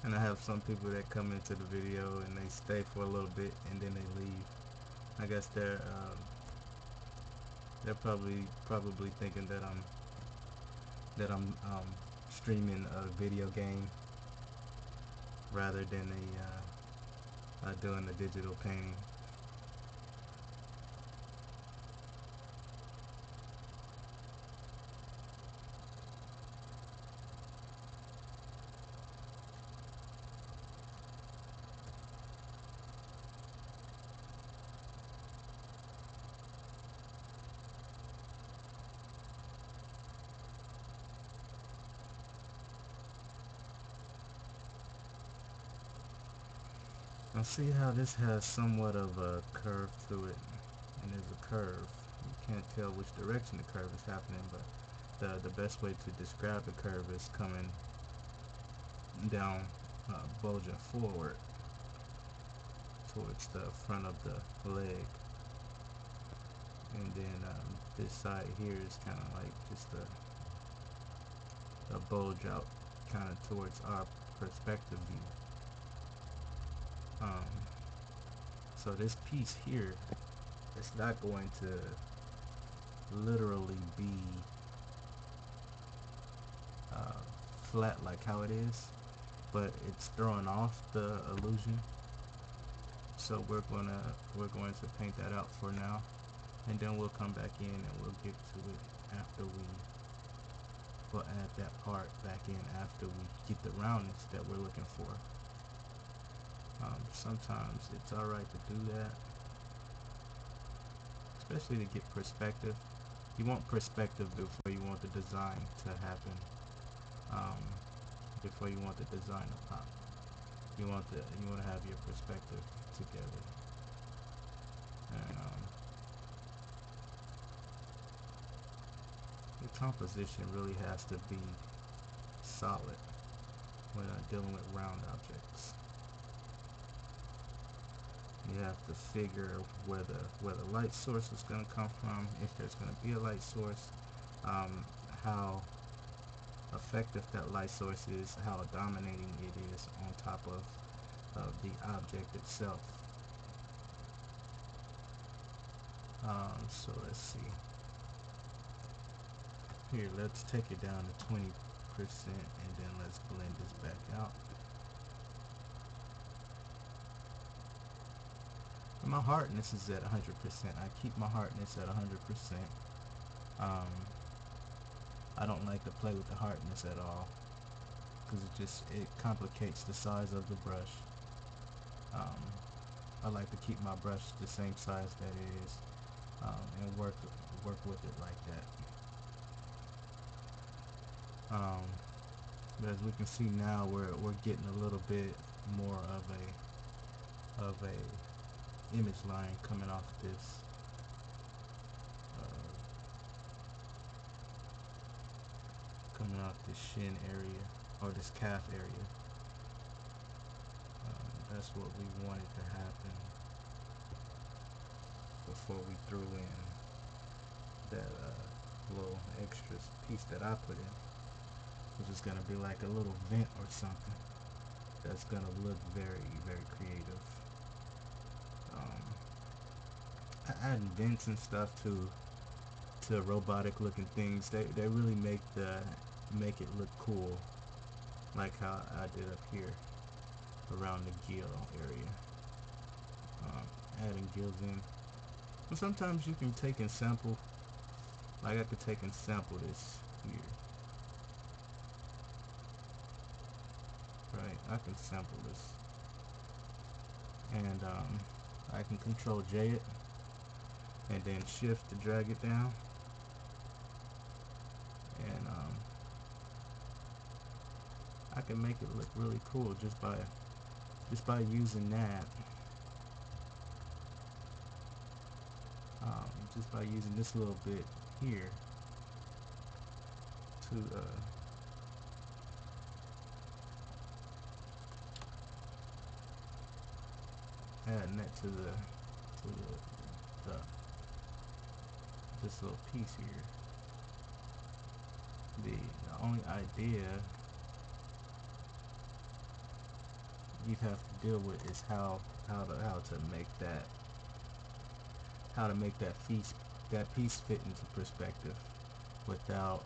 And I have some people that come into the video and they stay for a little bit and then they leave. I guess They're probably thinking that I'm streaming a video game rather than doing a digital painting. Now see how this has somewhat of a curve to it, and there's a curve. You can't tell which direction the curve is happening, but the best way to describe the curve is coming down, bulging forward towards the front of the leg, and then this side here is kind of like just a bulge out, kind of towards our perspective view. Um, so this piece here, it's not going to literally be uh, flat like how it is, but it's throwing off the illusion. So we're going to paint that out for now, and then we'll come back in and we'll get to it after we'll add that part back in after we get the roundness that we're looking for. Sometimes it's alright to do that, especially to get perspective. You want perspective before you want the design to happen, before you want the design to pop. You want to have your perspective together, and the composition really has to be solid when dealing with round objects. You have to figure where the light source is going to come from, if there's going to be a light source, how effective that light source is, how dominating it is on top of the object itself. So let's see. Here, let's take it down to 20%, and then let's blend this back out. And my hardness is at 100%. I keep my hardness at 100%. I don't like to play with the hardness at all, because it complicates the size of the brush. I like to keep my brush the same size that it is, and work with it like that. But as we can see now, we're getting a little bit more of a image line coming off this shin area, or this calf area. That's what we wanted to happen before we threw in that little extra piece that I put in, which is going to be like a little vent or something that's going to look very, very creative. Adding vents and stuff to robotic looking things, they really make it look cool, like how I did up here around the gill area. Adding gills in, and sometimes you can take and sample, like I could take and sample this here, right? I can sample this, and I can control J it, and then shift to drag it down, and I can make it look really cool just by using that. Just by using this little bit here to adding that to the this little piece here. The only idea you'd have to deal with is how to make that that piece fit into perspective without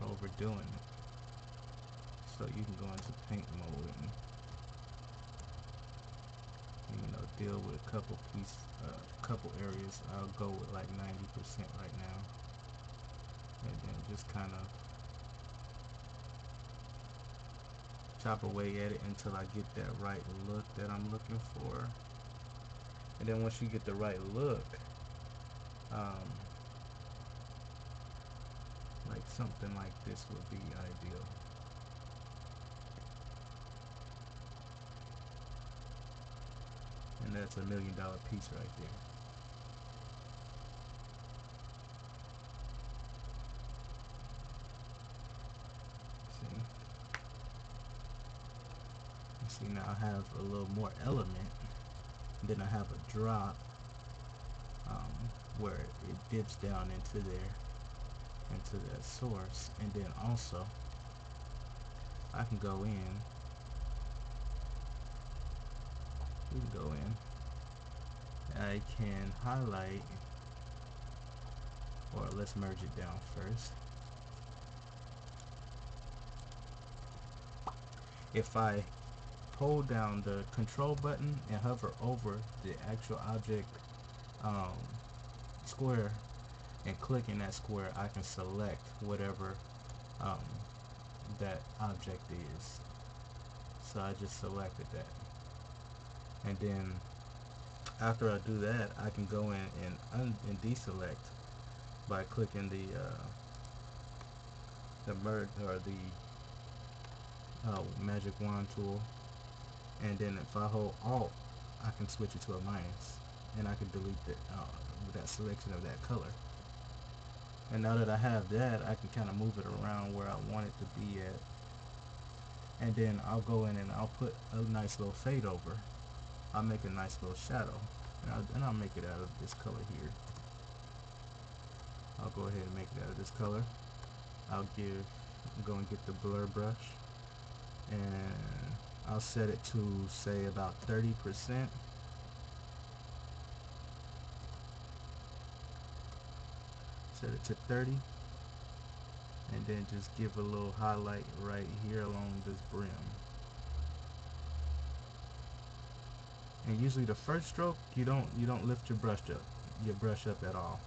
overdoing it. So you can go into paint mode and deal with a couple areas. I'll go with like 90% right now, and then just kind of chop away at it until I get that right look that I'm looking for. And then once you get the right look, like something like this would be ideal. And that's $1 million piece right there. See, now I have a little more element. Then I have a drop where it dips down into there, into that source. And then also I can go in, I can highlight, or let's merge it down first. If I hold down the control button and hover over the actual object square and click in that square, I can select whatever that object is. So I just selected that, and then after I do that, I can go in and deselect by clicking the merge or the magic wand tool, and then if I hold Alt, I can switch it to a minus, and I can delete that selection of that color. And now that I have that, I can kind of move it around where I want it to be at, and then I'll go in and I'll put a nice little fade over. I'll make a nice little shadow, and I'll make it out of this color here. I'll go ahead and make it out of this color. I'm go and get the blur brush, and I'll set it to say about 30%. Set it to 30, and then just give a little highlight right here along this brim. And usually the first stroke, you don't lift your brush up at all.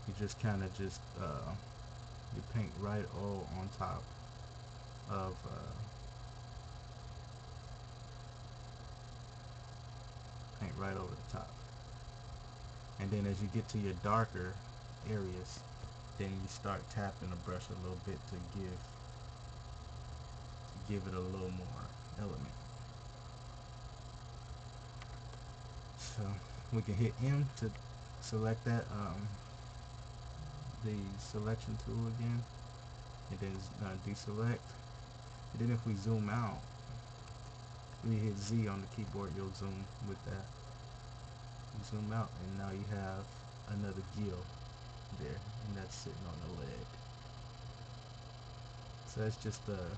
You just kind of just you paint right all on top of paint right over the top. And then as you get to your darker areas, then you start tapping the brush a little bit to give it a little more element. So we can hit M to select that the selection tool again, and then deselect. And then if we zoom out, we hit Z on the keyboard, you'll zoom with that. You zoom out, and now you have another gill there, and that's sitting on the leg. So that's just a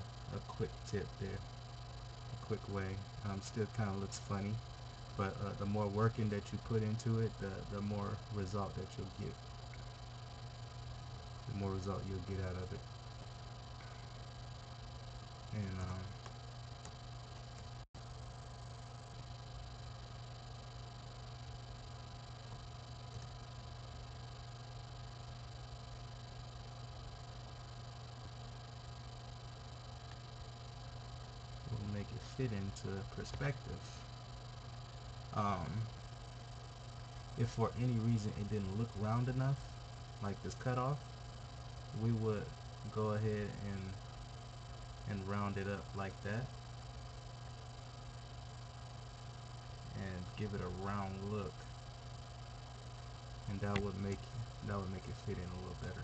quick tip there, a quick way. Still kind of looks funny, but the more working that you put into it, the more result that you'll get. The more result you'll get out of it. And we'll make it fit into perspective. If for any reason it didn't look round enough, like this cutoff, we would go ahead and round it up like that, and give it a round look, and that would make it fit in a little better.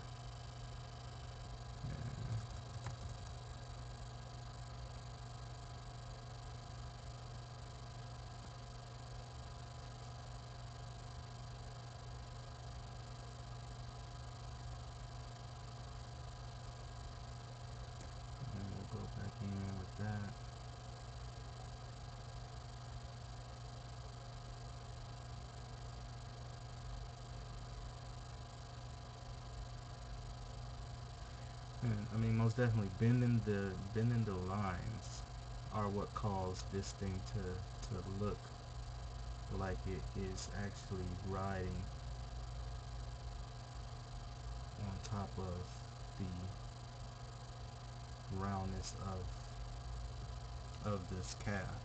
Go back in with that. And I mean, most definitely, bending the lines are what cause this thing to look like it is actually riding on top of the roundness of this calf.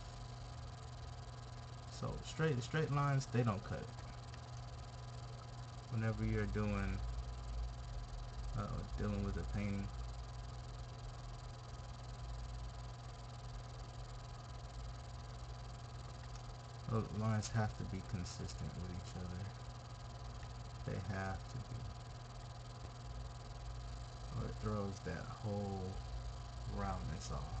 So straight lines, they don't cut it. Whenever you're dealing with a painting, those lines have to be consistent with each other. They have to be, or it throws that whole roundness off.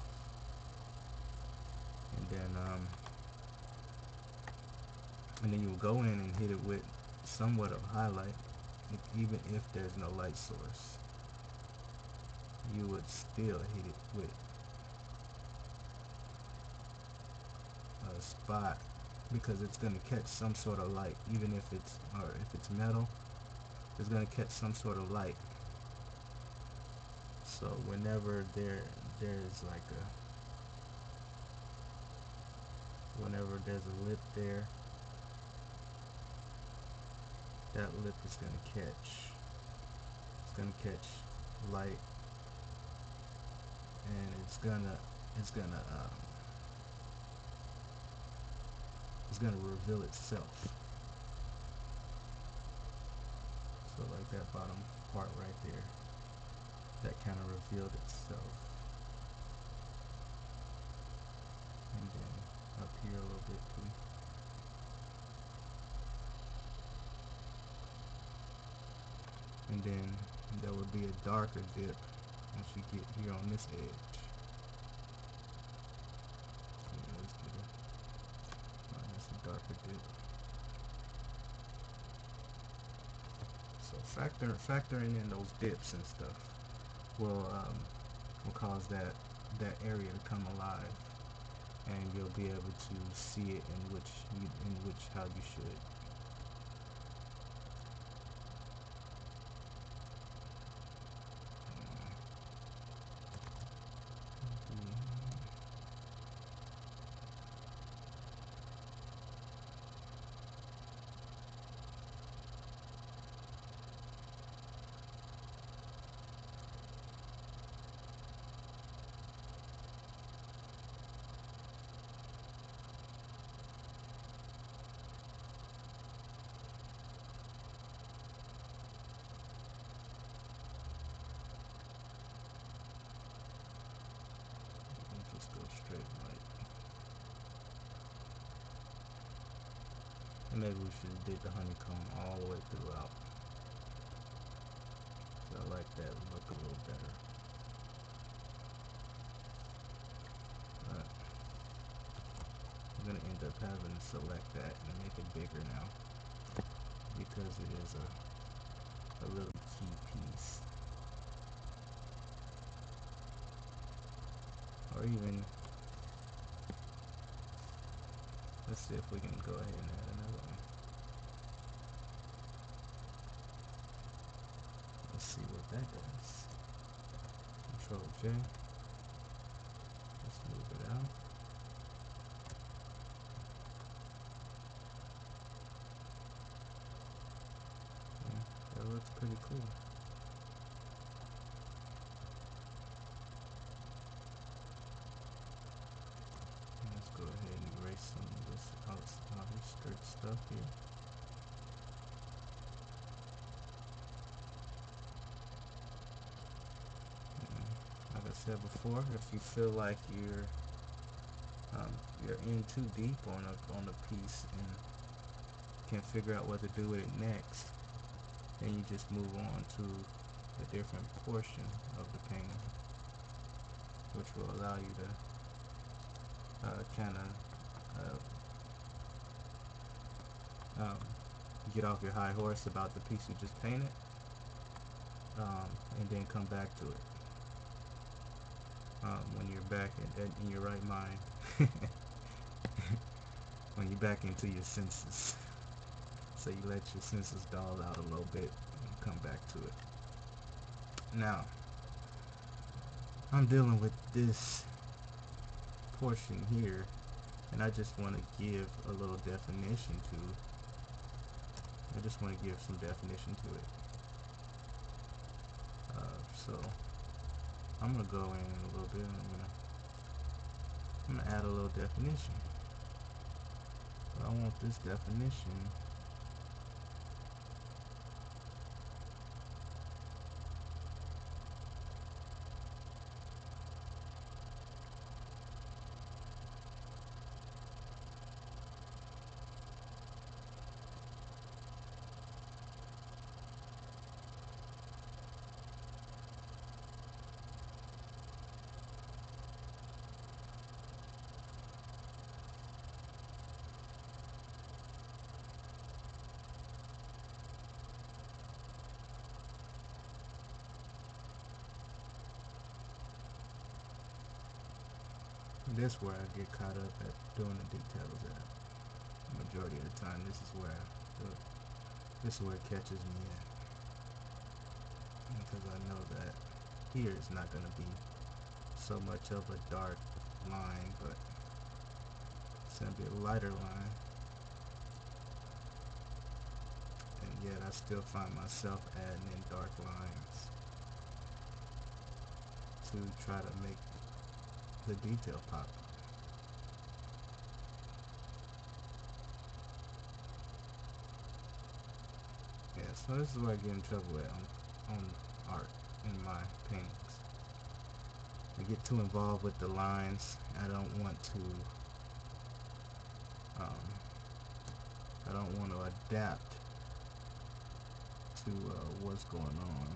And then you will go in and hit it with somewhat of highlight, even if there's no light source. You would still hit it with a spot, because it's going to catch some sort of light, even if it's metal, it's going to catch some sort of light. So whenever there's a lip there, that lip is going to catch light, and it's gonna reveal itself. So like that bottom part right there, that kind of revealed itself. And then up here a little bit too. And then there would be a darker dip once you get here on this edge. Yeah, let's get that's a darker dip. So factoring in those dips and stuff will cause that area to come alive, and you'll be able to see it in which how you should. Just go straight right. And maybe we should have did the honeycomb all the way throughout. So I like that look a little better. But I'm gonna end up having to select that and make it bigger now, because it is a really key piece. Or even, let's see if we can go ahead and add another one. Let's see what that does. Control J. Let's move it out. Yeah, that looks pretty cool. Let's go ahead and erase some of this outer skirt stuff here. Like I said before, if you feel like you're in too deep on a piece and can't figure out what to do with it next, then you just move on to a different portion of the painting, which will allow you to kind of get off your high horse about the piece you just painted, and then come back to it when you're back in your right mind. When you're back into your senses. So you let your senses dull out a little bit and come back to it. Now, I'm dealing with this portion here, and I just want to give a little definition to. I just want to give some definition to it. So I'm gonna go in a little bit. I'm gonna add a little definition. But I want this definition this where I get caught up at doing the details at. Majority of the time, this is where it catches me at, because I know that here is not going to be so much of a dark line, but it's going to be a lighter line, and yet I still find myself adding in dark lines to try to make the detail pop. Yeah, so this is where I get in trouble at on art in my paintings. I get too involved with the lines. Um, I don't want to adapt to what's going on.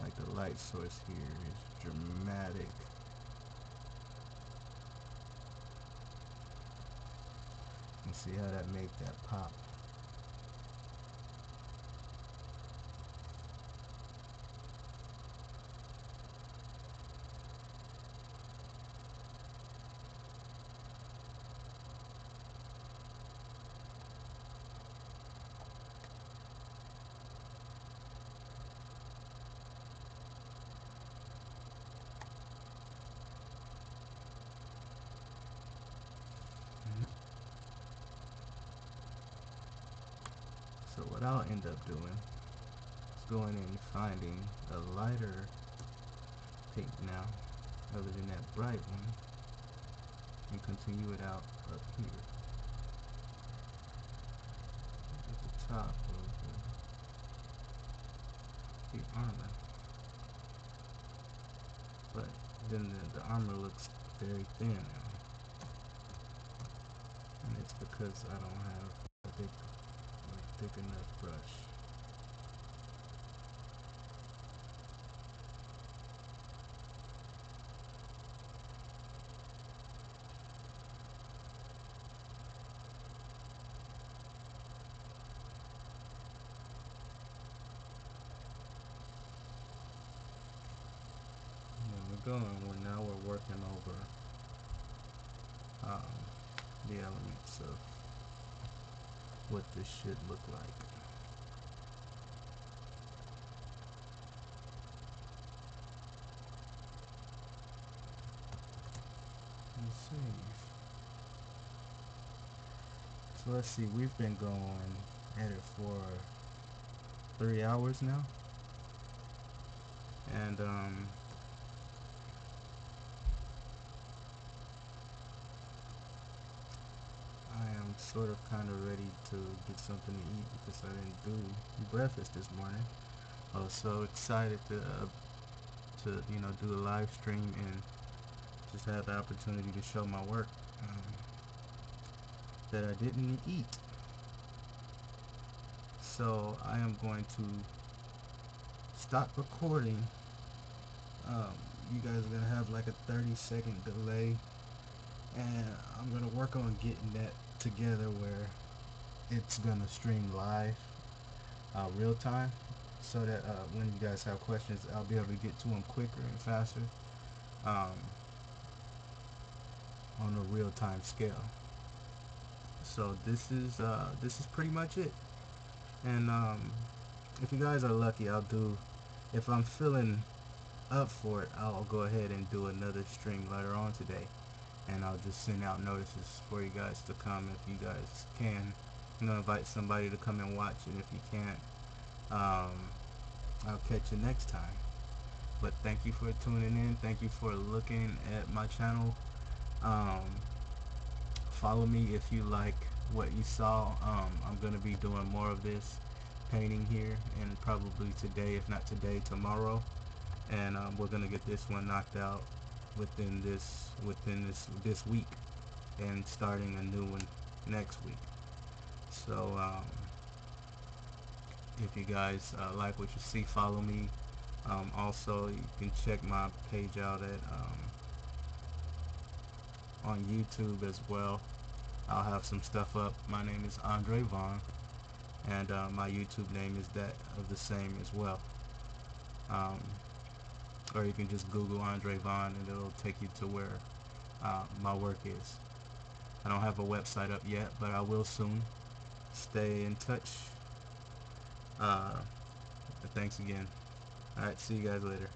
Like the light source here is dramatic. And see how that made that pop. So what I'll end up doing is going in and finding a lighter pink now, other than that bright one, and continue it out up here at the top of the armor. But then the armor looks very thin now, and it's because I don't have a thick enough brush. Now we're working over um, the elements of what this should look like. Let's see. So let's see, we've been going at it for 3 hours now. And I am sort of kind of ready to get something to eat because I didn't do breakfast this morning. I was so excited to do a live stream and just have the opportunity to show my work, that I didn't eat. So I am going to stop recording. You guys are gonna have like a 30-second delay, and I'm gonna work on getting that together where it's gonna stream live, real time, so that when you guys have questions, I'll be able to get to them quicker and faster, um, on a real time scale. So this is pretty much it, and if you guys are lucky, I'll do, if I'm feeling up for it, I'll go ahead and do another stream later on today, and I'll just send out notices for you guys to come if you guys can. I'm gonna invite somebody to come and watch, and if you can't, I'll catch you next time. But thank you for tuning in. Thank you for looking at my channel. Um, Follow me if you like what you saw. I'm gonna be doing more of this painting here, and probably today, if not today, tomorrow. And we're gonna get this one knocked out within this week, and starting a new one next week. So if you guys like what you see, follow me. Also, you can check my page out at on YouTube as well. I'll have some stuff up. My name is Andre Vaughn, and my YouTube name is that of the same as well. Um, or you can just Google Andre Vaughn, and it'll take you to where my work is. I don't have a website up yet, but I will soon. Stay in touch. Thanks again. Alright, see you guys later.